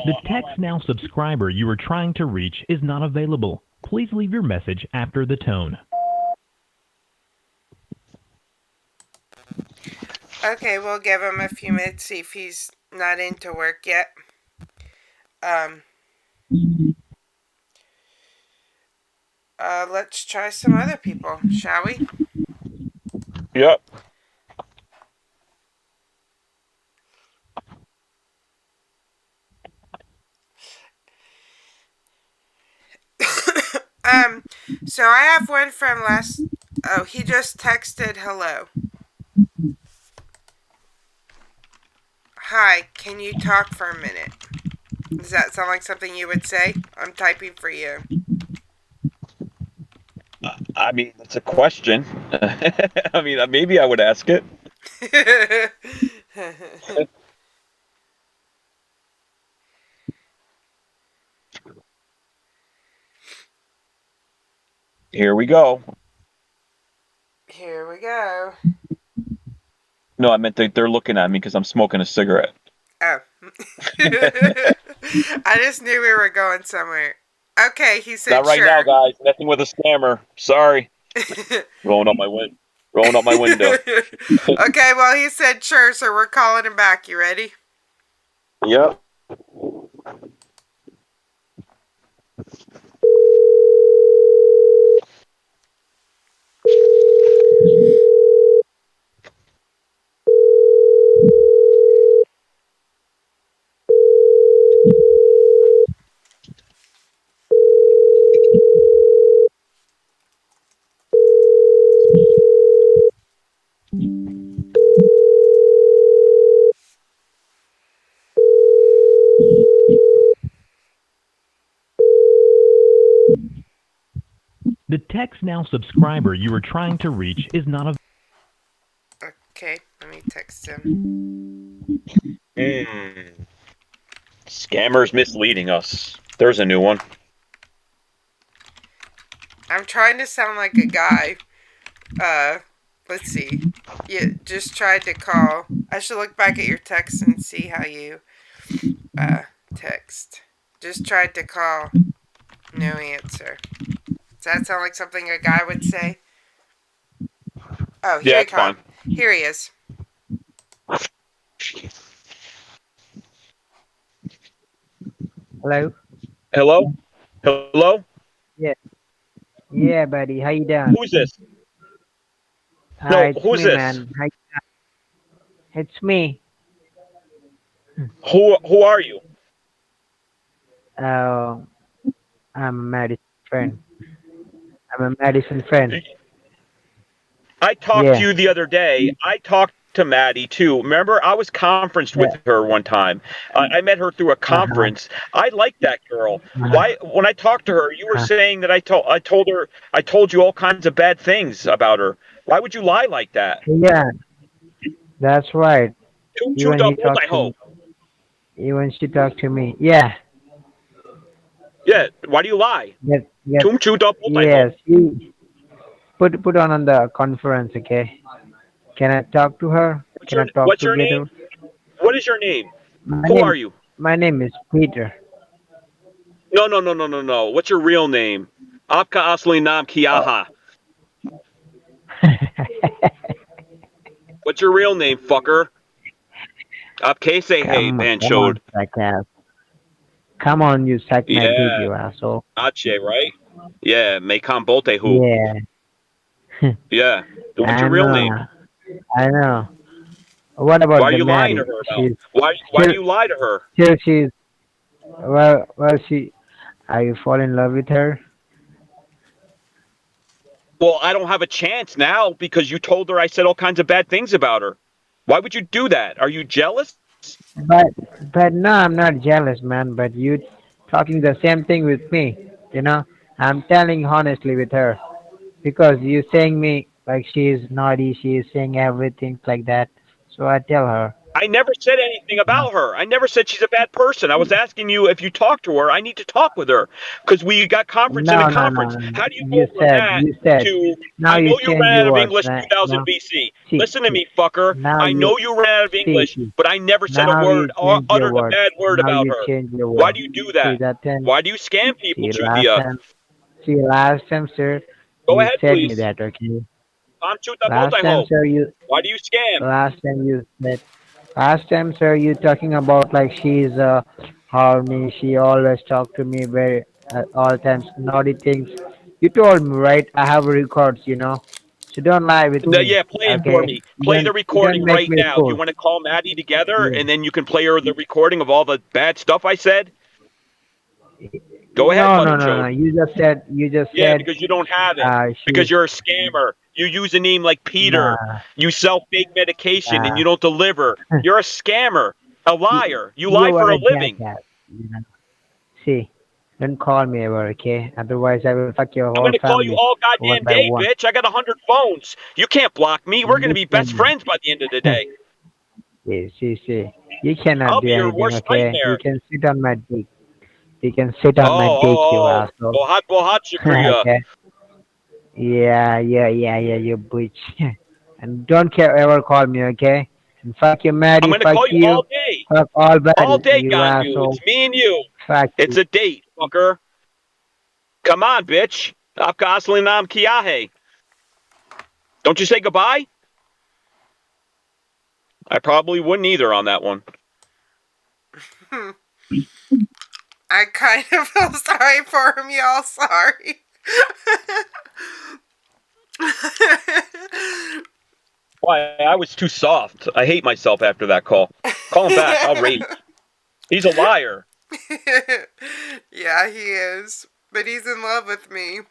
The Text Now subscriber you are trying to reach is not available. Please leave your message after the tone. Okay, we'll give him a few minutes, see if he's not into work yet. Let's try some other people, shall we? Yep. So I have one from oh, he just texted hello. Hi, can you talk for a minute? Does that sound like something you would say? I'm typing for you. I mean, it's a question. I mean, maybe I would ask it. Here we go. Here we go. No, I meant they're looking at me because I'm smoking a cigarette. Oh. I just knew we were going somewhere. Okay, he said Not right sure. now, guys. Nothing with a scammer. Sorry. Rolling up my window. Okay, well, he said sure, so we're calling him back. You ready? Yep. The Text Now subscriber you are trying to reach is not available. Okay, let me text him. Scammers misleading us. There's a new one. I'm trying to sound like a guy. Let's see. You just tried to call. I should look back at your text and see how you, text. Just tried to call. No answer. Does that sound like something a guy would say? Oh, here he comes. Here he is. Hello? Hello? Hello? Yeah. Yeah, buddy. How you doing? Who's this? Hi, No, it's who's me, this? man. Hi. It's me. Who are you? Uh, I'm a Madison friend. I'm a Madison friend. I talked to Yeah. you the other day. I talked to Maddie too. Remember, I was conferenced with Yeah. her one time. I met her through a Uh-huh. conference. I like that girl. Uh-huh. Why? When I talked to her, you were Uh-huh. saying that I told you all kinds of bad things about her. Why would you lie like that? Yeah, that's right. Two two Even he double talked I to me. hope. Even she talked to me. Yeah. Yeah. Why do you lie? Yes. Two double I hope. Yes. You put on the conference, okay? Can I talk to her? Can I talk What's your name? together? What is your name? My Who are name you? my name is Peter. No. What's your real name? Apka asli naam kiaha. What's your real name, fucker? Apke say hey, Come on, banchode. jackass. Come on, you suck my dick, Yeah, you asshole. Ache, right? Yeah, Mekam Bolte who? Yeah. Yeah. What's I your real name? know. I know. What Why about are the you lying to Maddie? her about? She's Why do still you lie to her? she's well she are you fall in love with her? Well, I don't have a chance now because you told her I said all kinds of bad things about her. Why would you do that? Are you jealous? But no, I'm not jealous, man, but you talking the same thing with me, you know? I'm telling honestly with her. Because you saying me like she is naughty, she is saying everything like that. So I tell her. I never said anything about her. I never said she's a bad person. I was asking you if you talk to her. I need to talk with her because we got conference in a No, no, no, conference. no. How do you go You from said, that you said. to Now I you know you change ran your out of words, English right? 2000 No. BC. See, Listen to see. me, fucker. Now I you know you ran out of see, English, see. but I never said a Now word you or change your uttered a words. bad word Now about you her. change your Why words. do you do See that? that time. Why do you scam people, See Chutia? last time, sir. Go You ahead, said me please. that, okay? I'm Chuta Last time, Botaho. sir. You Why do you scam? last time you said. Last time, sir, you talking about like she's horny. She always talk to me very all times naughty things. You told me, right? I have records, you know. So don't lie with No, me, yeah, play it for okay? me. Play the You don't recording make right me now. You fool. want to call Maddie together, Yeah. and then you can play her the recording of all the bad stuff I said? Go ahead, No, Mother no, no, no. Chode. You just said. You just Yeah, said. because you don't have it. She's Because you're a scammer. You use a name like nah, Peter. You sell fake medication and nah. you don't deliver. You're a scammer, a liar. You lie You for are a a living. jackass. You know? See, don't call me ever, okay? Otherwise, I will fuck your I'm whole going to call you family all one goddamn by day, one. bitch. I got 100 phones. You can't block me. We're going to You be best can. friends by the end of the day. See. You cannot I'll do be your anything, worst okay? You nightmare. can sit on my dick. You can sit on my dick, you Oh. asshole. Bohat Shakriya. Okay? Yeah, you bitch. And don't care ever call me, okay? And fuck you, I'm Maddie. going to Fuck call you you. all day. Fuck all All body, day, you Ganyu. It's asshole. me and you. Fuck It's you. a date, fucker. Come on, bitch. Apka asli naam kiahe. Don't you say goodbye? I probably wouldn't either on that one. I kind of feel sorry for him, y'all. Sorry. Why? I was too soft. I hate myself after that call. Call him back. I'll rage. He's a liar. Yeah, he is. But he's in love with me.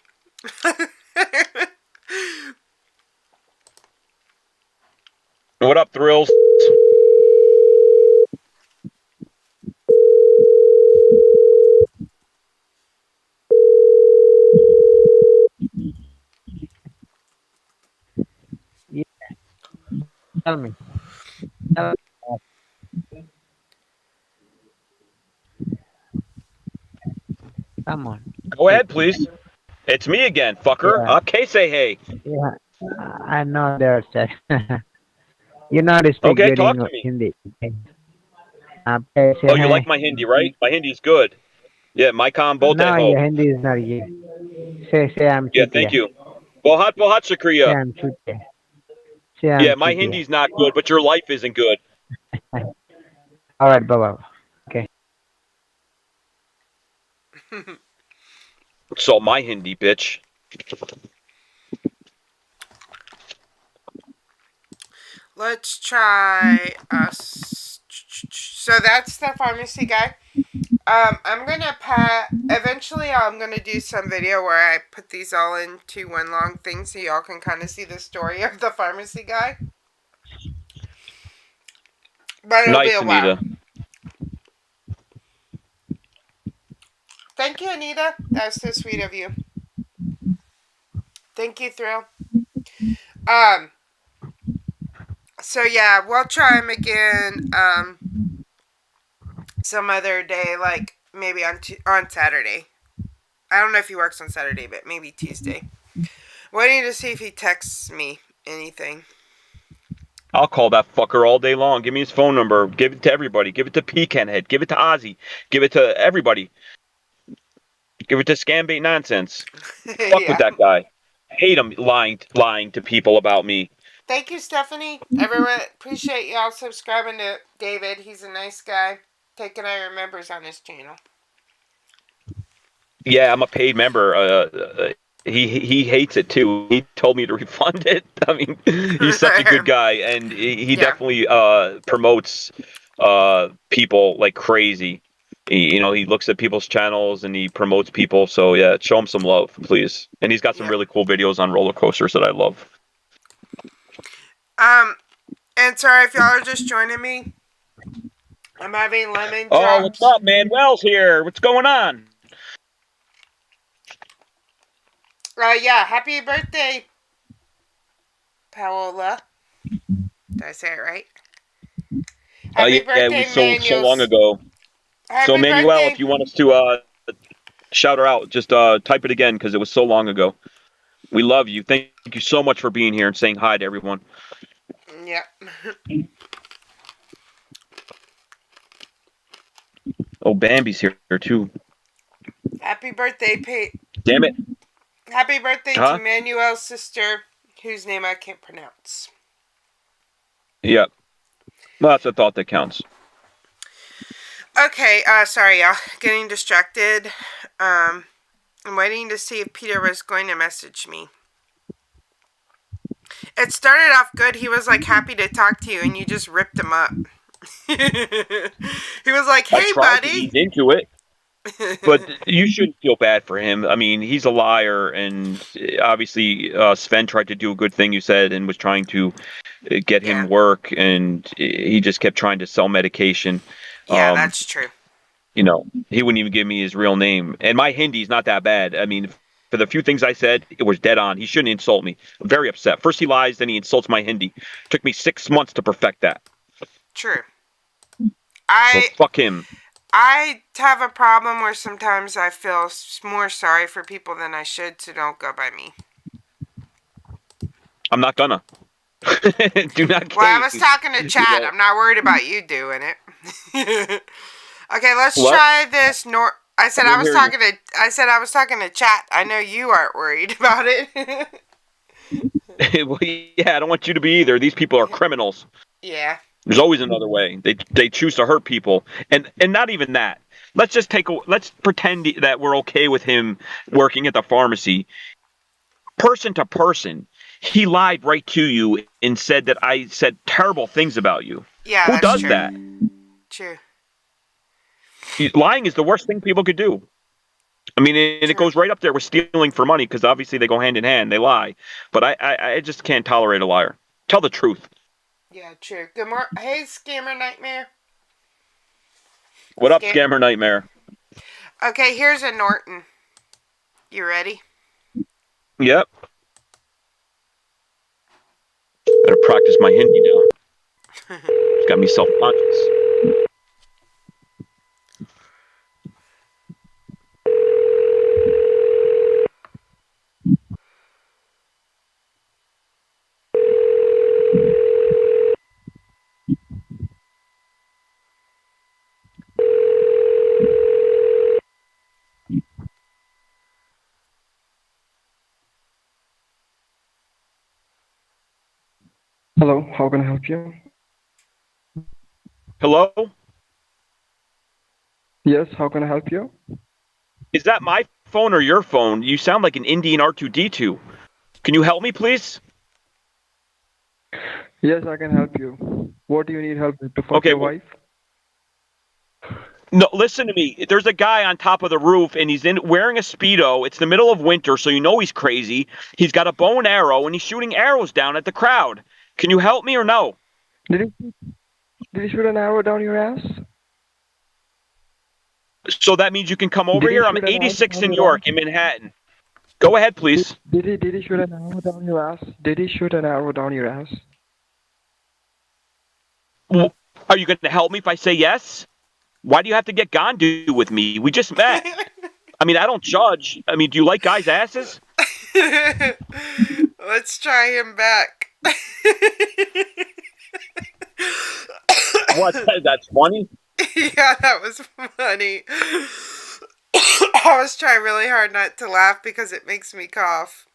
What up, Thrills? Yeah, tell me. Tell me. Come on. Go ahead, please. It's me again, fucker. Yeah, Okay, say hey. yeah. I know there's that. You know how to speak Okay, good talk to me. Hindi. Okay? Say Oh, you like hey. my Hindi, right? My Hindi's good. Yeah, my bote No, ho. your Hindi is not good. Say I'm Yeah, thank chutia. you. Bohat Say Shakriya. I'm chutia. Say I'm Yeah, my chutia. Hindi's not good, but your life isn't good. All right, bye bye. Okay. Sold my Hindi, bitch. Let's try us. So that's the pharmacy guy. I'm gonna eventually I'm gonna do some video where I put these all into one long thing so y'all can kind of see the story of the pharmacy guy. But it'll be Nice, a while. Anita. Thank you, Anita. That was so sweet of you. Thank you, Thrill. So yeah, we'll try him again some other day, like maybe on Saturday. I don't know if he works on Saturday, but maybe Tuesday. Waiting to see if he texts me anything. I'll call that fucker all day long. Give me his phone number. Give it to everybody. Give it to Pecan Head. Give it to Ozzy. Give it to everybody. Give it to Scambait Nonsense. Fuck with that guy. Hate him lying to people about me. Thank you, Stephanie. Everyone, appreciate y'all subscribing to David. He's a nice guy. Taking our members on his channel. Yeah, I'm a paid member. He hates it too. He told me to refund it. I mean, he's such a good guy, and he definitely promotes people like crazy. He looks at people's channels and he promotes people. So yeah, show him some love, please. And he's got some really cool videos on roller coasters that I love. And sorry if y'all are just joining me. I'm having lemon drops. Oh, what's up, man? Wells here. What's going on? Yeah, happy birthday, Paola. Did I say it right? Happy birthday, we sold so long ago. Happy so, Manuel, birthday. if you want us to shout her out, just type it again because it was so long ago. We love you. Thank you so much for being here and saying hi to everyone. Yep. Oh, Bambi's here too. Happy birthday, Damn it. Happy birthday to Manuel's sister, whose name I can't pronounce. Yep. Well, that's a thought that counts. Okay, sorry, y'all. Getting distracted. I'm waiting to see if Peter was going to message me. It started off good. He was like happy to talk to you, and you just ripped him up. He was like, "Hey, I tried buddy." to ease into it, but you shouldn't feel bad for him. I mean, he's a liar, and obviously Sven tried to do a good thing, you said, and was trying to get him work, and he just kept trying to sell medication. Yeah, that's true. He wouldn't even give me his real name, and my Hindi's not that bad. I mean, for the few things I said, it was dead on. He shouldn't insult me. I'm very upset. First he lies, then he insults my Hindi. Took me 6 months to perfect that. True. So fuck him. I have a problem where sometimes I feel more sorry for people than I should, so don't go by me. I'm not gonna. Do not. Well, I was talking to Chad. I'm not worried about you doing it. Okay, let's try this. I said I was talking to Chat. I know you aren't worried about it. Well, yeah, I don't want you to be either. These people are criminals. Yeah. There's always another way. They choose to hurt people, and not even that. Let's pretend that we're okay with him working at the pharmacy. Person to person, he lied right to you and said that I said terrible things about you. Yeah, who that's does true. that? True. Lying is the worst thing people could do. I mean, and it goes right up there with stealing for money because obviously they go hand in hand. They lie, but I just can't tolerate a liar. Tell the truth. Yeah, true. Good morning. Hey, Scammer Nightmare. What up, Scammer Nightmare? Okay, here's a Norton. You ready? Yep. Better practice my Hindi now. It's got me self-conscious. Hello, how can I help you? Hello? Yes, how can I help you? Is that my phone or your phone? You sound like an Indian R2D2. Can you help me, please? Yes, I can help you. What do you need help with? To fuck Okay, your wife? No, listen to me. There's a guy on top of the roof, and he's wearing a Speedo. It's the middle of winter, so you know he's crazy. He's got a bow and arrow, and he's shooting arrows down at the crowd. Can you help me or no? Did he shoot an arrow down your ass? So that means you can come over Did he here. I'm shoot an arrow 86 down in your York ass? in Manhattan. Go ahead, please. Did he shoot an arrow down your ass? Did he shoot an arrow down your ass? Well, are you going to help me if I say yes? Why do you have to get Gandu with me? We just met. I mean, I don't judge. I mean, do you like guys' asses? Let's try him back. What? That's funny? Yeah, that was funny. I was trying really hard not to laugh because it makes me cough.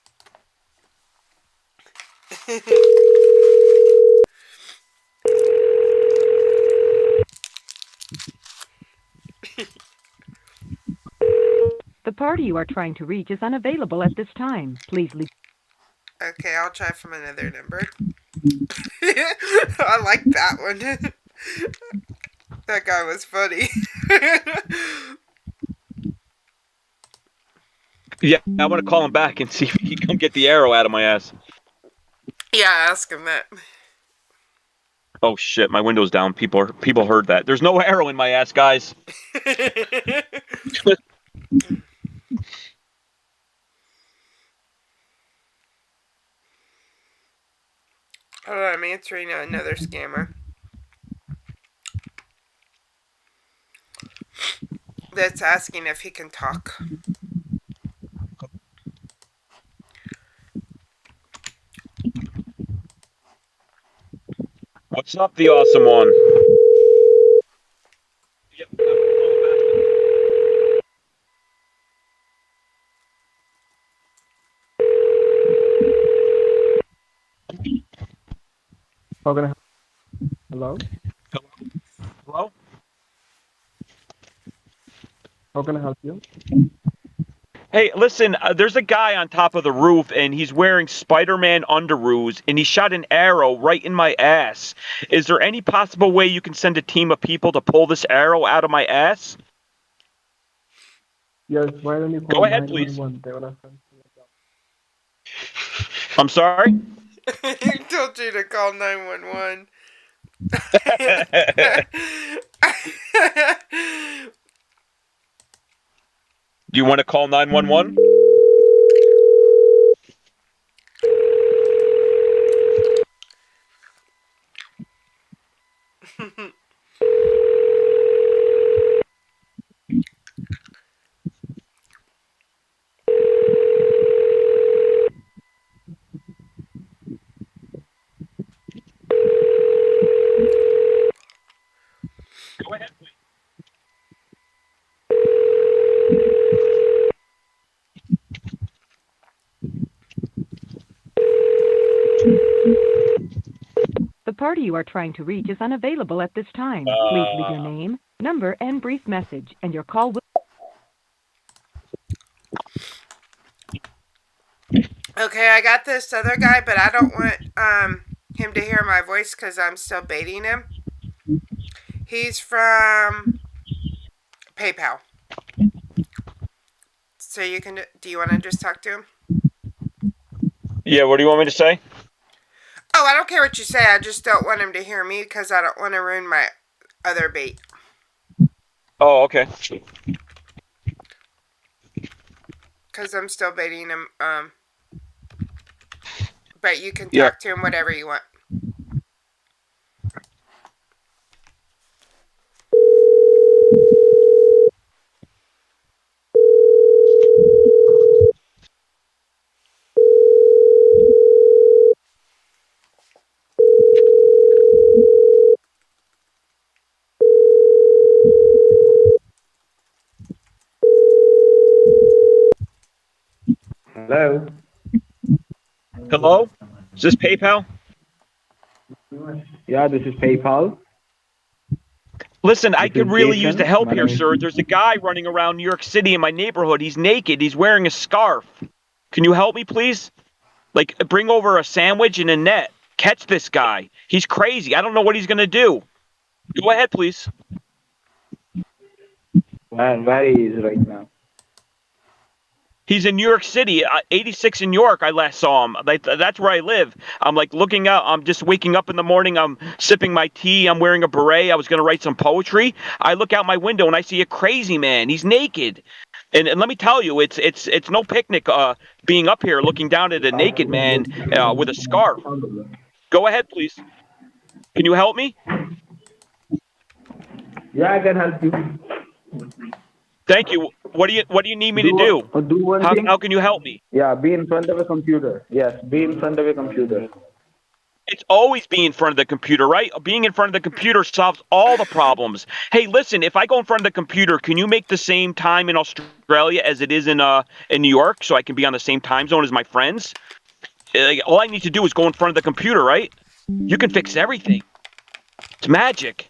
The party you are trying to reach is unavailable at this time. Please leave. Okay, I'll try from another number. I like that one. That guy was funny. Yeah, I want to call him back and see if he can come get the arrow out of my ass. Yeah, ask him that. Oh shit, my window's down. People heard that. There's no arrow in my ass, guys. Hold on, I'm answering another scammer. That's asking if he can talk. What's up, the awesome one? How can I help? Hello? Hello? How can I help you? Hey, listen, there's a guy on top of the roof, and he's wearing Spider-Man underoos, and he shot an arrow right in my ass. Is there any possible way you can send a team of people to pull this arrow out of my ass? Yes, why don't you call Go ahead, please. 911? They wanna send I'm sorry? He told you to call 911. Do you want to call 911? Go ahead, please. The party you are trying to reach is unavailable at this time. Please leave your name, number, and brief message, and your call will... Okay, I got this other guy, but I don't want him to hear my voice because I'm still baiting him. He's from PayPal. So you can, do you want to just talk to him? Yeah, what do you want me to say? Oh, I don't care what you say. I just don't want him to hear me because I don't want to ruin my other bait. Oh, okay. Because I'm still baiting him. But you can talk Yeah. to him whatever you want. Hello? Hello? Is this PayPal? Yeah, this is PayPal. Listen, I could really use the Jason. help My here, name sir. There's a guy running around New York City in my neighborhood. He's naked. He's wearing a scarf. Can you help me, please? Like, bring over a sandwich and a net. Catch this guy. He's crazy. I don't know what he's going to do. Go ahead, please. where he is right now? He's in New York City, 86 in New York. I last saw him. That's where I live. I'm like looking out. I'm just waking up in the morning. I'm sipping my tea. I'm wearing a beret. I was going to write some poetry. I look out my window and I see a crazy man. He's naked. And let me tell you, it's no picnic being up here looking down at a naked man with a scarf. Go ahead, please. Can you help me? Yeah, I can help you. Thank you. What do you need me to do? Do one thing. How can you help me? Yeah, be in front of a computer. Yes, be in front of a computer. It's always being in front of the computer, right? Being in front of the computer solves all the problems. Hey, listen, if I go in front of the computer, can you make the same time in Australia as it is in New York, so I can be on the same time zone as my friends? All I need to do is go in front of the computer, right? You can fix everything. It's magic.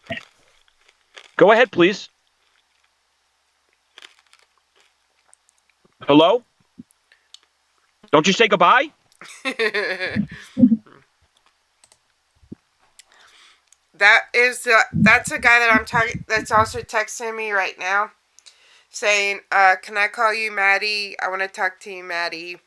Go ahead, please. Hello? Don't you say goodbye? That's a guy that I'm talking. That's also texting me right now, saying, "Can I call you Maddie? I want to talk to you, Maddie."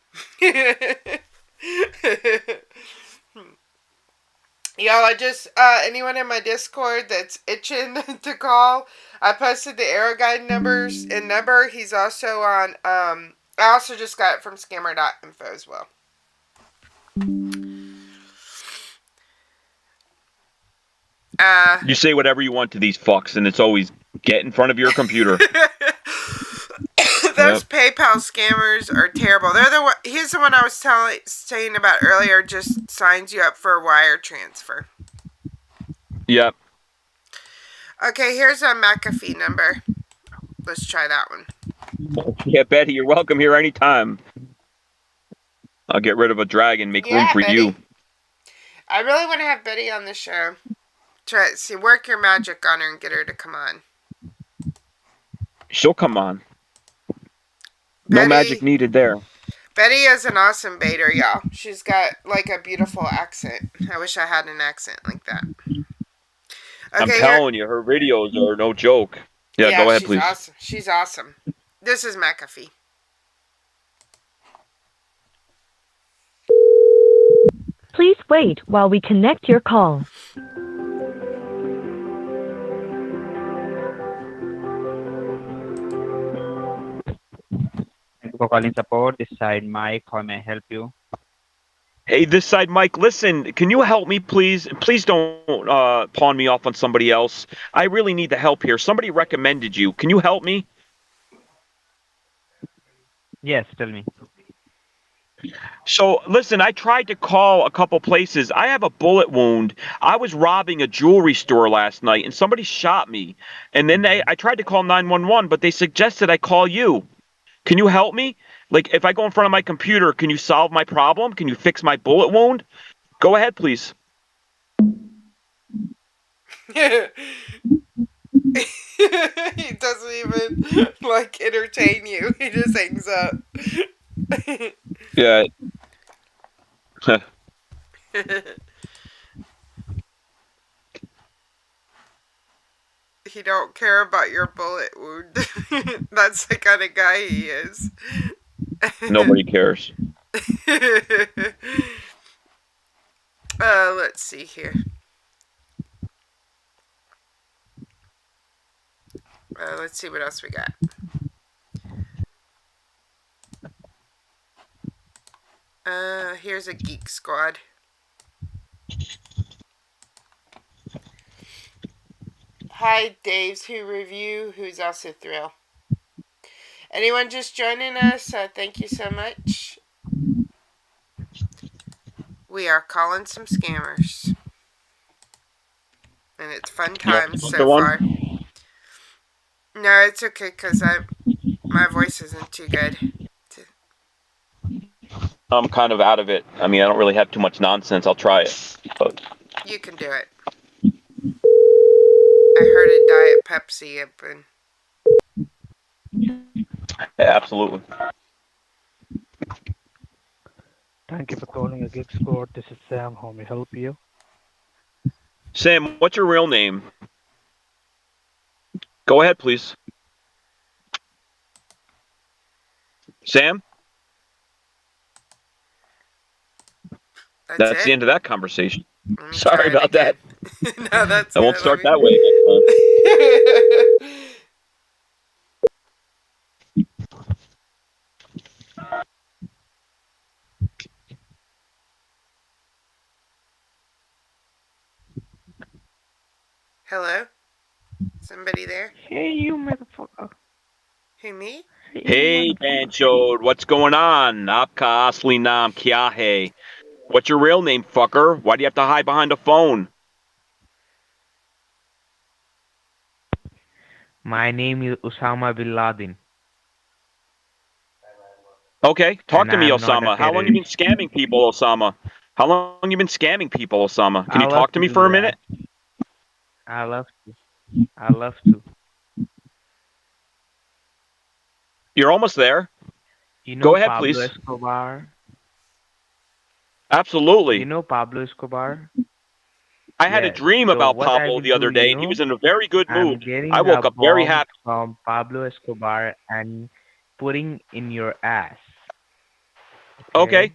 Y'all, I just anyone in my Discord that's itching to call, I posted the arrow guide number. He's also on. I also just got it from scammer.info as well. You say whatever you want to these fucks, and it's always get in front of your computer. Those PayPal scammers are terrible. They're the one. He's the one I was saying about earlier. Just signs you up for a wire transfer. Yep. Okay, here's a McAfee number. Let's try that one. Yeah, Betty, you're welcome here anytime. I'll get rid of a dragon, make room for Betty. you. I really want to have Betty on the show. Try to see, work your magic on her and get her to come on. She'll come on. No magic needed there. Betty is an awesome baiter, y'all. She's got like a beautiful accent. I wish I had an accent like that. Okay, I'm telling you, her videos are no joke. Yeah, go ahead, she's please. Awesome. She's awesome. This is McAfee. Please wait while we connect your call. Thank you for calling support. This side Mike. How may I help you? Hey, this side, Mike, listen, can you help me, please? Please don't pawn me off on somebody else. I really need the help here. Somebody recommended you. Can you help me? Yes, tell me. So, listen, I tried to call a couple places. I have a bullet wound. I was robbing a jewelry store last night, and somebody shot me. And then I tried to call 911, but they suggested I call you. Can you help me? Like, if I go in front of my computer, can you solve my problem? Can you fix my bullet wound? Go ahead, please. He doesn't even, like, entertain you. He just hangs up. Yeah. He don't care about your bullet wound. That's the kind of guy he is. Nobody cares. Let's see here. Let's see what else we got. Here's a Geek Squad. Hi, Dave's Who Review, who's also Thrill. Anyone just joining us, thank you so much. We are calling some scammers. And it's fun times so far. No, it's okay, because my voice isn't too good. I'm kind of out of it. I mean, I don't really have too much nonsense. I'll try it. But You can do it. I heard a Diet Pepsi open. Absolutely. Thank you for calling a Gig Squad. This is Sam. How may I help you? Sam, what's your real name? Go ahead, please. Sam? That's the end of that conversation. Sorry about that. No, that's I won't good. start that way next time. Hello? Somebody there? Hey, you motherfucker. Who, me? Hey, Banchode, what's going on? Aapka asli naam kya hai? What's your real name, fucker? Why do you have to hide behind a phone? My name is Osama bin Laden. Okay, talk And to me, I'm not a Osama. How long you been terrorist. scamming people, Osama? How long you been scamming people, Osama? Can I you love talk to to me do for a that. minute? I love to. I love to. You're almost there. You Go know ahead, Pablo please. Escobar? Absolutely. You know Pablo Escobar? I had a Yes. dream So about what I Pablo will the do, other day, and he was in a very good I'm mood. I getting a woke up very bomb happy. from Pablo Escobar and putting in your ass. Okay.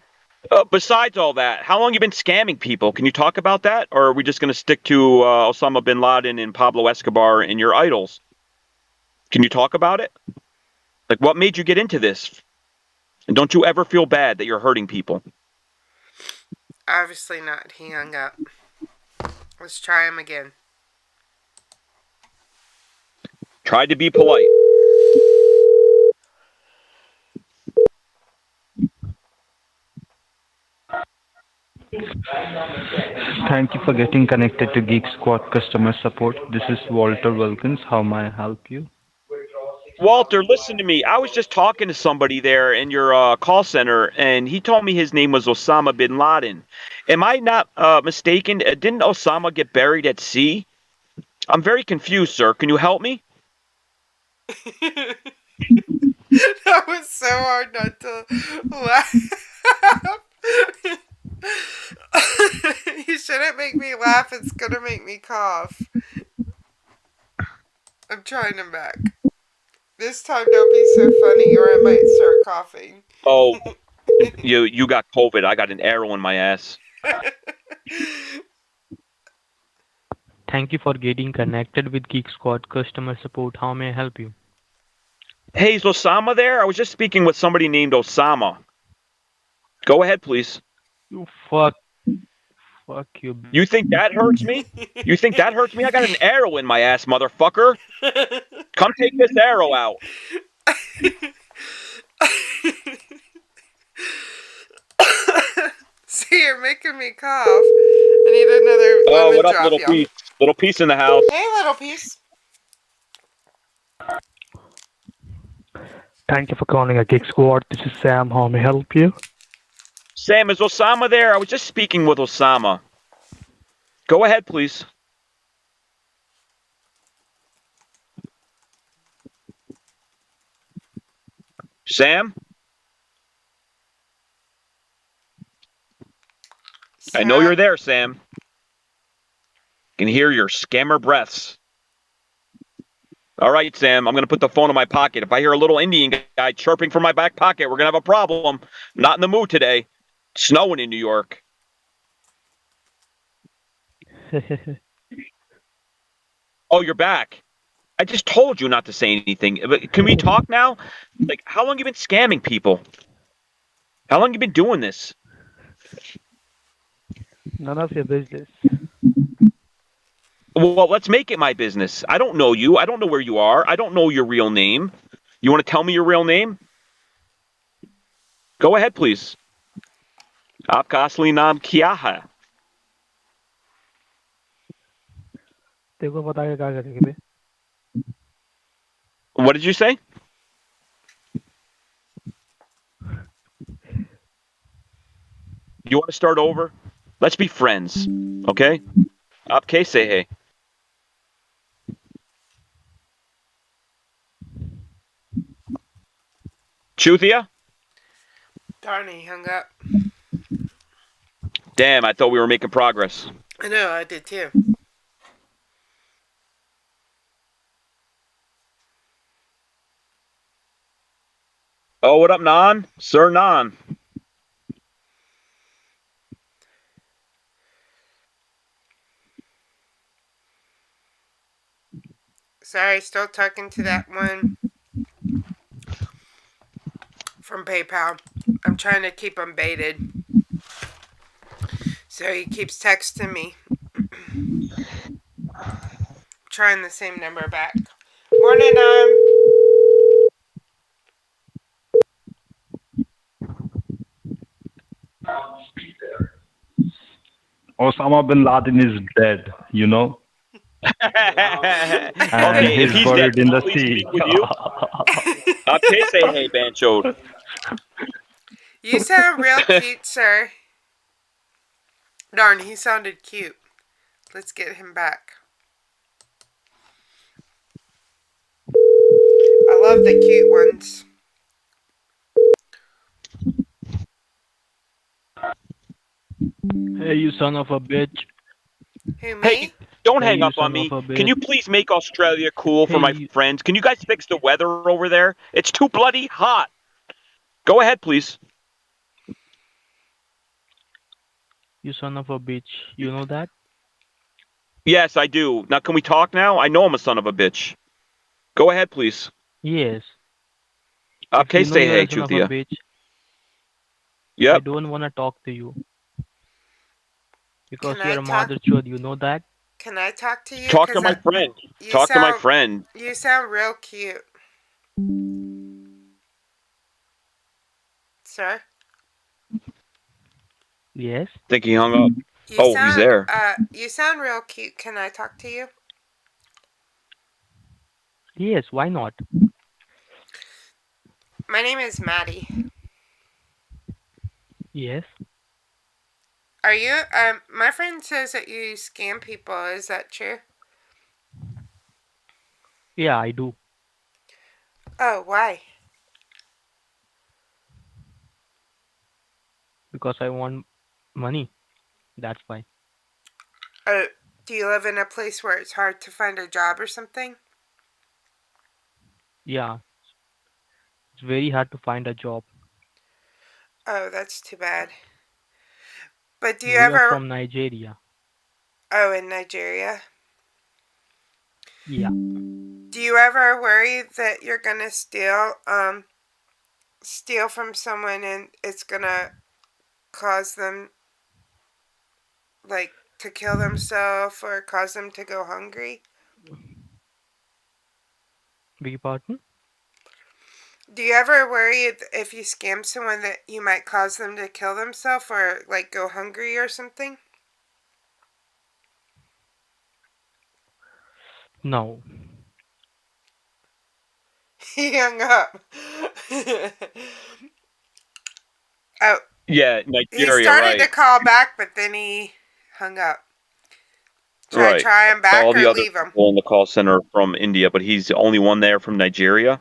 Besides all that, how long you been scamming people? Can you talk about that, or are we just going to stick to Osama bin Laden and Pablo Escobar and your idols? Can you talk about it? Like, what made you get into this? And don't you ever feel bad that you're hurting people? Obviously not. He hung up. Let's try him again. Tried to be polite. Thank you for getting connected to Geek Squad customer support. This is Walter Wilkins. How may I help you? Walter, listen to me. I was just talking to somebody there in your call center, and he told me his name was Osama bin Laden. Am I not mistaken? Didn't Osama get buried at sea? I'm very confused, sir. Can you help me? That was so hard not to laugh. You shouldn't make me laugh. It's gonna make me cough. I'm trying him back. This time don't be so funny or I might start coughing. Oh, you got COVID. I got an arrow in my ass. Thank you for getting connected with Geek Squad customer support. How may I help you? Hey, is Osama there? I was just speaking with somebody named Osama. Go ahead, please. You fuck you. You think that hurts me? You think that hurts me? I got an arrow in my ass, motherfucker. Come take this arrow out. See, you're making me cough. I need another lemon what up, drop, little y'all. piece? Little piece in the house. Hey, little piece. Thank you for calling a Gig Squad. This is Sam. How may I help you? Sam, is Osama there? I was just speaking with Osama. Go ahead, please. Sam? I know you're there, Sam. Can hear your scammer breaths. All right, Sam, I'm going to put the phone in my pocket. If I hear a little Indian guy chirping from my back pocket, we're going to have a problem. I'm not in the mood today. It's snowing in New York. Oh, you're back. I just told you not to say anything. But can we talk now? Like, how long you been scamming people? How long you been doing this? None of your business. Well, let's make it my business. I don't know you. I don't know where you are. I don't know your real name. You want to tell me your real name? Go ahead, please. Aapka asli naam kya hai? देखो बता के क्या करेंगे बे? What did you say? You want to start over? Let's be friends, okay? Aap kaise hai? Chuthia? Darn, he hung up. Damn, I thought we were making progress. I know, I did too. Oh, what up, Nan? Sir Nan. Sorry, still talking to that one from PayPal. I'm trying to keep him baited. So he keeps texting me. Trying the same number back. Morning, Osama bin Laden is dead, you know? And Okay, if he's he's dead, buried in can I the please sea. speak with you? Okay, say hey, Bancho. You sound real cute, sir. Darn, he sounded cute. Let's get him back. I love the cute ones. Hey, you son of a bitch. Who, me? Hey, don't Hey, hang you up on son me. of a Can you bitch. please make Australia cool for Hey, my friends? Can you guys fix the weather over there? It's too bloody hot. Go ahead, please. You son of a bitch. You know that? Yes, I do. Now, can we talk now? I know I'm a son of a bitch. Go ahead, please. Yes. Okay, You know say you're hey, a son of a Chuthia. bitch. I Yep. don't want to talk to you. Because Can I you're a talk? mother chode, you know that? Can I talk to you? Talk to 'Cause my friend. you Talk to my sound friend. you sound real cute, sir. Yes. Think he hung up. Oh, he's there. You sound real cute. Can I talk to you? Yes, why not? My name is Maddie. Yes. Are you? My friend says that you scam people. Is that true? Yeah, I do. Oh, why? Because I want money. That's why. Do you live in a place where it's hard to find a job or something? Yeah. It's very hard to find a job. Oh, that's too bad. But do you We are ever? from Nigeria. Oh, in Nigeria. Yeah. Do you ever worry that you're gonna steal from someone and it's gonna cause them like to kill themselves or cause them to go hungry? Beg your pardon? Do you ever worry if you scam someone that you might cause them to kill themselves or like go hungry or something? No. He hung up. Oh, Yeah, he Nigeria, started to right. call back, but then he hung up. Should I Right. try him back All the or other leave him? people in the call center are from India, but he's the only one there from Nigeria.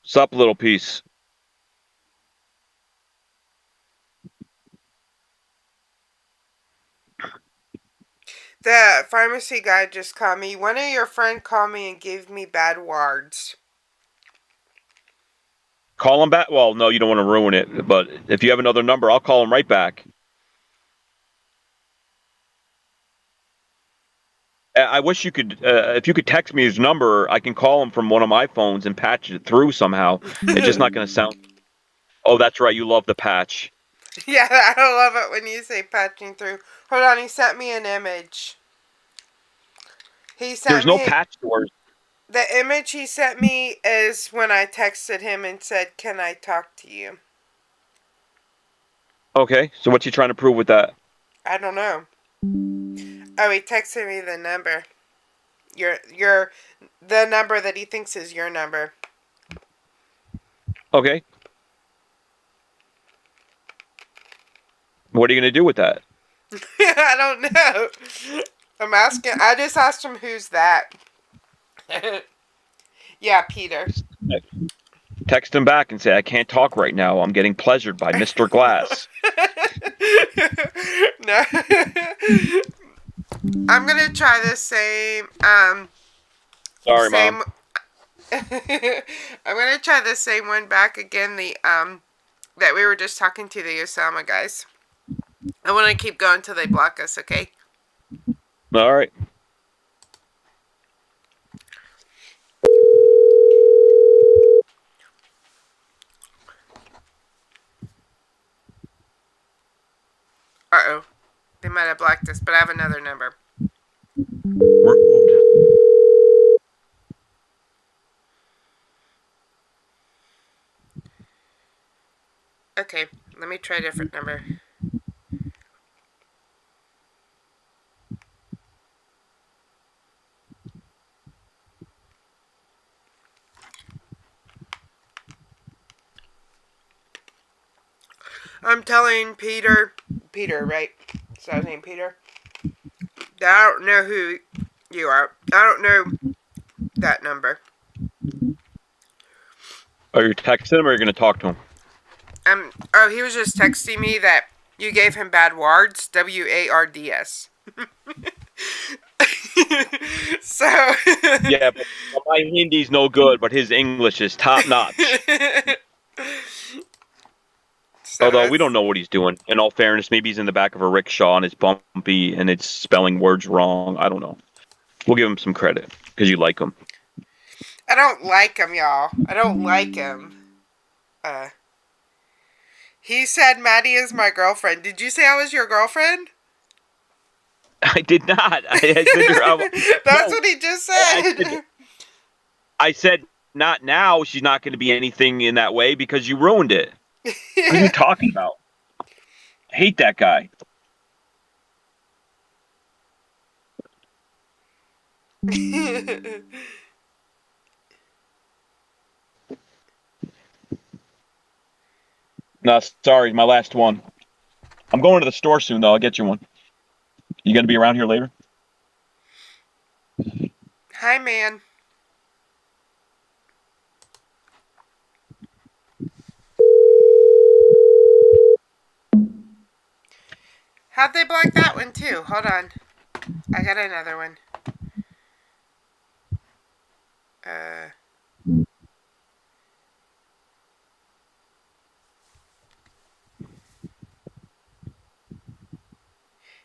Sup, little piece. The pharmacy guy just called me. One of your friend called me and gave me bad words. Call him back. Well, no, you don't want to ruin it, but if you have another number, I'll call him right back. I wish you could, if you could text me his number, I can call him from one of my phones and patch it through somehow. It's just not going to sound. Oh, that's right. You love the patch. Yeah, I love it when you say patching through. Hold on, he sent me an image. He sent There's no me patch stores. the image he sent me is when I texted him and said, "Can I talk to you?" Okay, so what's he trying to prove with that? I don't know. Oh, he texted me the number. The number that he thinks is your number. Okay. What are you going to do with that? I don't know. I'm asking. I just asked him who's that. Yeah, Peter. Text him back and say, I can't talk right now. I'm getting pleasured by Mr. Glass. No. I'm gonna try the same. Sorry, same. Mom. I'm gonna try the same one back again. The that we were just talking to, the Osama guys. I want to keep going until they block us. Okay. All right. Uh-oh. They might have blocked us, but I have another number. Okay, let me try a different number. I'm telling Peter, right? Is that his name, Peter? That I don't know who you are. I don't know that number. Are you texting him or are you going to talk to him? Oh, he was just texting me that you gave him bad words. WARDS. So. Yeah, but my Hindi's no good, but his English is top notch. Although we don't know what he's doing. In all fairness, maybe he's in the back of a rickshaw and it's bumpy and it's spelling words wrong. I don't know. We'll give him some credit because you like him. I don't like him, y'all. I don't like him. He said Maddie is my girlfriend. Did you say I was your girlfriend? I did not. I said That's what he just said. I said not now. She's not going to be anything in that way because you ruined it. What are you talking about? I hate that guy. No, sorry, my last one. I'm going to the store soon, though. I'll get you one. You going to be around here later? Hi, man. How'd they block that one, too? Hold on. I got another one.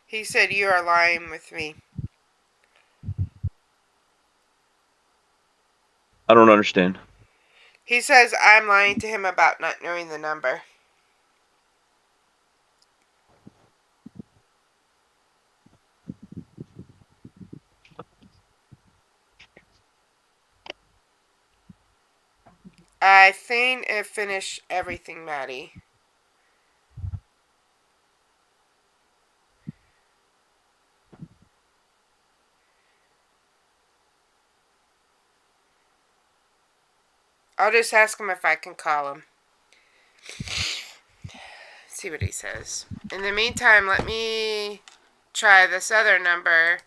He said you are lying with me. I don't understand. He says I'm lying to him about not knowing the number. I think it finished everything, Maddie. I'll just ask him if I can call him. See what he says. In the meantime, let me try this other number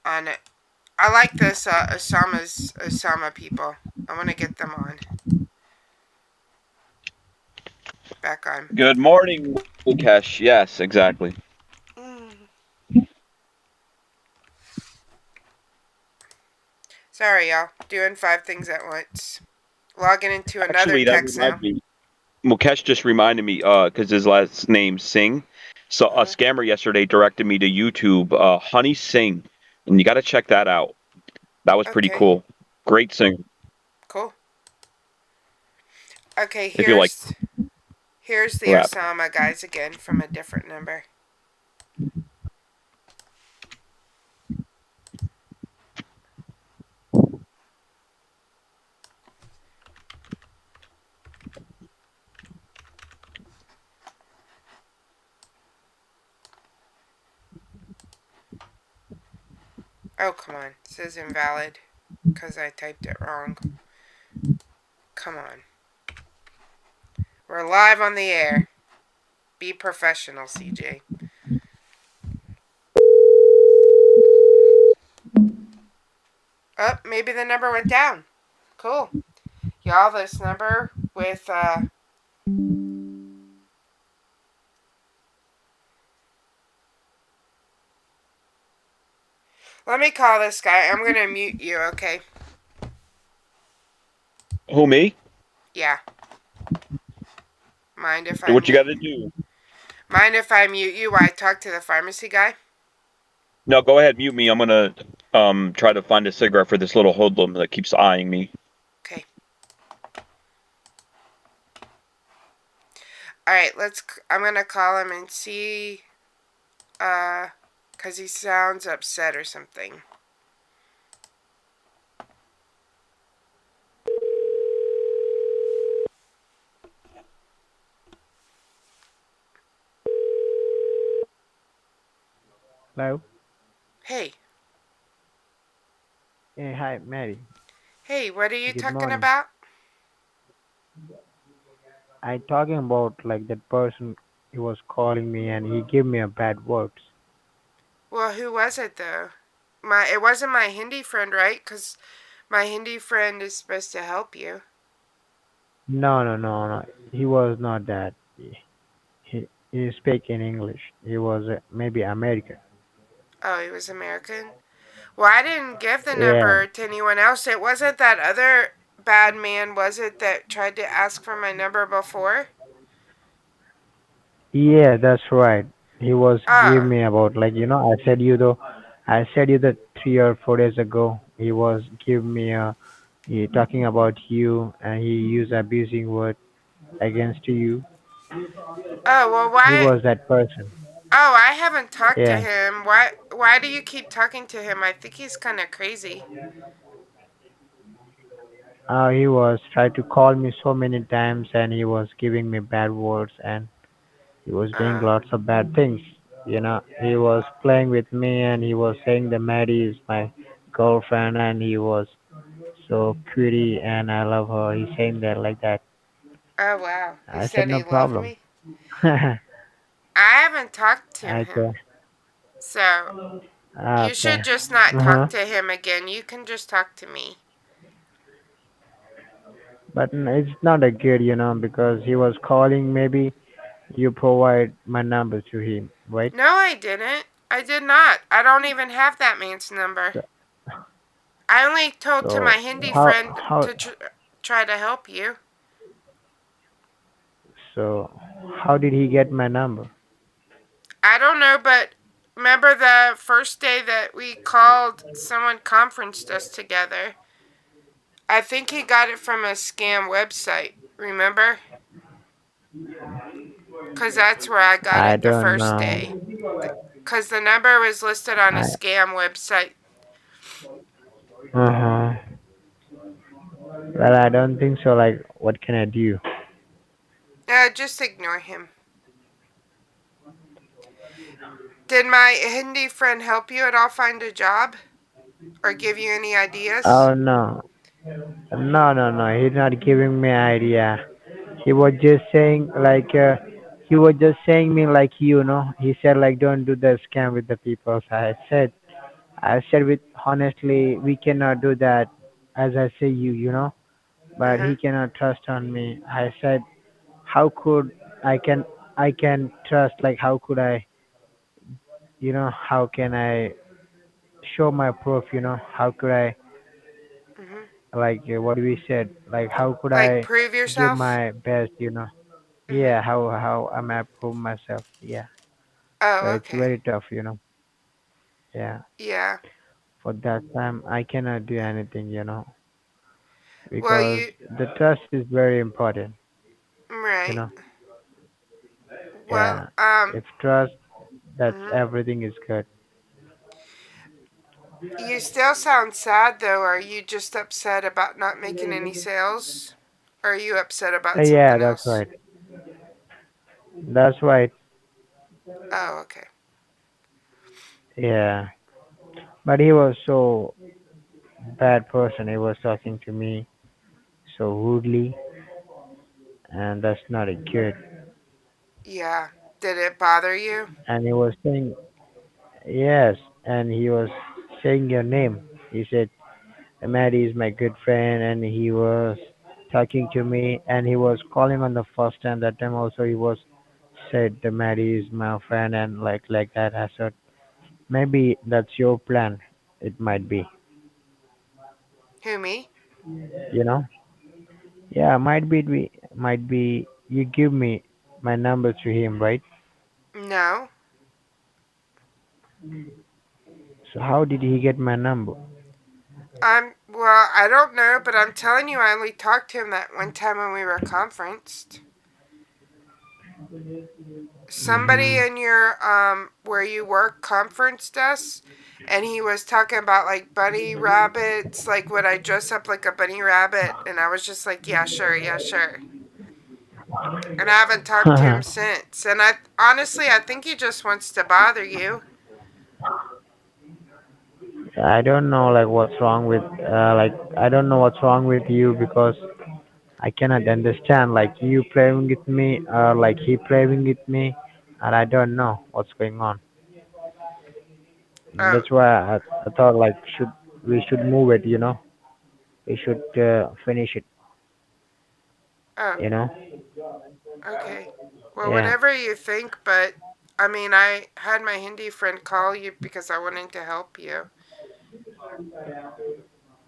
on it. I like this Osama people. I want to get them on. Back on. Good morning, Mukesh. Yes, exactly. Sorry, y'all. Doing 5 things at once. Logging into another Actually, that text now. reminds me. Mukesh just reminded me, because his last name Singh. So a scammer yesterday directed me to YouTube, Honey Singh, and you got to check that out. That was pretty cool. Great singer. Cool. Okay, If you like here's the rap. Osama guys again from a different number. Oh, come on. It says invalid because I typed it wrong. Come on. We're live on the air. Be professional, CJ. Oh, maybe Maybe the number went down. Cool. Y'all, this number with let me call this guy. I'm gonna mute you, okay? Who, me? Yeah. Mind if I What you mute? got to do? Mind if I mute you while I talk to the pharmacy guy? No, go ahead, mute me. I'm gonna try to find a cigarette for this little hoodlum that keeps eyeing me. Okay. All right, I'm gonna call him and see, cause he sounds upset or something. Hello? Hey, Hey, hi, Mary. hey, what are you Good talking morning. about? I talking about like that person. He was calling me and he gave me a bad words. Well, who was it though? It wasn't my Hindi friend, right? Cause my Hindi friend is supposed to help you. No, no, no, no. He was not that. He speak in English. He was maybe American. Oh, he was American? Well, I didn't give the Yeah, number to anyone else. It wasn't that other bad man, was it, that tried to ask for my number before? yeah, that's right. He was giving Oh, me about like I said you though. I said you that 3 or 4 days ago. He was giving me he talking about you and he used abusing word against you. oh, well, He why? was that person. Oh, I haven't talked to Yeah. him. Why do you keep talking to him? I think he's kind of crazy. He was trying to call me so many times and he was giving me bad words and he was doing Uh, lots of bad things. He was playing with me and he was saying that Maddie is my girlfriend and he was so cutie and I love her. He's saying that like that. oh, wow. He I said said no he loved problem. me. I haven't talked to him. Okay. So, you Okay. should just not Uh-huh. talk to him again. You can just talk to me. But it's not a good, because he was calling. Maybe you provide my number to him, right? No, I didn't. I did not. I don't even have that man's number. So, I only told to so my Hindi how friend how to try to help you. so how did he get my number? I don't know, but remember the first day that we called, someone conferenced us together. I think he got it from a scam website. Remember? Because that's where I got I it the don't first know. day. Because the number was listed on a I scam website. uh-huh. Well, I don't think so. Like, what can I do? Just ignore him. Did my Hindi friend help you at all find a job? Or give you any ideas? Oh no, no, no, no. He's not giving me idea. He was just saying like he was just saying me like He said like don't do the scam with the people. So I said with honestly we cannot do that. As I say but Uh-huh. he cannot trust on me. I said how could I can trust like how could I how can I show my proof how could I Hmm. like what we said like how could Like, I prove give yourself? my best Hmm. yeah how am I prove myself yeah so Oh, it's okay. very tough yeah Yeah. for that time I cannot do anything Well, because the trust is very important you right. know Well, yeah if trust that's mhm. everything is good. You still sound sad though. Are you just upset about not making any sales? Or are you upset about Yeah, something that's else? right. That's right. Oh, okay. Yeah, but he was so bad person. He was talking to me so rudely, and that's not a good. Yeah. Did it bother you? And he was saying yes, and he was saying your name. He said Maddie is my good friend, and he was talking to me, and he was calling on the first time. That time also he was said the Maddie is my friend, and like that. I said maybe that's your plan. It might be, Who, me? you know. Yeah, might be you give me my number to him, right? No. So how did he get my number? Well, I don't know, but I'm telling you, I only talked to him that one time when we were conferenced. Somebody Hmm. in your where you work conferenced us, and he was talking about like bunny rabbits, like would I dress up like a bunny rabbit, and I was just like, yeah, sure, yeah, sure. And I haven't talked to him since. And I honestly, I think he just wants to bother you. I don't know like what's wrong with like I don't know what's wrong with you because I cannot understand like you playing with me or like he playing with me, and I don't know what's going on. Oh, That's why I thought like we should move it, you know. We should finish it, oh, you know. okay. Well, Yeah. whatever you think, but I mean, I had my Hindi friend call you because I wanted to help you.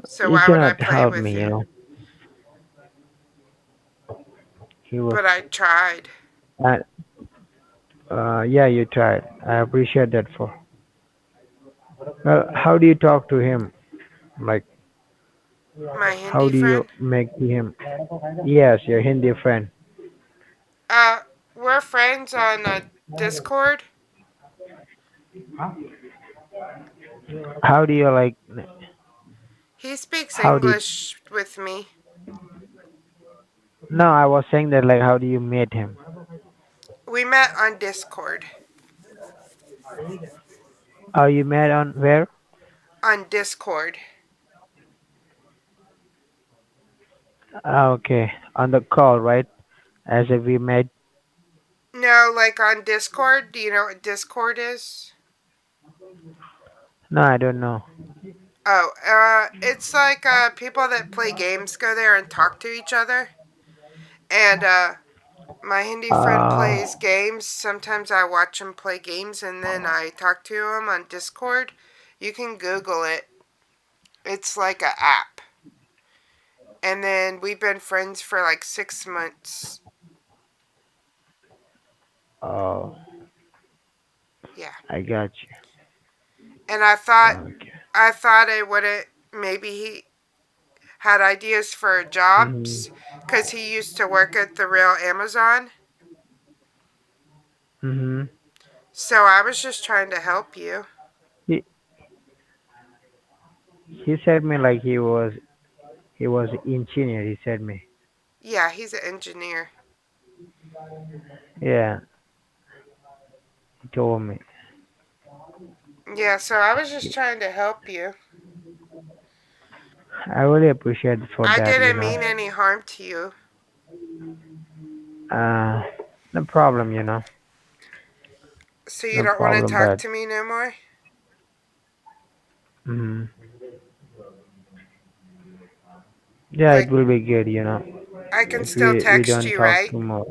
So He why would I cannot play help with me, you you? know. He was. But I tried. And yeah, you tried. I appreciate that for. Well, how do you talk to him? Like, My how Hindi do you friend? make him? Yes, your Hindi friend. Uh, we're friends on Discord. How do you like? He speaks How did? English with me. No, I was saying that like, how do you meet him? We met on Discord. Oh, you met on where? On Discord. Ah, okay, on the call, right? As if we met. No, like on Discord. Do you know what Discord is? No, I don't know. Oh, it's like people that play games go there and talk to each other. And my Hindi friend Uh, plays games. Sometimes I watch him play games and then I talk to him on Discord. You can Google it. It's like a app. And then we've been friends for like 6 months. oh, Yeah. I got you. And I thought it would have maybe he had ideas for Mhm. jobs because he used to work at the real Amazon. Mhm. So I was just trying to help you. He he said me like he was engineer. He said me. Yeah, he's an engineer. Yeah, he told me. Yeah, so I was just trying to help you. I really appreciate for I that. You didn't know. mean any harm to you. Uh, no problem. You know. So you No don't want to problem. talk But to me no more? mhm. Yeah, it Like, will be good. You know. I can If still we text don't you, talk right? too more.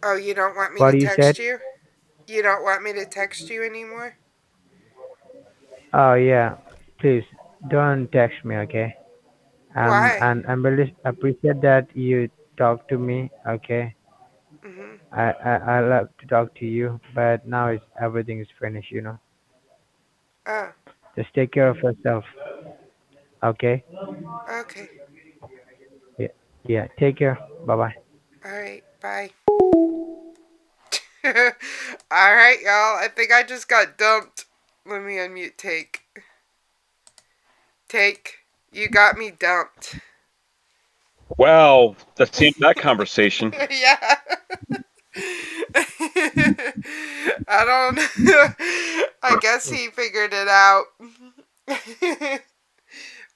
Oh, you don't want me What to you said? text you? You don't want me to text you anymore? Oh yeah. Please don't text me. Okay. Why? And I really appreciate that you talk to me. Okay. Mhm. I love to talk to you, but now it's everything is finished. You know. Oh, Just take care of yourself. Okay. okay. Yeah. Yeah. Take care. Bye bye. All right. Bye. All right, y'all. I think I just got dumped. Let me unmute Take. Take. You got me dumped. Well, that's the end of that conversation. Yeah. I don't. I guess he figured it out.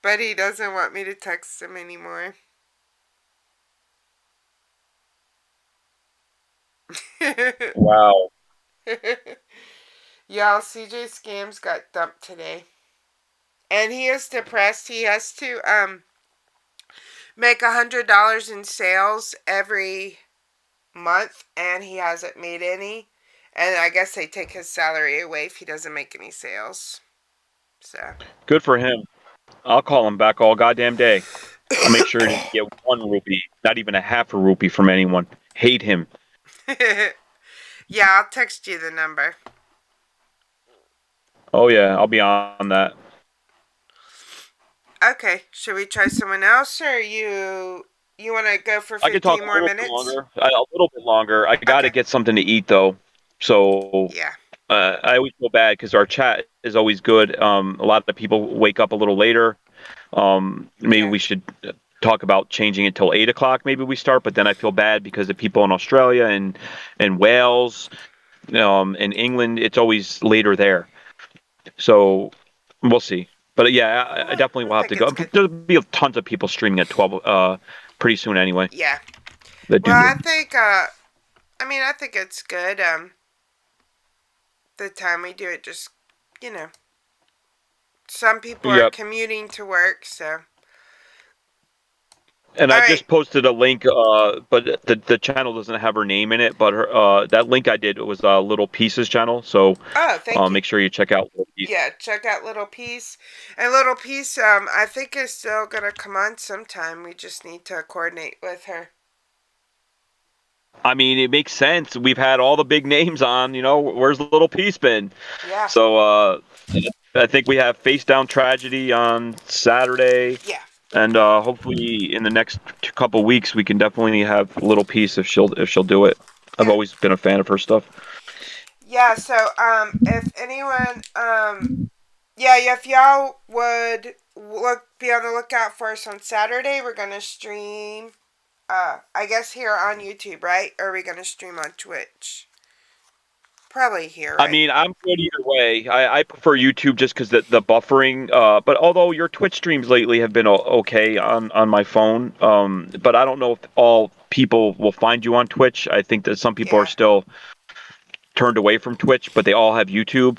But he doesn't want me to text him anymore. Wow. Y'all, CJ Scams got dumped today. and he is depressed. He has to make $100 in sales every month, and he hasn't made any. And I guess they take his salary away if he doesn't make any sales. So Good for him. I'll call him back all goddamn day. I'll make sure to get 1 rupee, not even a half a rupee from anyone. Hate him. yeah, I'll text you the number. Oh yeah, I'll be on that. Okay, should we try someone else, or you want to go for I could talk 15 a more little bit minutes? longer. A little bit longer. I got to get something to eat though. So yeah. I always feel bad because our chat is always good. A lot of the people wake up a little later. Maybe we should talk about changing it till 8 o'clock. Maybe we start, but then I feel bad because the people in Australia and Wales, and England, it's always later there. So we'll see. But yeah, I definitely will have to go. There'll be tons of people streaming at 12 pretty soon anyway. Yeah. That do Well, I think I think it's good. The time we do it, just some people are commuting to work, so. And I just posted a link, but the channel doesn't have her name in it. But her that link I did was Little Pieces channel. So thank you. make sure you check out Little Piece. Yeah, check out Little Piece. And Little Piece, I think is still gonna come on sometime. We just need to coordinate with her. I mean, it makes sense. We've had all the big names on. Where's Little Piece been? Yeah. So I think we have Face Down Tragedy on Saturday. Yeah. And hopefully in the next couple weeks we can definitely have Little Piece if she'll do it. I've always been a fan of her stuff. Yeah, so if anyone if y'all would be on the lookout for us on Saturday, we're gonna stream I guess here on YouTube, right? Or are we gonna stream on Twitch? Probably here, right? I mean, I'm good either way. I prefer YouTube just because the buffering. But although your Twitch streams lately have been okay on my phone, but I don't know if all people will find you on Twitch. I think that some people are still turned away from Twitch, but they all have YouTube.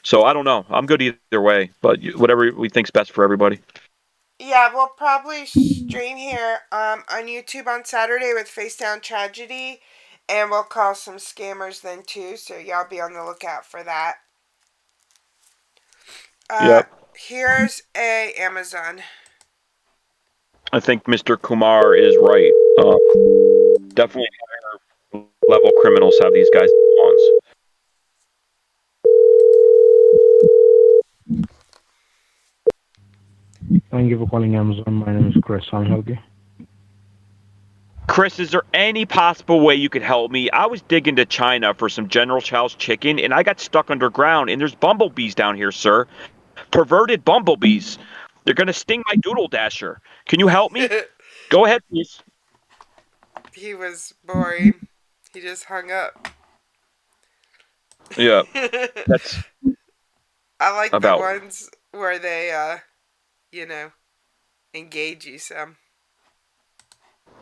So I don't know. I'm good either way, but whatever we think's best for everybody. Yeah, we'll probably stream here on YouTube on Saturday with Face Down Tragedy. And we'll call some scammers then too, so y'all be on the lookout for that. Here's a Amazon. I think Mr. Kumar is right. Definitely higher level criminals have these guys ones. Thank you for calling Amazon. My name is Chris. I'll help you. Chris, is there any possible way you could help me? I was digging to China for some General Chow's chicken, and I got stuck underground, and there's bumblebees down here, sir. Perverted bumblebees. They're going to sting my doodle dasher. Can you help me? Go ahead, please. He was boring. He just hung up. Yeah. That's I like the ones where they, engage you some.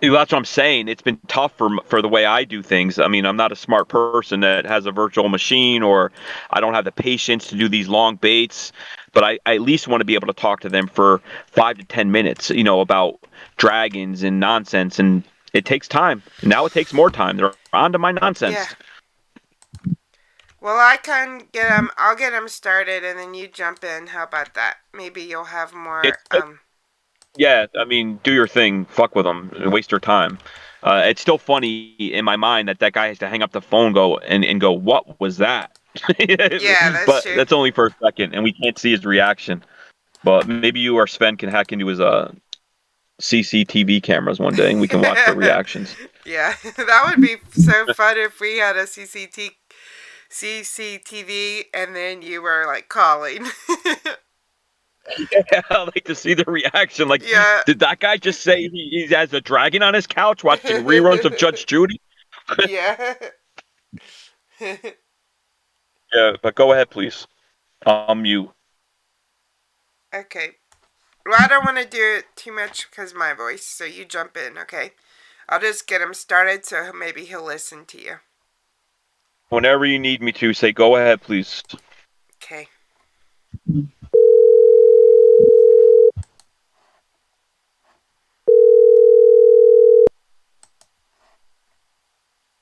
That's what I'm saying. It's been tough for the way I do things. I mean, I'm not a smart person that has a virtual machine, or I don't have the patience to do these long baits, but I at least want to be able to talk to them for 5 to 10 minutes, about dragons and nonsense, and it takes time. Now it takes more time. They're onto my nonsense. Yeah. Well, I can get them. I'll get them started, and then you jump in. How about that? Maybe you'll have more. Yeah, I mean, do your thing. Fuck with them. Waste your time. It's still funny in my mind that guy has to hang up the phone, and go, what was that? Yeah, that's but true. That's only for a second, and we can't see his reaction. But maybe you or Sven can hack into his CCTV cameras one day, and we can watch the reactions. Yeah, that would be so fun if we had a CCTV, and then you were like calling. Yeah, I like to see the reaction. Like, did that guy just say he has a dragon on his couch watching reruns of Judge Judy? Yeah. Yeah, but go ahead, please. I'll mute. Okay. Well, I don't want to do it too much because of my voice, so you jump in, okay? I'll just get him started, so maybe he'll listen to you. Whenever you need me to, say go ahead, please. Okay.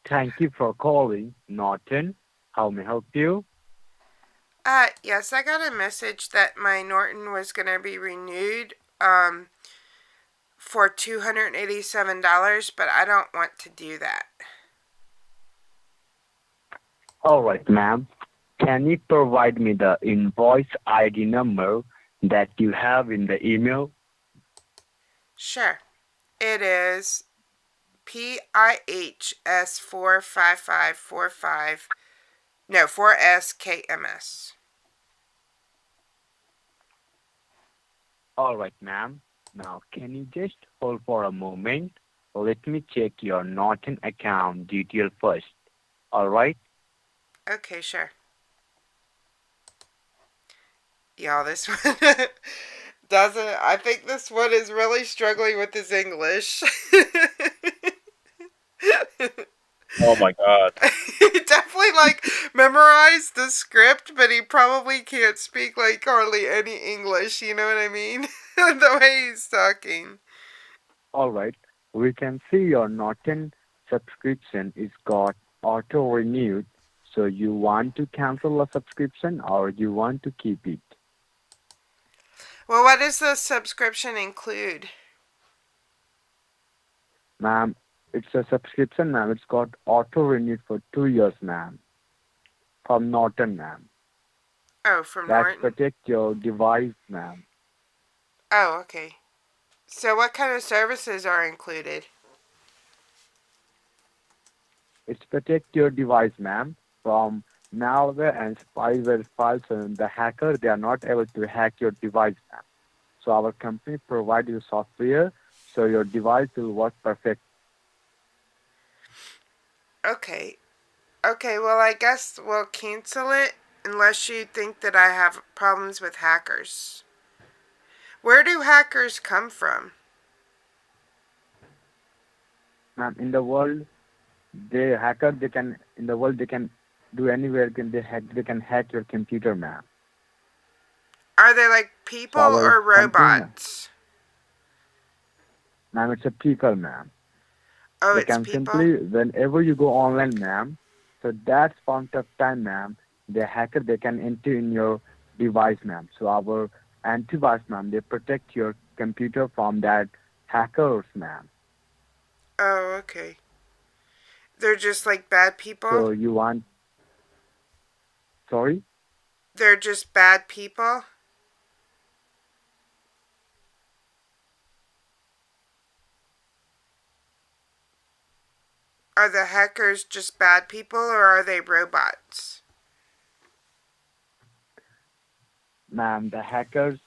Thank you for calling. Norton, how may I help you? Yes, I got a message that my Norton was going to be renewed for $287, but I don't want to do that. All right, ma'am. Can you provide me the invoice ID number that you have in the email? Sure. It is PIHS45545. No, 4SKMS. All right, ma'am. Now, can you just hold for a moment? Let me check your Norton account detail first. All right? Okay, sure. Y'all, this one doesn't. I think this one is really struggling with his English. Oh my God. He definitely memorized the script, but he probably can't speak hardly any English. You know what I mean? The way he's talking. All right. We can see your Norton subscription is got auto renewed. So you want to cancel a subscription or you want to keep it? Well, what does the subscription include? Ma'am, it's a subscription, ma'am. It's got auto renewed for 2 years, ma'am. From Norton, ma'am. Oh, from That Norton. protect your device, ma'am. Oh, okay. So what kind of services are included? It's protect your device, ma'am, from malware and spyware files. And the hacker, they are not able to hack your device, ma'am. So our company provides you software so your device will work perfect. Okay. Okay, well, I guess we'll cancel it unless you think that I have problems with hackers. Where do hackers come from? Ma'am, in the world, they can do anywhere. They can hack your computer, ma'am. Are they people or robots? Ma'am, it's a people, ma'am. Oh, They it's can people? simply, whenever you go online, ma'am, so that point of time, ma'am, the hacker, they can enter in your device, ma'am. So our antivirus, ma'am, they protect your computer from that hackers, ma'am. Oh, okay. They're just bad people? So you want, sorry? They're just bad people? Are the hackers just bad people or are they robots? Ma'am, the hackers,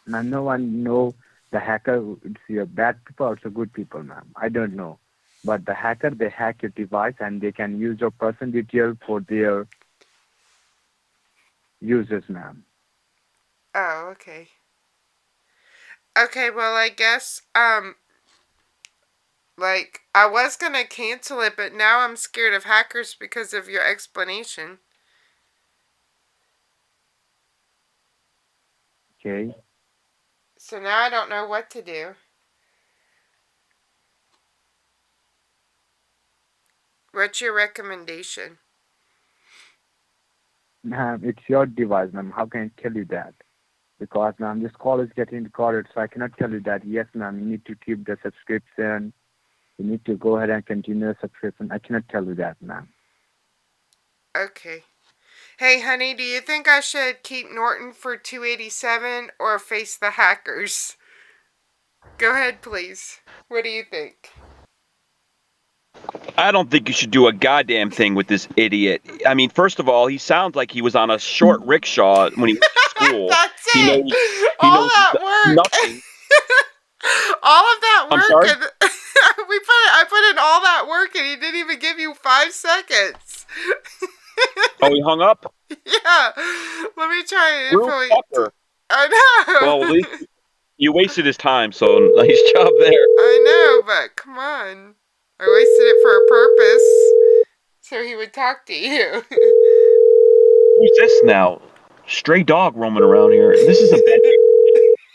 ma'am, no one know the hacker, it's your bad people or so good people, ma'am. I don't know. But the hacker, they hack your device and they can use your personal detail for their users, ma'am. Oh, okay. Okay, well, I guess, I was gonna cancel it, but now I'm scared of hackers because of your explanation. Okay. So now I don't know what to do. What's your recommendation? Ma'am, it's your device, ma'am. How can I tell you that? Because, ma'am, this call is getting recorded, so I cannot tell you that. Yes, ma'am, you need to keep the subscription. You need to go ahead and continue the subscription. I cannot tell you that, ma'am. Okay. Hey, honey, do you think I should keep Norton for $287 or face the hackers? Go ahead, please. What do you think? I don't think you should do a goddamn thing with this idiot. I mean, first of all, he sounds like he was on a short rickshaw when he went to school. That's he it. Knows, All that work. Nothing. All of that work. I'm sorry? And I put in all that work and he didn't even give you 5 seconds. Oh, he hung up? Yeah. Let me try it. Rude fucker. I know. Well, at least you wasted his time, so nice job there. I know, but come on. I wasted it for a purpose. So he would talk to you. Who's this now? Stray dog roaming around here. This is a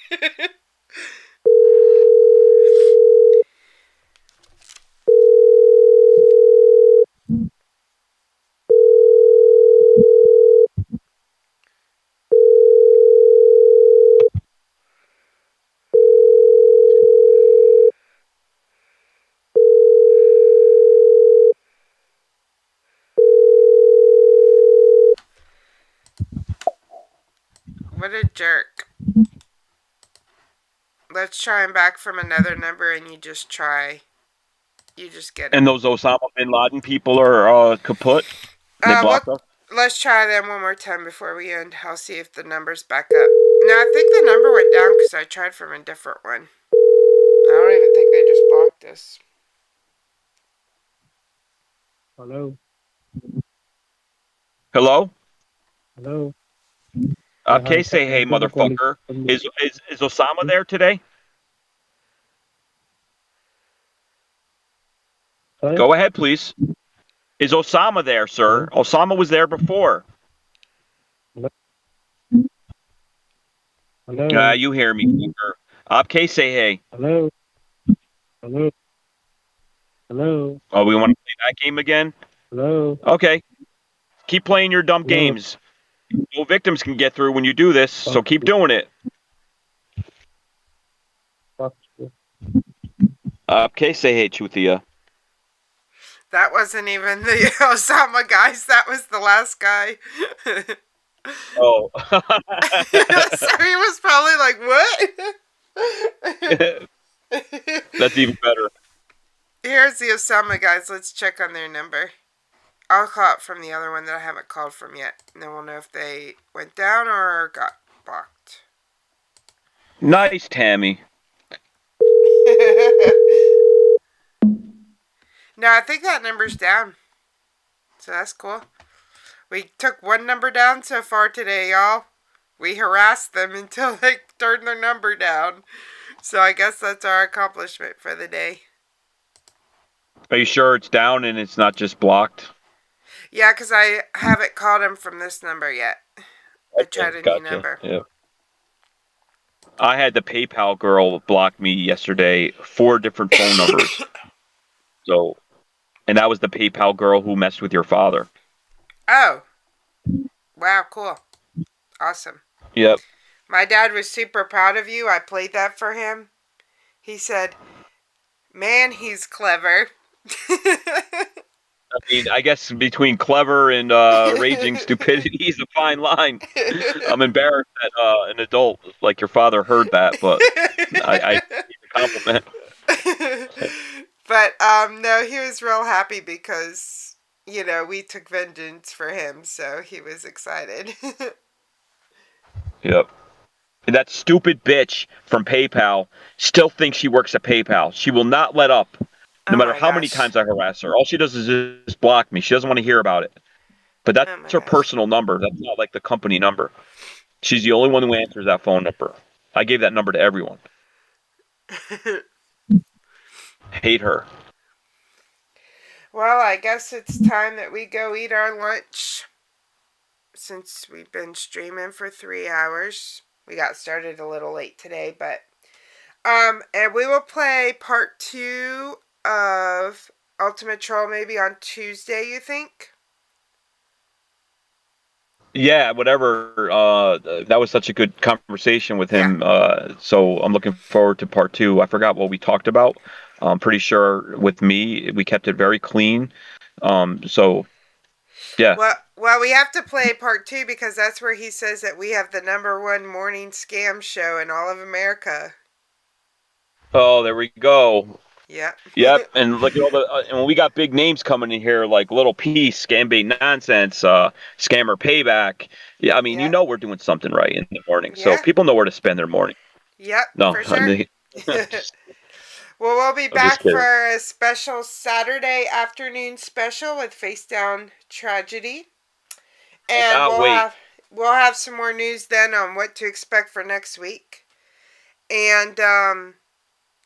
bit. What a jerk. Let's try him back from another number, and you just try. You just get him. And those Osama bin Laden people are kaput? They blocked us? Let's try them one more time before we end. I'll see if the number's back up. No, I think the number went down because I tried from a different one. I don't even think they just blocked us. Hello. Hello? Hello. Okay, say hey, motherfucker. Is Osama there today? Sorry? Go ahead, please. Is Osama there, sir? Osama was there before. Hello. You hear me, fucker. Okay, say hey. Hello. Hello. Hello. Oh, we want to play that game again? Hello. Okay. Keep playing your dumb Hello. games. No victims can get through when you do this, so keep doing it. Okay, say hey, Chuthia. That wasn't even the Osama guys. That was the last guy. Oh. So he was probably like, what? That's even better. Here's the Osama guys. Let's check on their number. I'll call it from the other one that I haven't called from yet. And then we'll know if they went down or got blocked. Nice, Tammy. No, I think that number's down. So that's cool. We took one number down so far today, y'all. We harassed them until they turned their number down. So I guess that's our accomplishment for the day. Are you sure it's down and it's not just blocked? Yeah, because I haven't called him from this number yet. I tried a new number. Yeah. I had the PayPal girl block me yesterday, 4 different phone numbers. So, and that was the PayPal girl who messed with your father. Oh. Wow, cool. Awesome. Yep. My dad was super proud of you. I played that for him. He said, man, he's clever. I mean, I guess between clever and raging stupidity is a fine line. I'm embarrassed that an adult like your father heard that, but I compliment. But no, he was real happy because, you know, we took vengeance for him, so he was excited. Yep. And that stupid bitch from PayPal still thinks she works at PayPal. She will not let up. No matter how many times I harass her. All she does is just block me. She doesn't want to hear about it. But that's her personal number. That's not like the company number. She's the only one who answers that phone number. I gave that number to everyone. Hate her. Well, I guess it's time that we go eat our lunch. Since we've been streaming for 3 hours. We got started a little late today, but and we will play part 2 of Ultimate Troll maybe on Tuesday, you think? Yeah, whatever. That was such a good conversation with him. So I'm looking forward to part 2. I forgot what we talked about. I'm pretty sure with me, we kept it very clean. So, yeah. Well, we have to play part 2 because that's where he says that we have the #1 morning scam show in all of America. Oh, there we go. Yeah. Yep, and look at all the and we got big names coming in here like Little Peace, Scambait Nonsense, Scammer Payback. Yeah, I mean, you know we're doing something right in the morning, so people know where to spend their morning. Yep, No, for sure. Well, we'll be back for a special Saturday afternoon special with Face Down Tragedy. And we'll have some more news then on what to expect for next week. And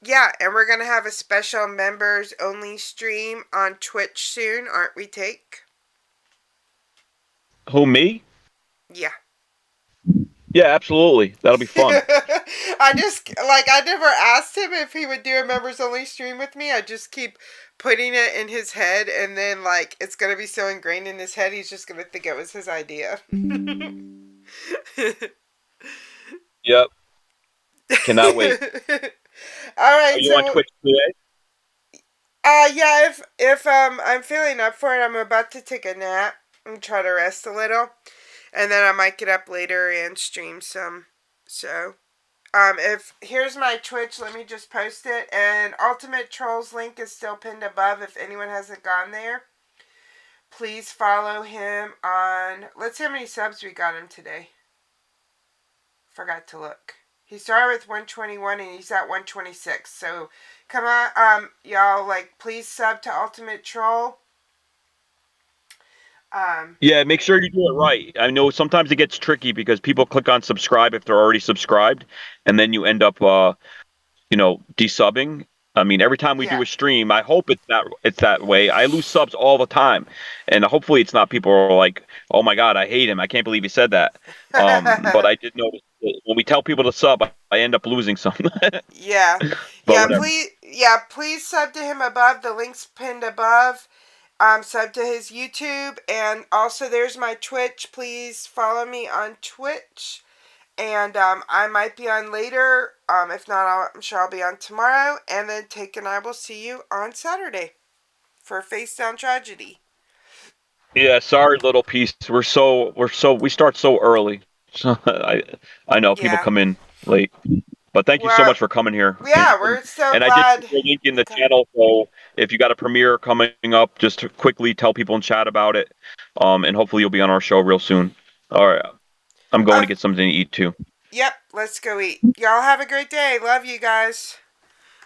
yeah, and we're going to have a special members only stream on Twitch soon, aren't we, Take? Who, me? Yeah. Yeah, absolutely. That'll be fun. I never asked him if he would do a members only stream with me. I just keep putting it in his head, and then, like, it's going to be so ingrained in his head, he's just going to think it was his idea. Yep. Cannot wait. All right. Are you on Twitch today? Yeah, if I'm feeling up for it, I'm about to take a nap and try to rest a little. And then I might get up later and stream some. So, if here's my Twitch, let me just post it. And Ultimate Troll's link is still pinned above if anyone hasn't gone there. Please follow him on. Let's see how many subs we got him today. Forgot to look. He started with 121 and he's at 126. So come on, y'all, like, please sub to Ultimate Troll. Yeah, make sure you do it right. I know sometimes it gets tricky because people click on subscribe if they're already subscribed, and then you end up, desubbing. I mean, every time we do a stream, I hope it's that way. I lose subs all the time, and hopefully it's not people are like, "Oh my God, I hate him. I can't believe he said that." But I did notice that when we tell people to sub, I end up losing some. Yeah. Whatever. Please sub to him above. The link's pinned above. Sub to his YouTube, and also there's my Twitch. Please follow me on Twitch. And I might be on later. If not, I'm sure I'll be on tomorrow. And then Take and I will see you on Saturday for Face Down Tragedy. Yeah, sorry, little piece. We start so early. So I know people come in late, but thank you so much for coming here. Yeah, we're so and glad. I did put a link in the channel, so if you got a premiere coming up, just to quickly tell people in chat about it. And hopefully you'll be on our show real soon. All right, I'm going to get something to eat too. Yep, let's go eat. Y'all have a great day. Love you guys.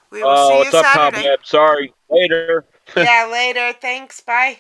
We will see you What's up, Saturday. Cobweb? Sorry. Later. Yeah, later. Thanks. Bye.